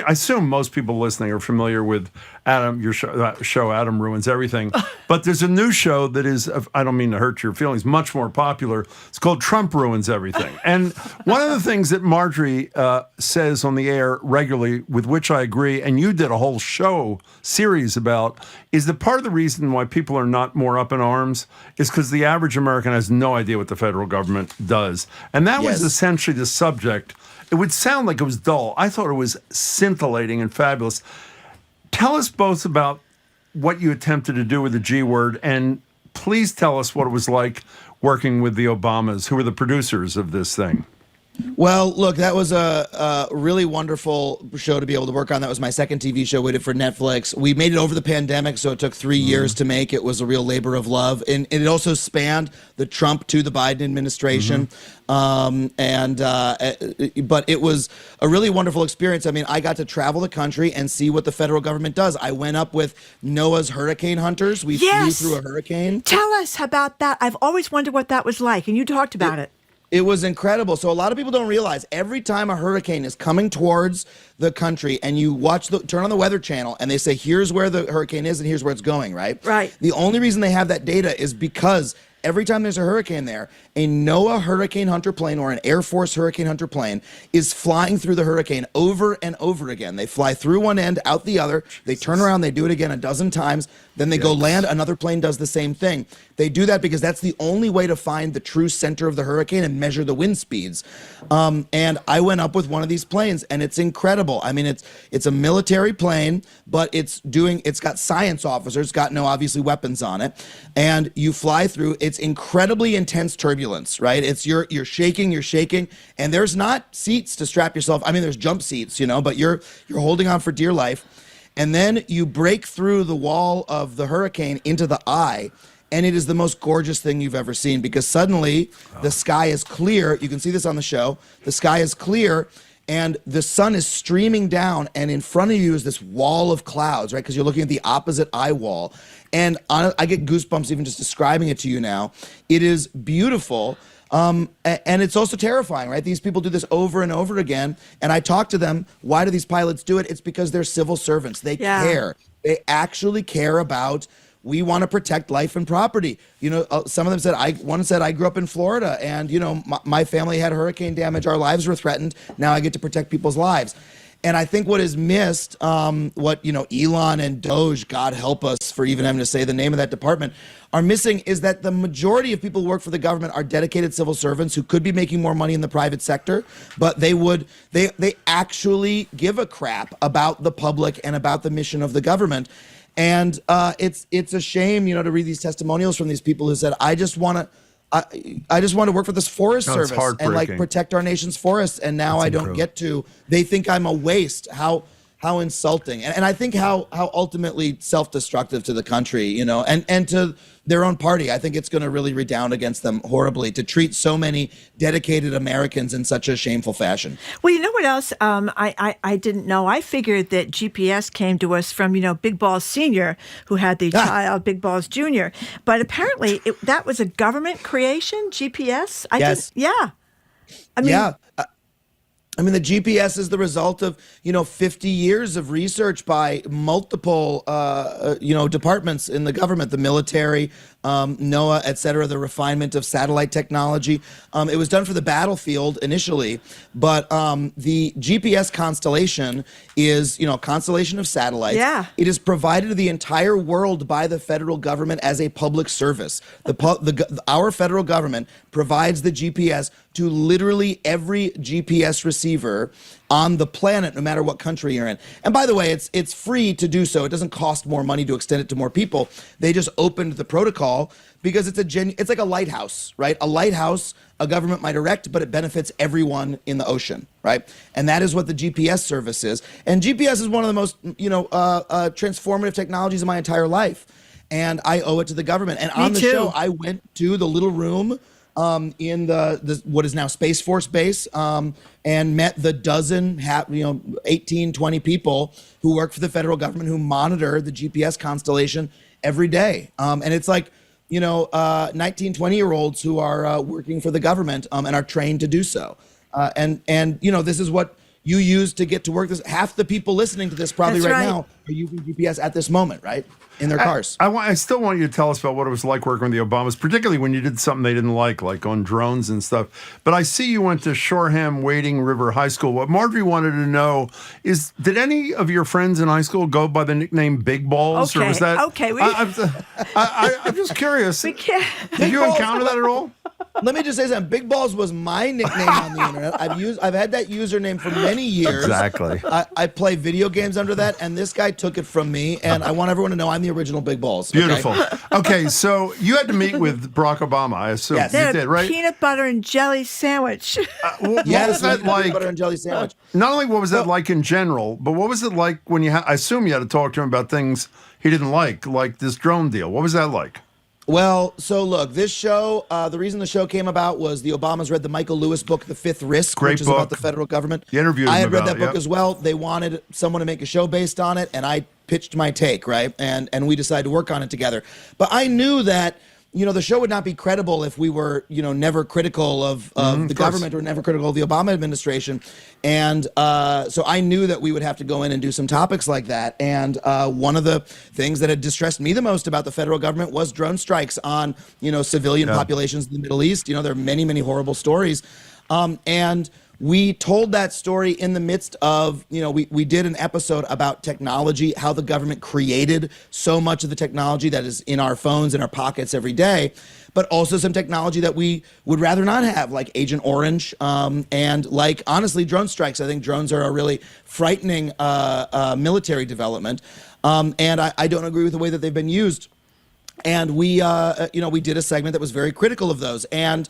assume most people listening are familiar with Adam, your show Adam Ruins Everything. But there's a new show that is, I don't mean to hurt your feelings, much more popular. It's called Trump Ruins Everything. And one of the things that Marjorie says on the air regularly, with which I agree, and you did a whole show series about, is that part of the reason why people are not more up in arms is because the average American has no idea what the federal government does. And that was essentially the subject. It would sound like it was dull. I thought it was scintillating and fabulous. Tell us both about what you attempted to do with the G word, and please tell us what it was like working with the Obamas, who were the producers of this thing. Well, look, that was a really wonderful show to be able to work on. That was my second TV show we did for Netflix. We made it over the pandemic, so it took 3 years to make. It was a real labor of love. And it also spanned the Trump to the Biden administration. But it was a really wonderful experience. I mean, I got to travel the country and see what the federal government does. I went up with NOAA's hurricane hunters. We flew through a hurricane. Tell us about that. I've always wondered what that was like, and you talked about it. It was incredible. So a lot of people don't realize every time a hurricane is coming towards the country and you turn on the Weather Channel and they say, here's where the hurricane is and here's where it's going, right? Right. The only reason they have that data is because every time there's a hurricane there, a NOAA hurricane hunter plane or an Air Force hurricane hunter plane is flying through the hurricane over and over again. They fly through one end, out the other. They turn around, they do it again a dozen times. Then they go land, another plane does the same thing. They do that because that's the only way to find the true center of the hurricane and measure the wind speeds. And I went up with one of these planes, and it's incredible. I mean, it's a military plane, but it's got science officers, it's got no obviously weapons on it, and you fly through. It's incredibly intense turbulence, right? It's you're shaking, and there's not seats to strap yourself. I mean, there's jump seats, but you're holding on for dear life. And then you break through the wall of the hurricane into the eye, and it is the most gorgeous thing you've ever seen because suddenly the sky is clear. You can see this on the show. The sky is clear, and the sun is streaming down, and in front of you is this wall of clouds, right? Because you're looking at the opposite eye wall. And I get goosebumps even just describing it to you now. It is beautiful. And it's also terrifying, right? These people do this over and over again. And I talk to them, why do these pilots do it? It's because they're civil servants. They care. They actually care about, we want to protect life and property. You know, some of them said, one said, I grew up in Florida and, you know, my family had hurricane damage. Our lives were threatened. Now I get to protect people's lives. And I think what is missed, what, you know, Elon and DOGE, God help us for even having to say the name of that department, are missing is that the majority of people who work for the government are dedicated civil servants who could be making more money in the private sector, but they actually give a crap about the public and about the mission of the government. And it's a shame, you know, to read these testimonials from these people who said, I just want to work for this Forest Service and like protect our nation's forests, and now I don't get to. They think I'm a waste. How insulting, and I think how ultimately self-destructive to the country, you know, and to their own party. I think it's going to really redound against them horribly to treat so many dedicated Americans in such a shameful fashion. Well, you know what else I didn't know? I figured that GPS came to us from, you know, Big Balls Sr., who had the child, Big Balls Jr. But apparently that was a government creation, GPS? Yes. I mean, the GPS is the result of, you know, 50 years of research by multiple, you know, departments in the government, the military, NOAA, et cetera, the refinement of satellite technology. It was done for the battlefield initially, but the GPS constellation is, you know, a constellation of satellites. Yeah. It is provided to the entire world by the federal government as a public service. Our federal government provides the GPS to literally every GPS receiver on the planet, no matter what country you're in. And by the way, it's free to do so. It doesn't cost more money to extend it to more people. They just opened the protocol because it's like a lighthouse, right? A lighthouse a government might erect, but it benefits everyone in the ocean, right? And that is what the GPS service is. And GPS is one of the most, you know, transformative technologies of my entire life. And I owe it to the government. And on the show, I went to the little room in the what is now Space Force Base, and met the dozen, 18, 20 people who work for the federal government who monitor the GPS constellation every day. And it's like, you know, 19, 20-year-olds who are working for the government and are trained to do so. And you know, this is what you use to get to work. Half the people listening to this probably right now are using GPS at this moment, right? In their cars. I still want you to tell us about what it was like working with the Obamas, particularly when you did something they didn't like on drones and stuff. But I see you went to Shoreham Wading River High School. What Marjorie wanted to know is, did any of your friends in high school go by the nickname Big Balls? Okay, or was that, I'm just curious. We can't. Did you encounter that at all? Let me just say something. Big Balls was my nickname on the internet. I've had that username for many years. Exactly. I play video games under that, and this guy took it from me, and I want everyone to know I'm the original Big Balls. Okay? Beautiful. Okay, so you had to meet with Barack Obama, I assume. Yes. You did, right? Peanut butter and jelly sandwich. What was that like? Peanut butter and jelly sandwich. Not only what was that like in general, but what was it like when I assume you had to talk to him about things he didn't like this drone deal. What was that like? Well, so look, this show, the reason the show came about was the Obamas read the Michael Lewis book, The Fifth Risk, Great which is book. about the federal government. You interviewed I him had read about that book as well. They wanted someone to make a show based on it, and I pitched my take, right? And we decided to work on it together. But I knew that, you know, the show would not be credible if we were, you know, never critical of the government or never critical of the Obama administration. And so I knew that we would have to go in and do some topics like that. And one of the things that had distressed me the most about the federal government was drone strikes on, you know, civilian populations in the Middle East. You know, there are many, many horrible stories. And we told that story in the midst of, you know, we did an episode about technology, how the government created so much of the technology that is in our phones, in our pockets every day, but also some technology that we would rather not have, like Agent Orange, and like, honestly, drone strikes. I think drones are a really frightening military development, and I don't agree with the way that they've been used. And we, you know, we did a segment that was very critical of those. And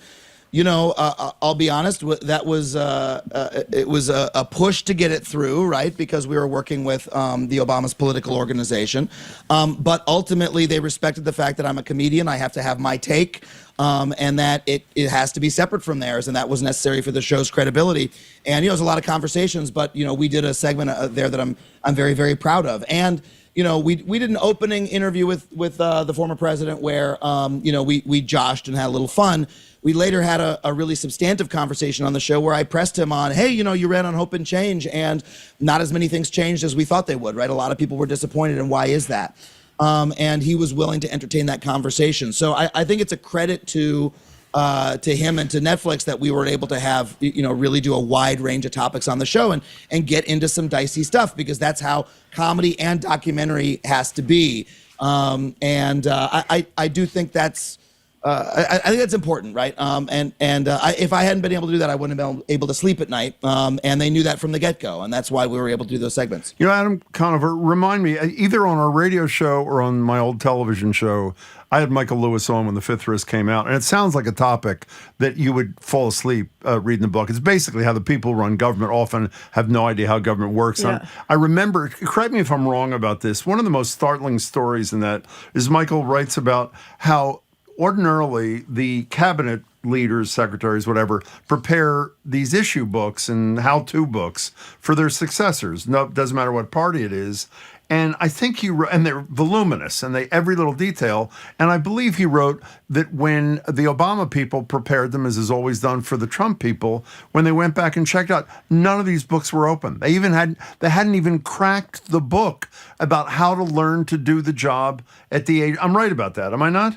you know, I'll be honest, that was it was a push to get it through, right? Because we were working with the Obama's political organization. But ultimately, they respected the fact that I'm a comedian. I have to have my take. and that it has to be separate from theirs, and that was necessary for the show's credibility. And there's a lot of conversations, but we did a segment there that I'm very, very proud of. And we did an opening interview with the former president where we joshed and had a little fun. We later had a really substantive conversation on the show where I pressed him on, hey, you ran on hope and change, and not as many things changed as we thought they would, right? A lot of people were disappointed, and why is that? And he was willing to entertain that conversation. So I think it's a credit to him and to Netflix that we were able to have, really do a wide range of topics on the show and get into some dicey stuff, because that's how comedy and documentary has to be. I do think that's, I think that's important, right? If I hadn't been able to do that, I wouldn't have been able to sleep at night. And they knew that from the get-go, and that's why we were able to do those segments. Adam Conover, remind me, either on our radio show or on my old television show, I had Michael Lewis on when The Fifth Risk came out, and it sounds like a topic that you would fall asleep reading the book. It's basically how the people who run government often have no idea how government works. Yeah. I remember, correct me if I'm wrong about this, one of the most startling stories in that is Michael writes about how ordinarily the cabinet leaders, secretaries, whatever, prepare these issue books and how-to books for their successors. No, it doesn't matter what party it is. And I think he wrote, and they're voluminous, and every little detail. And I believe he wrote that when the Obama people prepared them, as is always done for the Trump people, when they went back and checked out, none of these books were open. They hadn't even cracked the book about how to learn to do the job at the age. I'm right about that, am I not?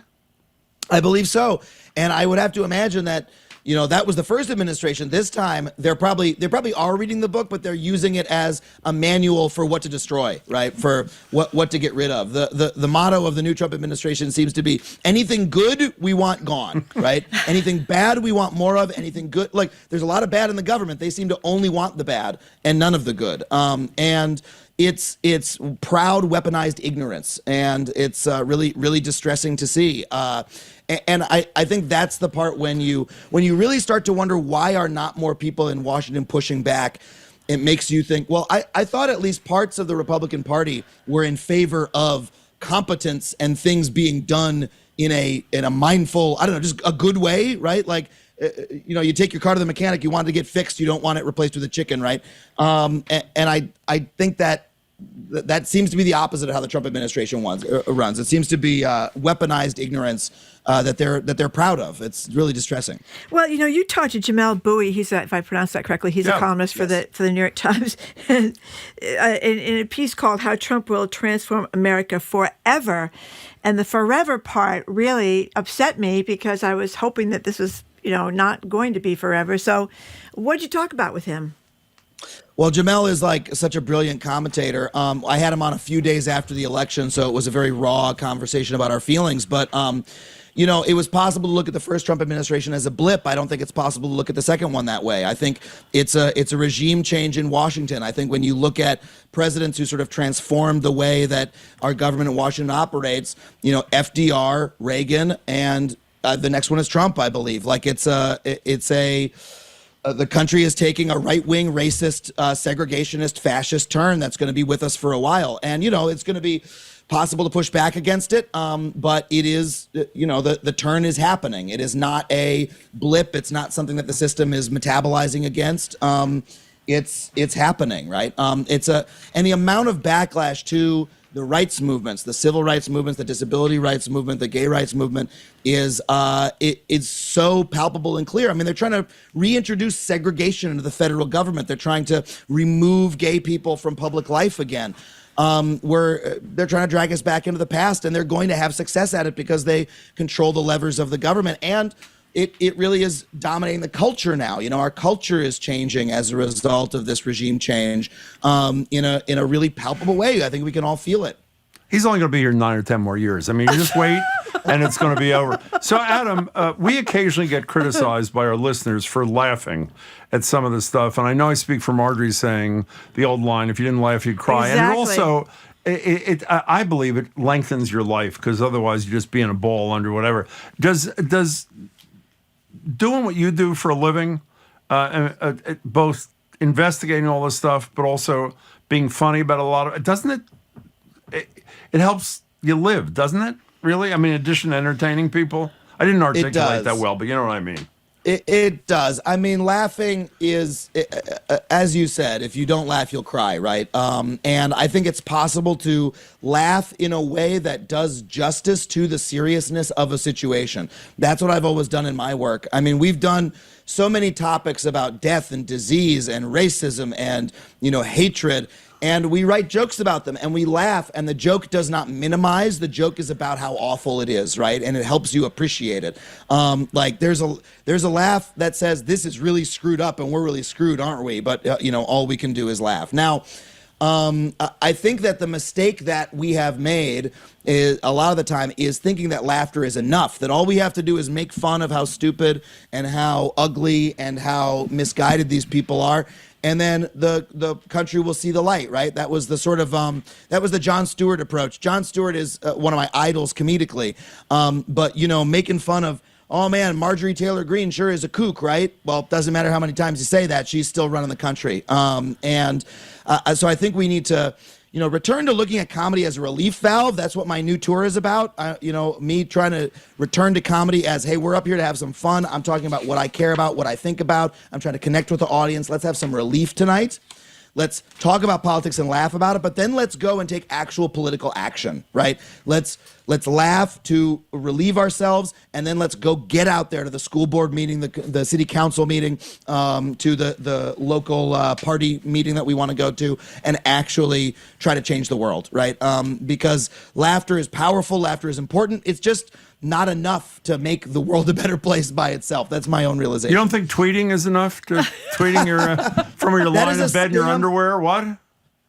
I believe so. And I would have to imagine that, that was the first administration. This time, they probably are reading the book, but they're using it as a manual for what to destroy, right? For what to get rid of. The motto of the new Trump administration seems to be anything good we want gone, right? Anything bad we want more of. Anything good, like there's a lot of bad in the government. They seem to only want the bad and none of the good. And it's proud weaponized ignorance, and it's really, really distressing to see. And I think that's the part when you really start to wonder why are not more people in Washington pushing back. It makes you think, well, I thought at least parts of the Republican Party were in favor of competence and things being done in a mindful, I don't know, just a good way, right? Like, you take your car to the mechanic, you want it to get fixed, you don't want it replaced with a chicken, right? And I think that seems to be the opposite of how the Trump administration runs. It seems to be weaponized ignorance that they're proud of. It's really distressing. Well, you talked to Jamel Bowie. He's if I pronounced that correctly, he's a columnist for the New York Times, in a piece called "How Trump Will Transform America Forever," and the "forever" part really upset me because I was hoping that this was not going to be forever. So, what did you talk about with him? Well, Jamel is like such a brilliant commentator. I had him on a few days after the election, so it was a very raw conversation about our feelings. But, it was possible to look at the first Trump administration as a blip. I don't think it's possible to look at the second one that way. I think it's a regime change in Washington. I think when you look at presidents who sort of transformed the way that our government in Washington operates, FDR, Reagan, and the next one is Trump, I believe. Like the country is taking a right-wing, racist, segregationist, fascist turn that's going to be with us for a while. And, it's going to be possible to push back against it, but it is, the turn is happening. It is not a blip. It's not something that the system is metabolizing against. It's happening, right? And the amount of backlash to the rights movements, the civil rights movements, the disability rights movement, the gay rights movement is so palpable and clear. I mean, they're trying to reintroduce segregation into the federal government. They're trying to remove gay people from public life again. Where they're trying to drag us back into the past, and they're going to have success at it because they control the levers of the government. And it really is dominating the culture now. Our culture is changing as a result of this regime change in a really palpable way. I think we can all feel it. He's only going to be here 9 or 10 more years. I mean, you just wait, and it's going to be over. So, Adam, we occasionally get criticized by our listeners for laughing at some of this stuff. And I know I speak for Marjorie saying the old line, if you didn't laugh, you'd cry. Exactly. And it also, I believe it lengthens your life, because otherwise you just be in a ball under whatever. Does doing what you do for a living, both investigating all this stuff, but also being funny about a lot of it, doesn't it helps you live, doesn't it? Really? I mean, in addition to entertaining people, I didn't articulate does. that well, but you know what I mean. It does. I mean, laughing is, as you said, if you don't laugh, you'll cry, right? And I think it's possible to laugh in a way that does justice to the seriousness of a situation. That's what I've always done in my work. I mean, we've done so many topics about death and disease and racism and, hatred. And we write jokes about them and we laugh, and the joke does not minimize. The joke is about how awful it is, right? And it helps you appreciate it. Like there's a laugh that says this is really screwed up and we're really screwed, aren't we? But all we can do is laugh. Now, I think that the mistake that we have made is a lot of the time is thinking that laughter is enough, that all we have to do is make fun of how stupid and how ugly and how misguided these people are. And then the country will see the light, right? That was the sort of that was the Jon Stewart approach. Jon Stewart is one of my idols comedically, but making fun of, oh man, Marjorie Taylor Greene sure is a kook, right? Well, it doesn't matter how many times you say that, she's still running the country. So I think we need to, return to looking at comedy as a relief valve. That's what my new tour is about. Me trying to return to comedy as, hey, we're up here to have some fun. I'm talking about what I care about, what I think about. I'm trying to connect with the audience. Let's have some relief tonight. Let's talk about politics and laugh about it, but then let's go and take actual political action, right? Let's laugh to relieve ourselves, and then let's go get out there to the school board meeting, the city council meeting, to the local party meeting that we want to go to, and actually try to change the world, right? Because laughter is powerful, laughter is important. It's just not enough to make the world a better place by itself. That's my own realization. You don't think tweeting is enough? Tweeting from your line of bed in your underwear? What?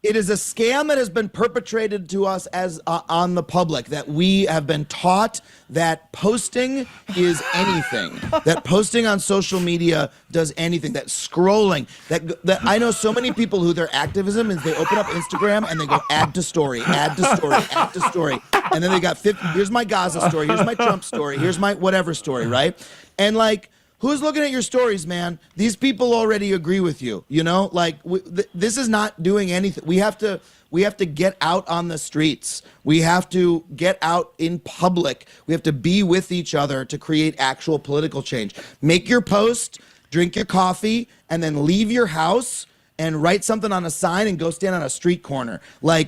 It is a scam that has been perpetrated to us as on the public, that we have been taught that posting is anything, that posting on social media does anything, that scrolling, that I know so many people who their activism is they open up Instagram and they go add to story, add to story, add to story. And then they got 50, here's my Gaza story, here's my Trump story, here's my whatever story, right? And who's looking at your stories, man? These people already agree with you, this is not doing anything. We have to get out on the streets. We have to get out in public. We have to be with each other to create actual political change. Make your post, drink your coffee, and then leave your house and write something on a sign and go stand on a street corner.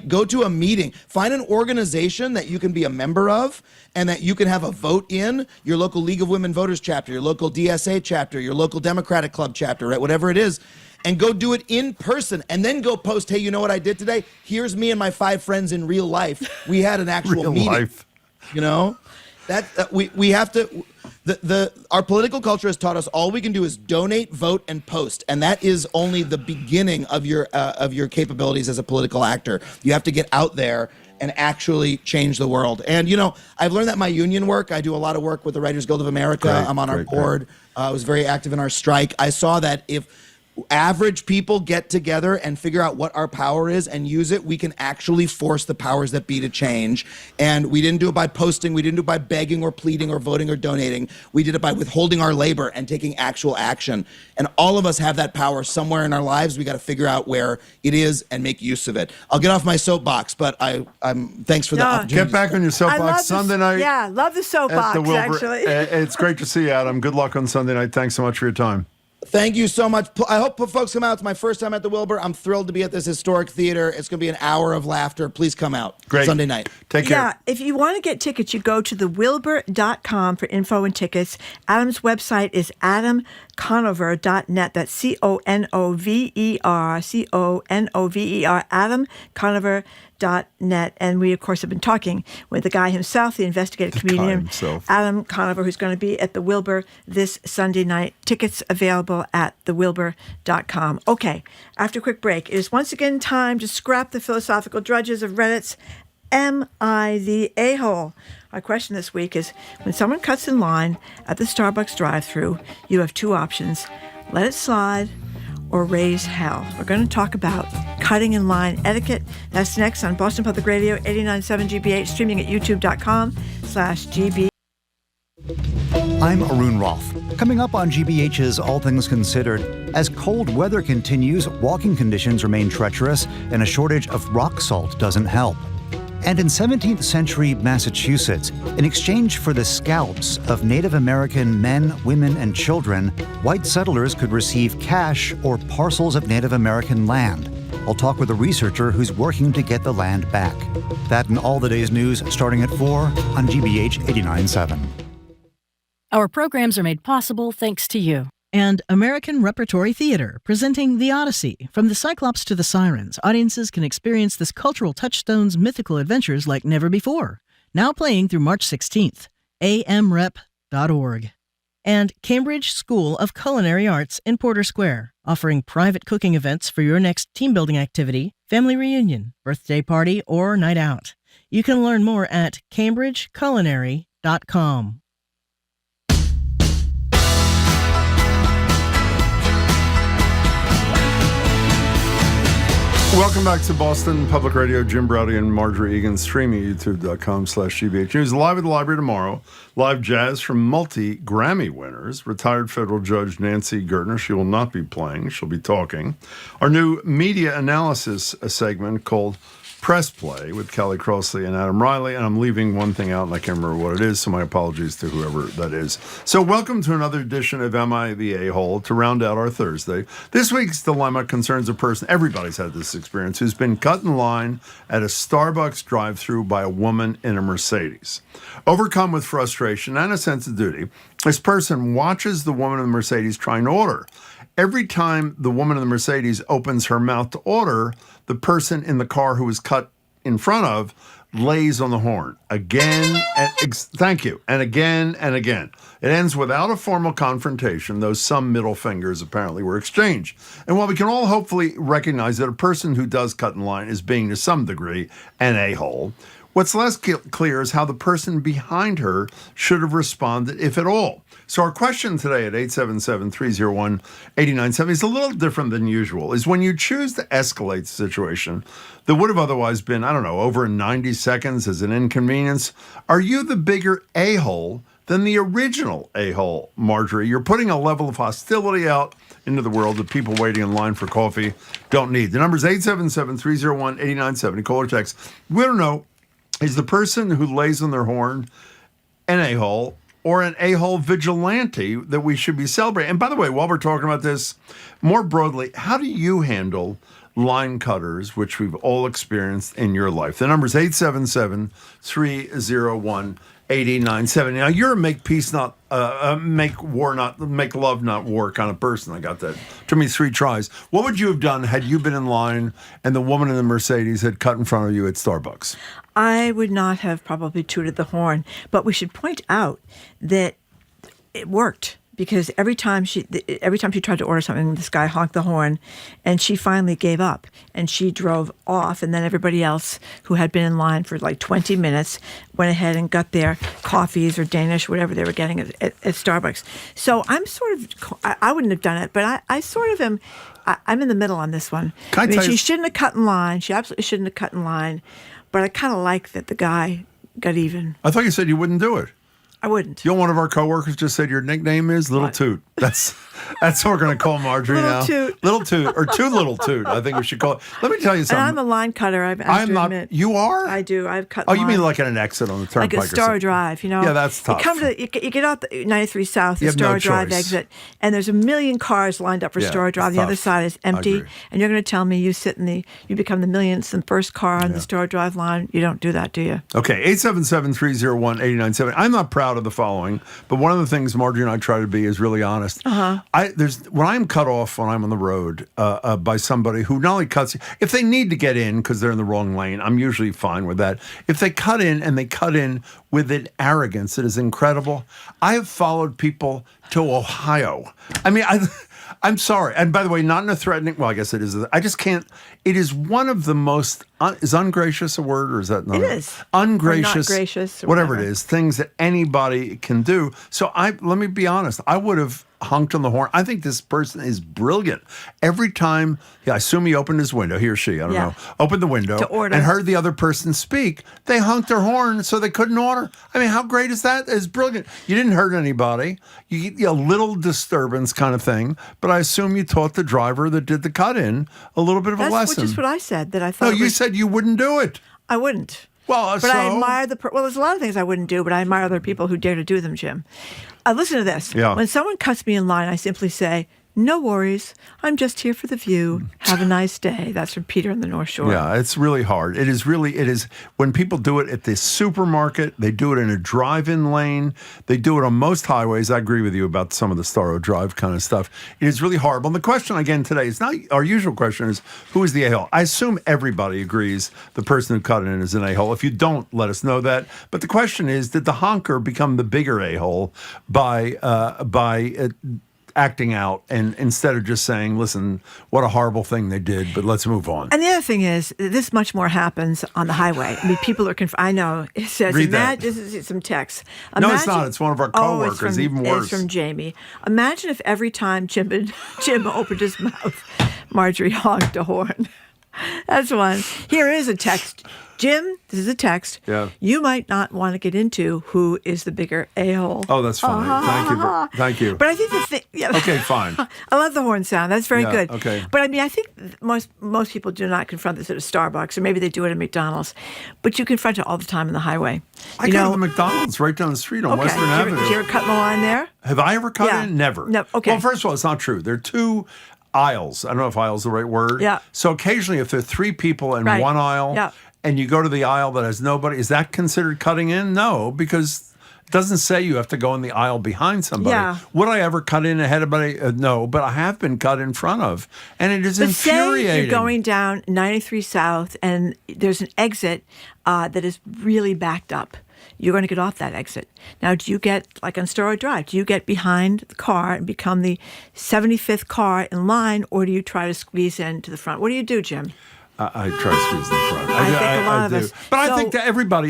Go to a meeting. Find an organization that you can be a member of and that you can have a vote in, your local League of Women Voters chapter, your local DSA chapter, your local Democratic Club chapter, right? Whatever it is. And go do it in person and then go post, hey, you know what I did today? Here's me and my 5 friends in real life. We had an actual meeting. Life. We have to... Our political culture has taught us all we can do is donate, vote, and post, and that is only the beginning of your capabilities as a political actor. You have to get out there and actually change the world. And I've learned that in my union work. I do a lot of work with the Writers Guild of America. I'm on our board. I was very active in our strike. I saw that if average people get together and figure out what our power is and use it, we can actually force the powers that be to change. And we didn't do it by posting. We didn't do it by begging or pleading or voting or donating. We did it by withholding our labor and taking actual action. And all of us have that power somewhere in our lives. We got to figure out where it is and make use of it. I'll get off my soapbox, but I'm thanks for the opportunity. Get back on your soapbox Sunday night. Yeah, love the soapbox, actually. It's great to see you, Adam. Good luck on Sunday night. Thanks so much for your time. Thank you so much. I hope folks come out. It's my first time at the Wilbur. I'm thrilled to be at this historic theater. It's going to be an hour of laughter. Please come out. Great. Sunday night. Take care. Yeah, if you want to get tickets, you go to thewilbur.com for info and tickets. Adam's website is adamconover.net. That's CONOVER, adamconover.net. And we, of course, have been talking with the guy himself, the investigative comedian, Adam Conover, who's going to be at the Wilbur this Sunday night. Tickets available at thewilbur.com. Okay, after a quick break, it is once again time to scrap the philosophical drudges of Reddit's Am I the A-hole? Our question this week is, when someone cuts in line at the Starbucks drive-thru, you have 2 options. Let it slide or raise hell. We're going to talk about cutting in line etiquette. That's next on Boston Public Radio, 89.7 GBH, streaming at youtube.com/GB. I'm Arun Roth. Coming up on GBH's All Things Considered, as cold weather continues, walking conditions remain treacherous, and a shortage of rock salt doesn't help. And in 17th century Massachusetts, in exchange for the scalps of Native American men, women, and children, white settlers could receive cash or parcels of Native American land. I'll talk with a researcher who's working to get the land back. That and all the day's news starting at 4 on GBH 89.7. Our programs are made possible thanks to you. And American Repertory Theater, presenting The Odyssey. From the Cyclops to the Sirens, audiences can experience this cultural touchstone's mythical adventures like never before. Now playing through March 16th. amrep.org. And Cambridge School of Culinary Arts in Porter Square, offering private cooking events for your next team-building activity, family reunion, birthday party, or night out. You can learn more at cambridgeculinary.com. Welcome back to Boston Public Radio. Jim Browdy and Marjorie Egan, streaming youtube.com/GBH News. Live at the library tomorrow. Live jazz from multi-Grammy winners. Retired federal judge Nancy Gertner. She will not be playing. She'll be talking. Our new media analysis segment called Press Play with Kelly Crossley and Adam Riley. And I'm leaving one thing out, and I can't remember what it is, so my apologies to whoever that is. So welcome to another edition of Am I the A-Hole to round out our Thursday. This week's dilemma concerns a person, everybody's had this experience, who's been cut in line at a Starbucks drive-thru by a woman in a Mercedes. Overcome with frustration and a sense of duty, this person watches the woman in the Mercedes trying to order. Every time the woman in the Mercedes opens her mouth to order, the person in the car who was cut in front of lays on the horn again and thank you, and again and again. It ends without a formal confrontation, though some middle fingers apparently were exchanged. And while we can all hopefully recognize that a person who does cut in line is being to some degree an a-hole, what's less clear is how the person behind her should have responded, if at all. So our question today at 877-301-8970 is a little different than usual, is when you choose to escalate the situation that would have otherwise been, I don't know, over 90 seconds as an inconvenience, are you the bigger a-hole than the original a-hole, Marjorie? You're putting a level of hostility out into the world that people waiting in line for coffee don't need. The number is 877-301-8970. Call or text. We don't know, is the person who lays on their horn an a-hole or an a-hole vigilante that we should be celebrating? And by the way, while we're talking about this, more broadly, how do you handle line cutters, which we've all experienced in your life? The number is 877-301-8970. Now, you're a make peace not, make love not war kind of person. I got that. Took me 3 tries. What would you have done had you been in line and the woman in the Mercedes had cut in front of you at Starbucks? I would not have probably tooted the horn, but we should point out that it worked, because every time she tried to order something, this guy honked the horn, and she finally gave up, and she drove off, and then everybody else who had been in line for like 20 minutes went ahead and got their coffees or Danish, whatever they were getting at Starbucks. So I'm sort of, I wouldn't have done it, but I sort of am, I'm in the middle on this one. I mean, she shouldn't have cut in line. She absolutely shouldn't have cut in line. But I kind of like that the guy got even. I thought you said you wouldn't do it. I wouldn't. You know, one of our coworkers just said your nickname is Little Toot. That's what we're going to call Marjorie now. Little Toot, or Too Little Toot, I think we should call it. Let me tell you something. And I'm a line cutter, I have to admit. You are? I do. I've cut Oh, you mean like at an exit on the turnpike? Like a Star Drive, you know? Yeah, that's tough. You get out the 93 South, the Star Drive exit, and there's a million cars lined up for Star Drive. The other side is empty. And you're going to tell me you become the millionth and first car on the Star Drive line. You don't do that, do you? Okay, 877-301-8970. I'm not proud of the following, but one of the things Marjorie and I try to be is really honest. Uh-huh. When I'm cut off when I'm on the road by somebody who not only cuts, if they need to get in because they're in the wrong lane, I'm usually fine with that. If they cut in and they cut in with an arrogance that is incredible, I have followed people to Ohio. I mean, I'm sorry. And by the way, not in a threatening, well, I guess it is. I just can't. It is one of the most, is ungracious a word, or is that not? It is. Ungracious. Or not gracious. Or whatever it is, things that anybody can do. So let me be honest. I would have honked on the horn. I think this person is brilliant. Every time, I assume he opened his window, he or she, I don't know, opened the window to order and heard the other person speak, they honked their horn so they couldn't order. I mean, how great is that? It's brilliant. You didn't hurt anybody. You get a little disturbance kind of thing, but I assume you taught the driver that did the cut-in a little bit of a lesson. Which is what I said, that I thought. No, you said you wouldn't do it. I wouldn't. Well, but I admire well, there's a lot of things I wouldn't do, but I admire other people who dare to do them, Jim. Listen to this. Yeah. When someone cuts me in line, I simply say, "No worries. I'm just here for the view. Have a nice day." That's from Peter in the North Shore. Yeah, it's really hard. It is when people do it at the supermarket, they do it in a drive-in lane, they do it on most highways. I agree with you about some of the Starro Drive kind of stuff. It is really horrible. And the question again today is not our usual question is, who is the a-hole? I assume everybody agrees the person who cut it in is an a-hole. If you don't, let us know that. But the question is, did the honker become the bigger a-hole by acting out, and instead of just saying, listen, what a horrible thing they did, but let's move on. And the other thing is, this much more happens on the highway. I mean, people are I know. It says, Read that. This is some text. No, it's not. It's one of our coworkers, even worse. It's from Jamie. Imagine if every time Jim opened his mouth, Marjorie honked a horn. That's one. Here is a text. Jim, this is a text. Yeah. You might not want to get into who is the bigger a-hole. Oh, that's funny. Thank you. But I think the thing... Yeah. Okay, fine. I love the horn sound. That's very good. Okay. But I mean, I think most people do not confront this at a Starbucks, or maybe they do it at McDonald's. But you confront it all the time on the highway. I go to the McDonald's right down the street on Western Avenue. Did you ever cut in the line there? Have I ever cut in? Never. No. Okay. Well, first of all, it's not true. There are two aisles. I don't know if aisle is the right word. Yeah. So occasionally, if there are three people in one aisle, and you go to the aisle that has nobody, is that considered cutting in? No, because it doesn't say you have to go in the aisle behind somebody. Yeah. Would I ever cut in ahead of somebody? No, but I have been cut in front of, and it is infuriating. Say you're going down 93 South, and there's an exit that is really backed up. You're going to get off that exit. Now, do you get, like on Starro Drive, do you get behind the car and become the 75th car in line, or do you try to squeeze into the front? What do you do, Jim? I try to squeeze in the front. I think a lot of us. But I think that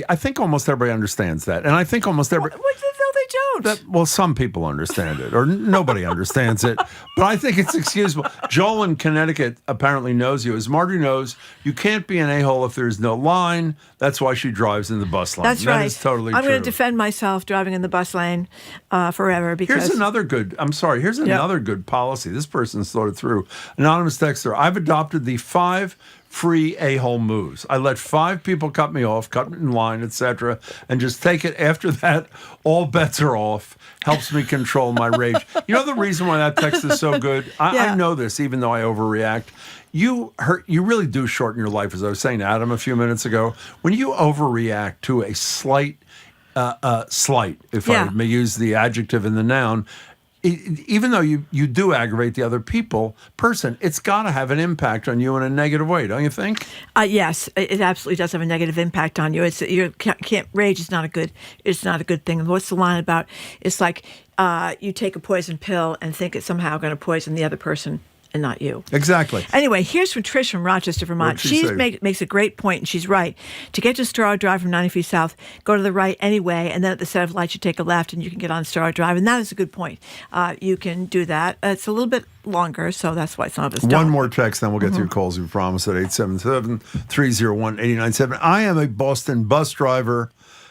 I think almost everybody understands that. And I think almost everybody... No, they don't. Well, some people understand it, or nobody understands it. But I think it's excusable. Joel in Connecticut apparently knows you. As Marjorie knows, you can't be an a-hole if there's no line. That's why she drives in the bus lane. That's right. That is totally true. I'm going to defend myself driving in the bus lane forever. Because Here's another good good policy. This person's thought it through. Anonymous texter, I've adopted the 5 free a-hole moves. I let 5 people cut me off, cut in line, etc., and just take it. After that, all bets are off. Helps me control my rage. You know the reason why that text is so good? I know this, even though I overreact. You really do shorten your life, as I was saying to Adam a few minutes ago. When you overreact to a slight, if I may use the adjective in the noun, even though you do aggravate the other person, it's got to have an impact on you in a negative way, don't you think? Yes, it absolutely does have a negative impact on you. Rage is not a good. It's not a good thing. What's the line about? It's like you take a poison pill and think it's somehow going to poison the other person and not you. Exactly. Anyway, here's from Trish from Rochester, Vermont. She makes a great point, and she's right. To get to Starro Drive from 90 feet south, go to the right anyway, and then at the set of lights, you take a left, and you can get on Starro Drive. And that is a good point. You can do that. It's a little bit longer, so that's why some of us don't. One more text, then we'll get to your calls. We promise at 877-301-8997. I am a Boston bus driver.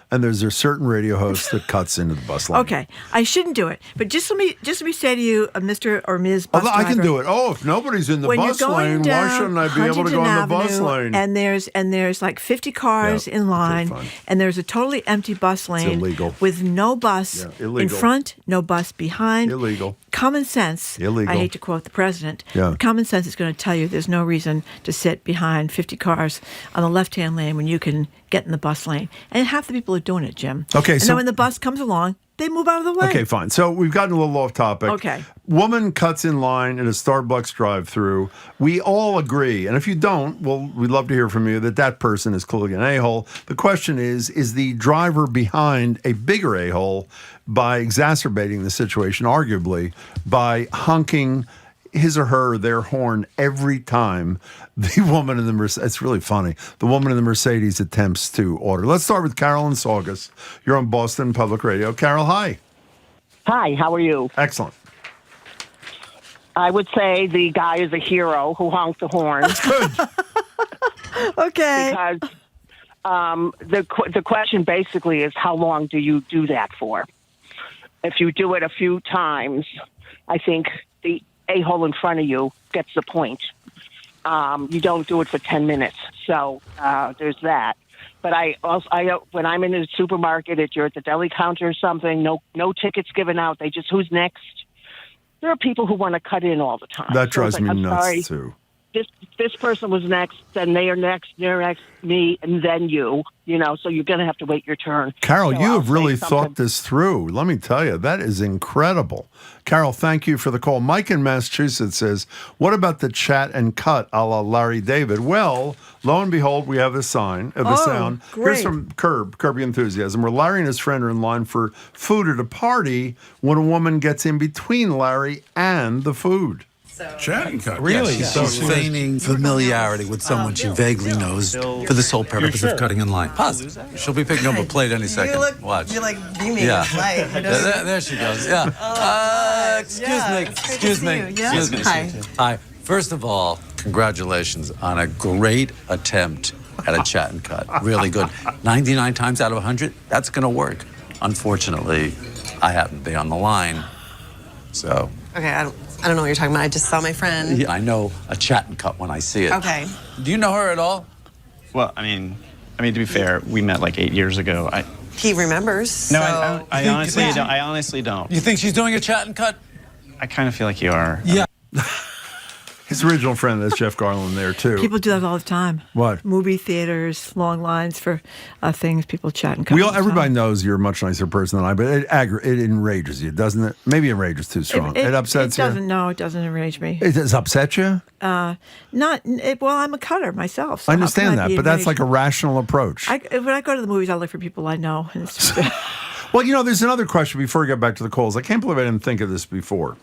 And there's a certain radio host that cuts into the bus line. Okay, I shouldn't do it, but just let me say to you, Mr. or Ms. Bus driver, I can do it. Oh, if nobody's in the bus lane, why shouldn't I be able to go in the bus lane? And there's like 50 cars in line, and there's a totally empty bus lane. It's illegal. With no bus in front, no bus behind. Illegal. Common sense. Illegal. I hate to quote the president. Yeah. Common sense is going to tell you there's no reason to sit behind 50 cars on the left-hand lane when you can get in the bus lane. And half the people are doing it, Jim. Okay, and then when the bus comes along, they move out of the way. Okay, fine. So we've gotten a little off topic. Okay. Woman cuts in line in a Starbucks drive-thru. We all agree, and if you don't, well, we'd love to hear from you, that person is clearly an a-hole. The question is the driver behind a bigger a-hole by exacerbating the situation, arguably, by honking his or her their horn every time the woman in the Mercedes, it's really funny, the woman in the Mercedes attempts to order. Let's start with Carol in Saugus. You're on Boston Public Radio. Carol, hi. Hi, how are you? Excellent. I would say the guy is a hero who honked the horn. That's good. Okay. Because the question basically is, how long do you do that for? If you do it a few times, I think the a-hole in front of you gets the point. You don't do it for 10 minutes. So there's that. But when I'm in the supermarket, if you're at the deli counter or something, no tickets given out. They just, who's next? There are people who want to cut in all the time. That drives it's like, me I'm nuts, sorry. too. This person was next, then they are next, they're next, me, and then you. So you're going to have to wait your turn. Carol, you I'll have really say something. thought this through. Let me tell you, that is incredible. Carol, thank you for the call. Mike in Massachusetts says, what about the chat and cut a la Larry David? Well, lo and behold, we have the sign of the sound. Great. Here's from Curb Your Enthusiasm, where Larry and his friend are in line for food at a party when a woman gets in between Larry and the food. Chat and cut. Really? Yes, She's feigning familiarity with someone she vaguely knows for the sole purpose of cutting in line. Pause. She'll be picking up a plate any second. Watch. You're like beaming. Yeah. Light. There she goes. Yeah. Excuse me. Excuse me. Hi. First of all, congratulations on a great attempt at a chat and cut. Really good. 99 times out of 100, that's going to work. Unfortunately, I happen to be on the line, so. Okay, I don't know what you're talking about. I just saw my friend. Yeah, I know a chat and cut when I see it. Okay. Do you know her at all? Well, I mean, to be fair, we met like 8 years ago. He remembers. No, so. I honestly don't. I honestly don't. You think she's doing a chat and cut? I kind of feel like you are. Yeah. His original friend, that's Jeff Garland there, too. People do that all the time. What? Movie theaters, long lines for things. People chat and cut. Everybody knows you're a much nicer person than I, but it enrages you, doesn't it? Maybe enrage is too strong. It upsets you. No, it doesn't enrage me. It does upset you? Well, I'm a cutter myself. So I understand that, but that's like a enraged? rational approach. When I go to the movies, I look for people I know. And it's just, Well, there's another question before we get back to the calls. I can't believe I didn't think of this before.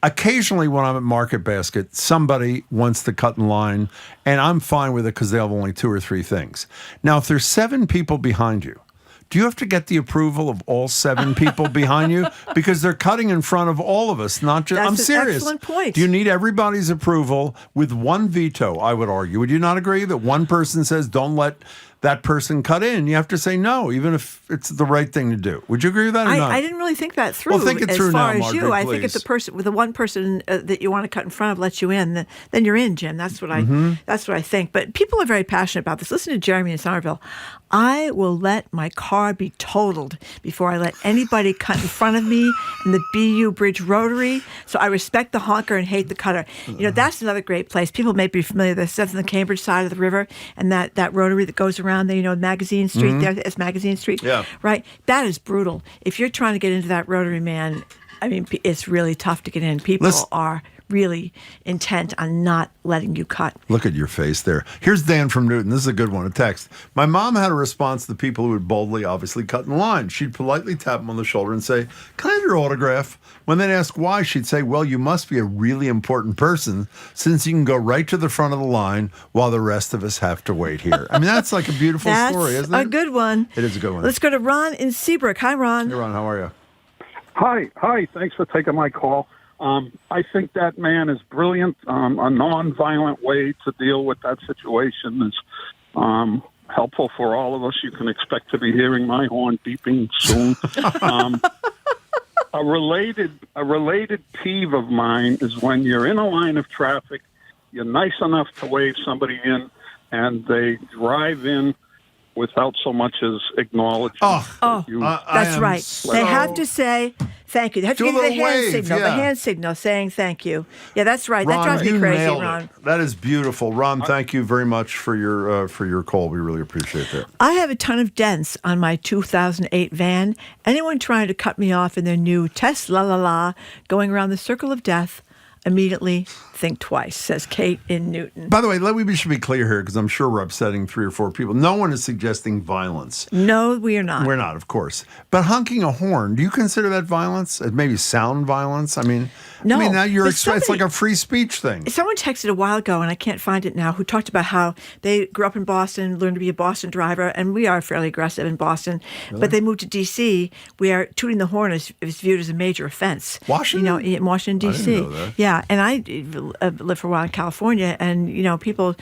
Occasionally when I'm at Market Basket, somebody wants to cut in line, and I'm fine with it because they have only 2 or 3 things. Now, if there's 7 people behind you, do you have to get the approval of all 7 people behind you? Because they're cutting in front of all of us, not just... That's I'm an serious. excellent point. Do you need everybody's approval with one veto, I would argue? Would you not agree that one person says, don't let that person cut in? You have to say no, even if it's the right thing to do. Would you agree with that or not? I didn't really think that through. Well, think it through as far now, as Margaret, you. I think if please. the one person that you want to cut in front of lets you in, then you're in, Jim. That's what I think. But people are very passionate about this. Listen to Jeremy in Somerville. I will let my car be totaled before I let anybody cut in front of me in the BU Bridge Rotary. So I respect the honker and hate the cutter. That's another great place. People may be familiar with this. That's on the Cambridge side of the river, and that rotary that goes around there, Magazine Street, there, it's Magazine Street. Yeah. Right? That is brutal. If you're trying to get into that rotary, man, it's really tough to get in. People are really intent on not letting you cut. Look at your face there. Here's Dan from Newton. This is a good one, a text. My mom had a response to the people who would boldly, obviously, cut in line. She'd politely tap them on the shoulder and say, can I have your autograph? When they'd ask why, she'd say, well, you must be a really important person since you can go right to the front of the line while the rest of us have to wait here. That's like a beautiful story, isn't it? That's a good one. It is a good one. Let's go to Ron in Seabrook. Hi, Ron. Hey, Ron, how are you? Hi. Thanks for taking my call. I think that man is brilliant. A nonviolent way to deal with that situation is helpful for all of us. You can expect to be hearing my horn beeping soon. A related peeve of mine is when you're in a line of traffic, you're nice enough to wave somebody in, and they drive in without so much as acknowledging. That's right. They have to say thank you. They have to give you the hand signal. yeah. The hand signal saying thank you. Yeah, that's right. Ron, that drives me you crazy, nailed Ron. it. That is beautiful. Ron, thank you very much for your call. We really appreciate that. I have a ton of dents on my 2008 van. Anyone trying to cut me off in their new Tesla going around the circle of death, immediately think twice, says Kate in Newton. By the way, we should be clear here because I'm sure we're upsetting 3 or 4 people. No one is suggesting violence. No, we are not. We're not, of course. But honking a horn, do you consider that violence? Maybe sound violence? No. Now it's like a free speech thing. Someone texted a while ago, and I can't find it now, who talked about how they grew up in Boston, learned to be a Boston driver, and we are fairly aggressive in Boston. Really? But they moved to D.C., where tooting the horn is viewed as a major offense. Washington? In Washington, D.C. I didn't know that. Yeah, and I lived for a while in California, and, people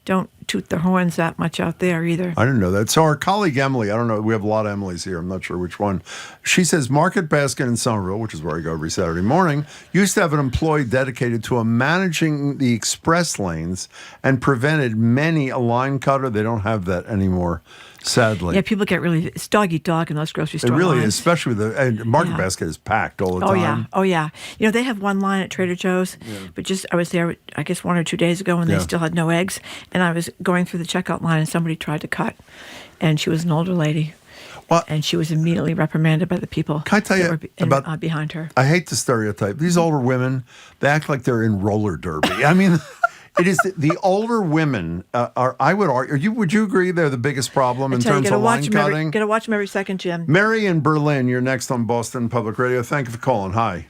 don't toot their horns that much out there either. I didn't know that. So our colleague Emily, I don't know, we have a lot of Emilys here. I'm not sure which one. She says Market Basket in Somerville, which is where I go every Saturday morning, used to have an employee dedicated to managing the express lanes and prevented many a line cutter. They don't have that anymore, sadly. Yeah, people get really, it's dog eat dog in those grocery store It really lines. is, especially with the Market Basket is packed all the time. Oh yeah. You know, they have one line at Trader Joe's, but I was there, I guess 1 or 2 days ago, and they still had no eggs. And I was going through the checkout line, and somebody tried to cut, and she was an older lady. And she was immediately reprimanded by the people. Can I tell you about behind her? I hate the stereotype. These older women, they act like they're in roller derby. I mean, it is the older women are. I would argue. Would you agree they're the biggest problem in terms of line cutting? Got to watch them every second, Jim. Mary in Berlin, you're next on Boston Public Radio. Thank you for calling. Hi.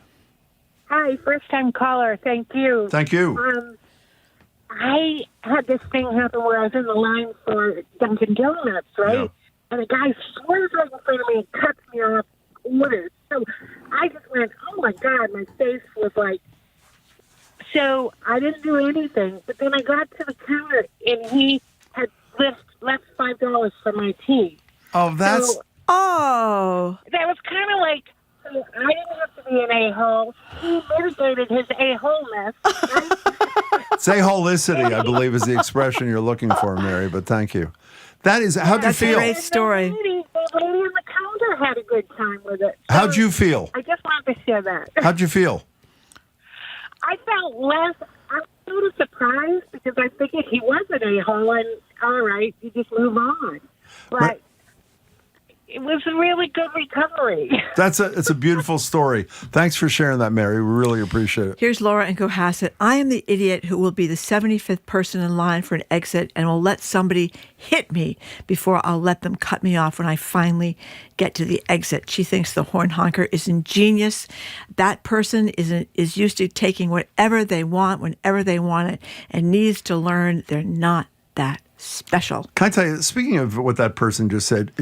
Hi, first-time caller. Thank you. Thank you. I had this thing happen where I was in the line for Dunkin' Donuts, right? Yeah. And a guy swerves right in front of me and cuts me off orders. So I just went, oh, my God. My face was like... So I didn't do anything. But then I got to the counter, and he had left $5 for my tea. Oh, that's... So, that was kind of like... So I didn't have to be an a-hole. He mitigated his a-holeness. It's a-holicity, I believe, is the expression you're looking for, Mary, but thank you. That is, how'd you feel? That's a great story. The lady on the counter had a good time with it. So How'd you feel? I just wanted to share that. How'd you feel? I felt I was sort of surprised because I figured he was an a-hole, and all right, you just move on. But it was a really good recovery. It's a beautiful story. Thanks for sharing that, Mary. We really appreciate it. Here's Laura in Cohasset. I am the idiot who will be the 75th person in line for an exit and will let somebody hit me before I'll let them cut me off when I finally get to the exit. She thinks the horn honker is ingenious. That person is used to taking whatever they want whenever they want it and needs to learn they're not that special. Can I tell you, speaking of what that person just said,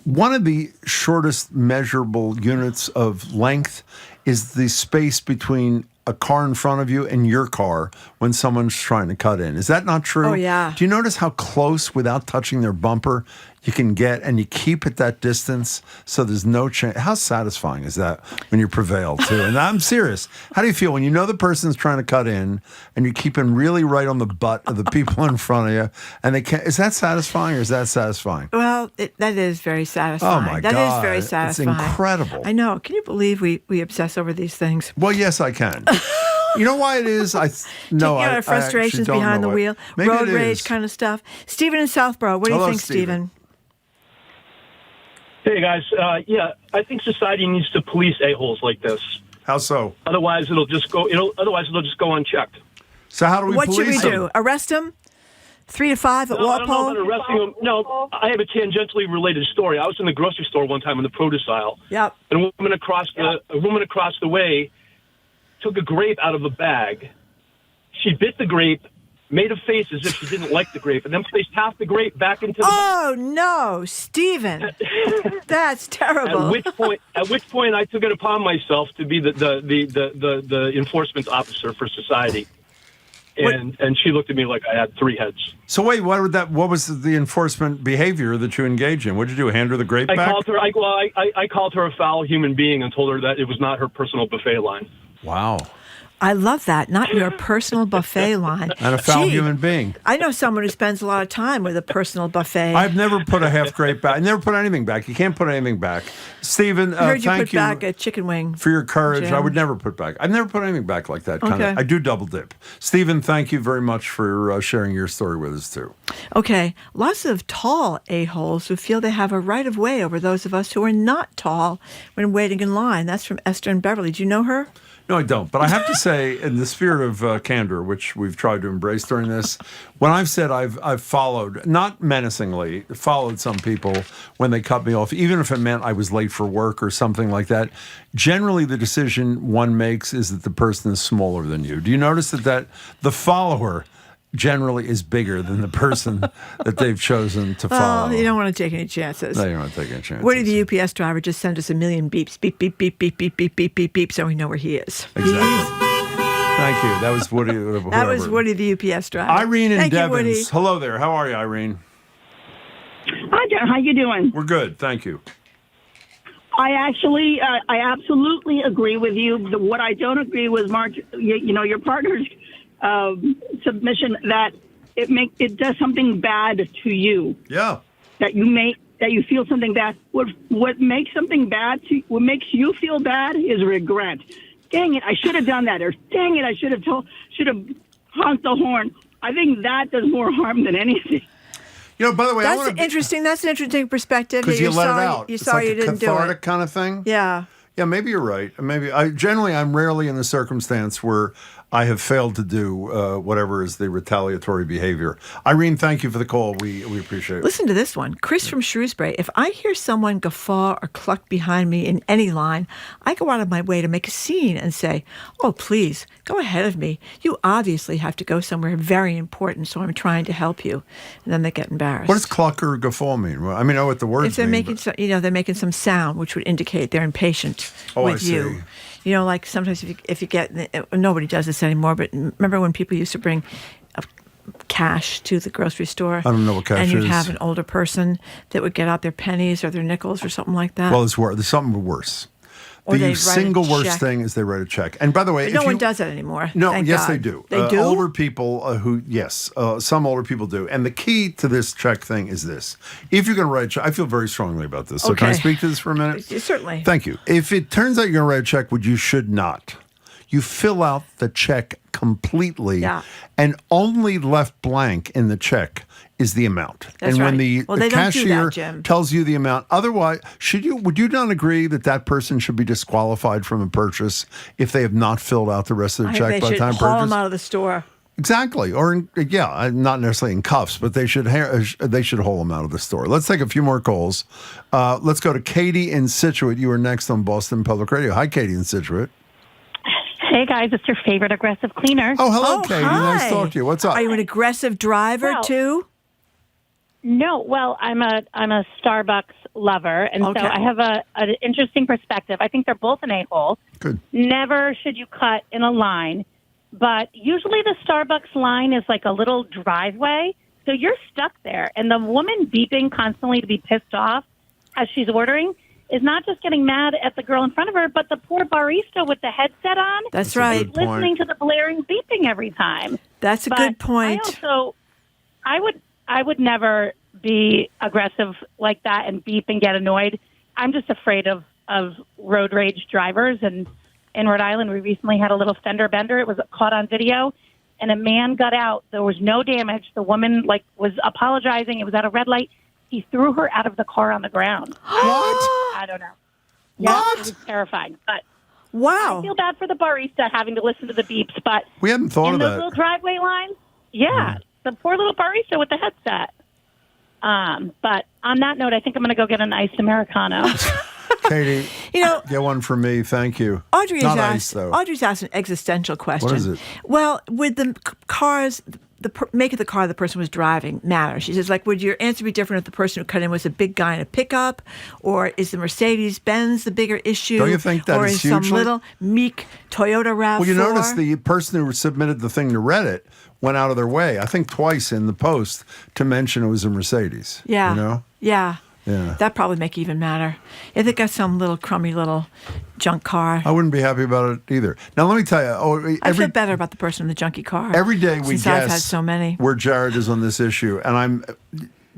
one of the shortest measurable units of length is the space between a car in front of you and your car when someone's trying to cut in. Is that not true? Oh, yeah. Do you notice how close without touching their bumper you can get, and you keep at that distance so there's no chance? How satisfying is that when you prevail, too? And I'm serious. How do you feel when you know the person's trying to cut in and you're keeping really right on the butt of the people in front of you, and they can't? Is that satisfying or is that satisfying? Well, that is very satisfying. Oh, my God. God. That is very satisfying. It's incredible. I know. Can you believe we obsess over these things? Well, yes, I can. You know why it is? I frustrations behind the wheel, Maybe road it rage is. kind of stuff. Stephen in Southborough, what do you think, Stephen? Hey guys, I think society needs to police a-holes like this. How so? Otherwise, it'll just go unchecked. So how do we What police should we them? do? Arrest them? 3 to 5 at No, I Walpole? don't know about arresting them. No, I have a tangentially related story. I was in the grocery store one time in the produce aisle. Yep. And a woman across the way took a grape out of a bag. She bit the grape, made a face as if she didn't like the grape, and then placed half the grape back into the Oh no, Stephen. That's terrible. At which point I took it upon myself to be the enforcement officer for society. And she looked at me like I had 3 heads. So wait, what was the enforcement behavior that you engaged in? What did you do? Hand her the grape back? I called her a foul human being and told her that it was not her personal buffet line. Wow. I love that. Not your personal buffet line. And a foul human being. I know someone who spends a lot of time with a personal buffet. I've never put a half grape back. I never put anything back. You can't put anything back. Stephen, I heard you thank put back a chicken wing. for your courage. Jim. I would never put back. I've never put anything back like that. Okay. I do double dip. Stephen, thank you very much for sharing your story with us too. Okay, lots of tall a-holes who feel they have a right of way over those of us who are not tall when waiting in line. That's from Esther and Beverly. Do you know her? No, I don't. But I have to say, in the spirit of candor, which we've tried to embrace during this, when I've said I've followed, not menacingly, followed some people when they cut me off, even if it meant I was late for work or something like that, generally the decision one makes is that the person is smaller than you. Do you notice that the follower generally is bigger than the person that they've chosen to follow? Well, you don't want to take any chances. No, you don't want to take any chances. What did the UPS driver just send us a million beeps? Beep, beep, beep, beep, beep, beep, beep, beep, beep, so we know where he is. Exactly. Thank you. That was Woody. That was Woody, the UPS driver. Irene and Thank you, Woody. Devens. Hello there. How are you, Irene? Hi, John. How you doing? We're good. Thank you. I absolutely agree with you. What I don't agree with, Mark, your partner's submission that it does something bad to you. Yeah. That you feel something bad. What makes something bad what makes you feel bad is regret. Dang it, I should have done that, or dang it, I should have honked the horn. I think that does more harm than anything. By the way, that's interesting. That's an interesting perspective. Because you let it out. You it's saw like you a didn't do cathartic it. kind of thing. Yeah. Yeah, maybe you're right. Maybe I'm rarely in the circumstance where I have failed to do whatever is the retaliatory behavior. Irene, thank you for the call. We appreciate it. Listen to this one. Chris from Shrewsbury. If I hear someone guffaw or cluck behind me in any line, I go out of my way to make a scene and say, "Oh, please, go ahead of me. You obviously have to go somewhere very important, so I'm trying to help you." And then they get embarrassed. What does cluck or guffaw mean? Well, I mean, I know what the words if they're mean. they're making some sound, which would indicate they're impatient with you. Like sometimes if you get, nobody does this anymore, but remember when people used to bring cash to the grocery store? I don't know what cash is. And you'd is. have an older person that would get out their pennies or their nickels or something like that. Well, there's something worse. Or The they'd write single a worst check. thing is they write a check. And by the way, But no one does that anymore. No, thank yes, God. they do. They do? Older people some older people do. And the key to this check thing is this. If you're going to write a check, I feel very strongly about this. So can I Okay. speak to this for a minute? Certainly. Thank you. If it turns out you're going to write a check, which you should not, you fill out the check completely, and only left blank in the check is the amount. That's and when right. the Well, they don't do that, cashier Jim. tells you the amount, otherwise, would you not agree that person should be disqualified from a purchase if they have not filled out the rest of the I check think by they the time should haul purchase? them out of the store. Exactly, or not necessarily in cuffs, but they should haul them out of the store. Let's take a few more calls. Let's go to Katie in Situate. You are next on Boston Public Radio. Hi, Katie in Situate. Hey guys, it's your favorite aggressive cleaner. Oh, hello, Katie. Hi. Nice to talk to you. What's up? Are you an aggressive driver too? No, well, I'm a Starbucks lover, and Okay. so I have an interesting perspective. I think they're both an a-hole. Good. Never should you cut in a line, but usually the Starbucks line is like a little driveway, so you're stuck there, and the woman beeping constantly to be pissed off as she's ordering is not just getting mad at the girl in front of her, but the poor barista with the headset on. That's right. Is listening to the blaring beeping every time. That's a good point. I would never be aggressive like that and beep and get annoyed. I'm just afraid of road rage drivers. And in Rhode Island, we recently had a little fender bender. It was caught on video, and a man got out. There was no damage. The woman was apologizing. It was at a red light. He threw her out of the car on the ground. What? I don't know. Yeah, it was terrifying. But wow, I feel bad for the barista having to listen to the beeps. But we hadn't thought in of those that. little driveway lines, the poor little barista with the headset. But on that note, I think I'm going to go get an iced Americano. Katie, get one for me. Thank you. Audrey's Not asked. ice, though. Audrey's asked an existential question. What is it? Well, with the cars, the make of the car the person was driving matters. She says, would your answer be different if the person who cut in was a big guy in a pickup, or is the Mercedes-Benz the bigger issue? Don't you think that or is is some hugely- little meek Toyota RAV4? Well, you notice the person who submitted the thing to Reddit went out of their way, I think twice in the post, to mention it was a Mercedes. Yeah. You know? Yeah. Yeah. That probably make it even matter. If they got some little crummy little junk car. I wouldn't be happy about it either. Now, let me tell you. I feel better about the person in the junky car. Every day we since I've guess had so many. where Jared is on this issue, and I'm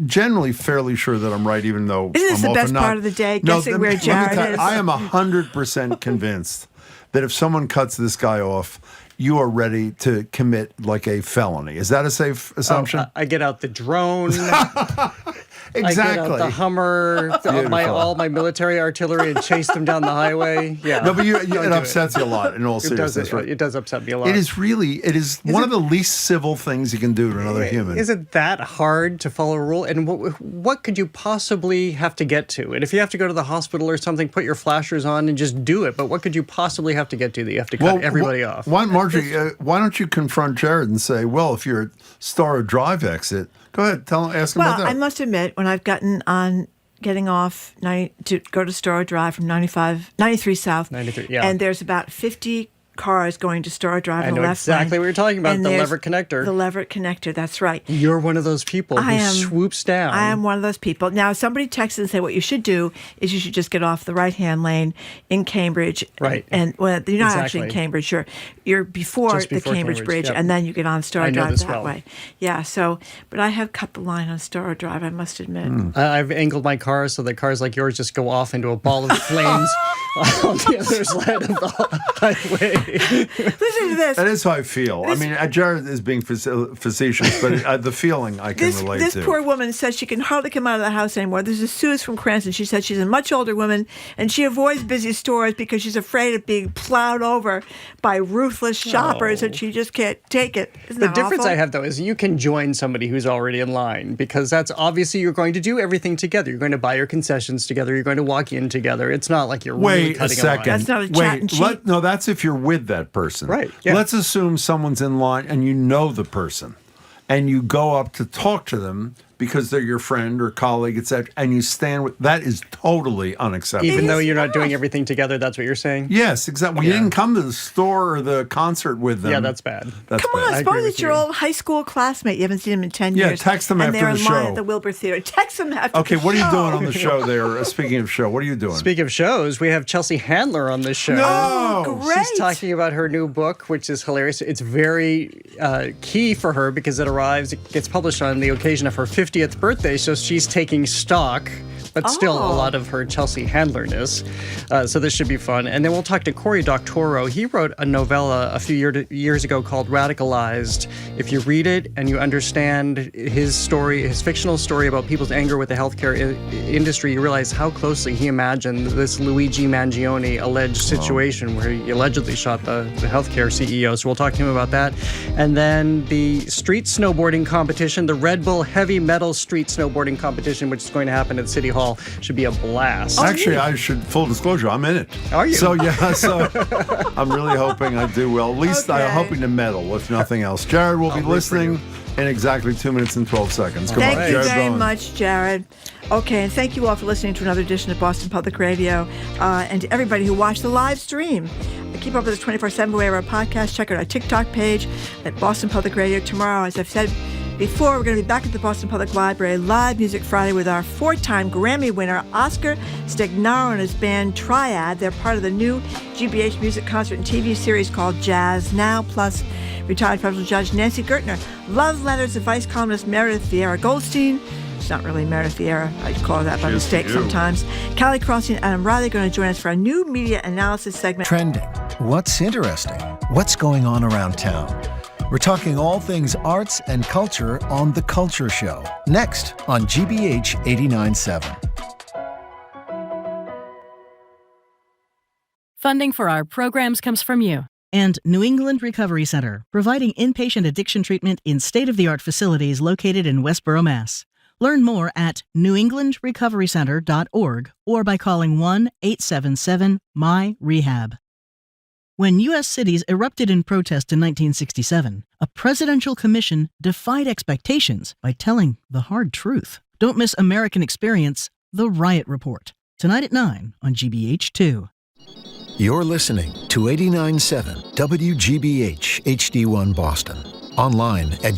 generally fairly sure that I'm right, even though Isn't this I'm the best often not. part of the day, guessing where Jared is? I am 100% convinced that if someone cuts this guy off, you are ready to commit a felony. Is that a safe assumption? I get out the drone. Exactly. I get out the Hummer, all my military artillery, and chase them down the highway. Yeah. No, but it upsets you a lot, in all seriousness, right? It does upset me a lot. It is one of the least civil things you can do to another human. Is it that hard to follow a rule? And what could you possibly have to get to? And if you have to go to the hospital or something, put your flashers on and just do it. But what could you possibly have to get to that you have to cut everybody off? Marjorie, why don't you confront Jared and say, well, if you're at Star Drive exit, go ahead, ask him about that. Well, I must admit, when I've getting off to go to Star Drive from 93 South, 93, yeah. and there's about 50 cars going to Star Drive I on know the left exactly lane. what you're talking about, And the there's lever connector. The lever connector, that's right. You're one of those people who swoops down. I am one of those people. Now, somebody texted and said what you should do is you should just get off the right-hand lane in Cambridge. Right. And well, you're not actually in Cambridge. You're before the Cambridge Bridge, yep. and then you get on Star I know Drive this that well. way. Yeah, so, but I have cut the line on Star Drive, I must admit. I've angled my car so that cars like yours just go off into a ball of flames on the other side of the highway. Listen to this. That is how I feel. I mean, Jared is being facetious, but the feeling I can relate to. This poor woman says she can hardly come out of the house anymore. This is Suze from Cranston. She said she's a much older woman, and she avoids busy stores because she's afraid of being plowed over by ruthless shoppers, and she just can't take it. Isn't The that difference awful? I have, though, is you can join somebody who's already in line, because that's obviously you're going to do everything together. You're going to buy your concessions together. You're going to walk in together. It's not like you're really Wait a cutting second. line. That's not a chat and cheat. No, that's if you're with that person. Right, yeah. Let's assume someone's in line and you know the person, and you go up to talk to them because they're your friend or colleague, etc., and you stand with that is totally unacceptable. Even though you're not doing everything together, that's what you're saying? Yes, exactly. You didn't come to the store or the concert with them. Yeah, that's bad. That's Come bad. on, suppose it's your old high school classmate. You haven't seen him in 10 Yeah, years. text them and after they're the in line show. at the Wilbur Theater. Text them after Okay, the what are you show. doing on the show there? Speaking of show, what are you doing? Speaking of shows, we have Chelsea Handler on this show. No! Great. She's talking about her new book, which is hilarious. It's very key for her because it gets published on the occasion of her 50th birthday, so she's taking stock, but still a lot of her Chelsea Handlerness. So this should be fun. And then we'll talk to Cory Doctorow. He wrote a novella a few years ago called Radicalized. If you read it and you understand his story, his fictional story about people's anger with the healthcare industry, you realize how closely he imagined this Luigi Mangione alleged situation where he allegedly shot the healthcare CEO. So we'll talk to him about that. And then the street snowboarding competition, the Red Bull Heavy Metal Street Snowboarding Competition, which is going to happen at City Hall, should be a blast. Actually, I should, full disclosure, I'm in it. Are you? So, yeah, I'm really hoping I do well. At least I'm hoping to medal, if nothing else. Jared will be listening in exactly 2 minutes and 12 seconds. Come on, Thank you Jared very Bowen. much, Jared. Okay, and thank you all for listening to another edition of Boston Public Radio, and to everybody who watched the live stream. Keep up with us 24/7 by way of our podcast. Check out our TikTok page at Boston Public Radio. Tomorrow, as I've said before, we're going to be back at the Boston Public Library Live Music Friday with our 4-time Grammy winner, Oscar Stegnaro, and his band Triad. They're part of the new GBH music concert and TV series called Jazz Now, plus retired federal judge Nancy Gertner, love letters, advice columnist Meredith Vieira Goldstein. It's not really Meredith Vieira. I call her that by mistake sometimes. Callie Crossing and Adam Riley are going to join us for our new media analysis segment. Trending. What's interesting? What's going on around town? We're talking all things arts and culture on The Culture Show. Next on GBH 89.7. Funding for our programs comes from you. And New England Recovery Center, providing inpatient addiction treatment in state-of-the-art facilities located in Westboro, Mass. Learn more at newenglandrecoverycenter.org or by calling 1-877-MY-REHAB. When U.S. cities erupted in protest in 1967, a presidential commission defied expectations by telling the hard truth. Don't miss American Experience, The Riot Report, tonight at 9 on GBH2. You're listening to 89.7 WGBH HD1 Boston. Online at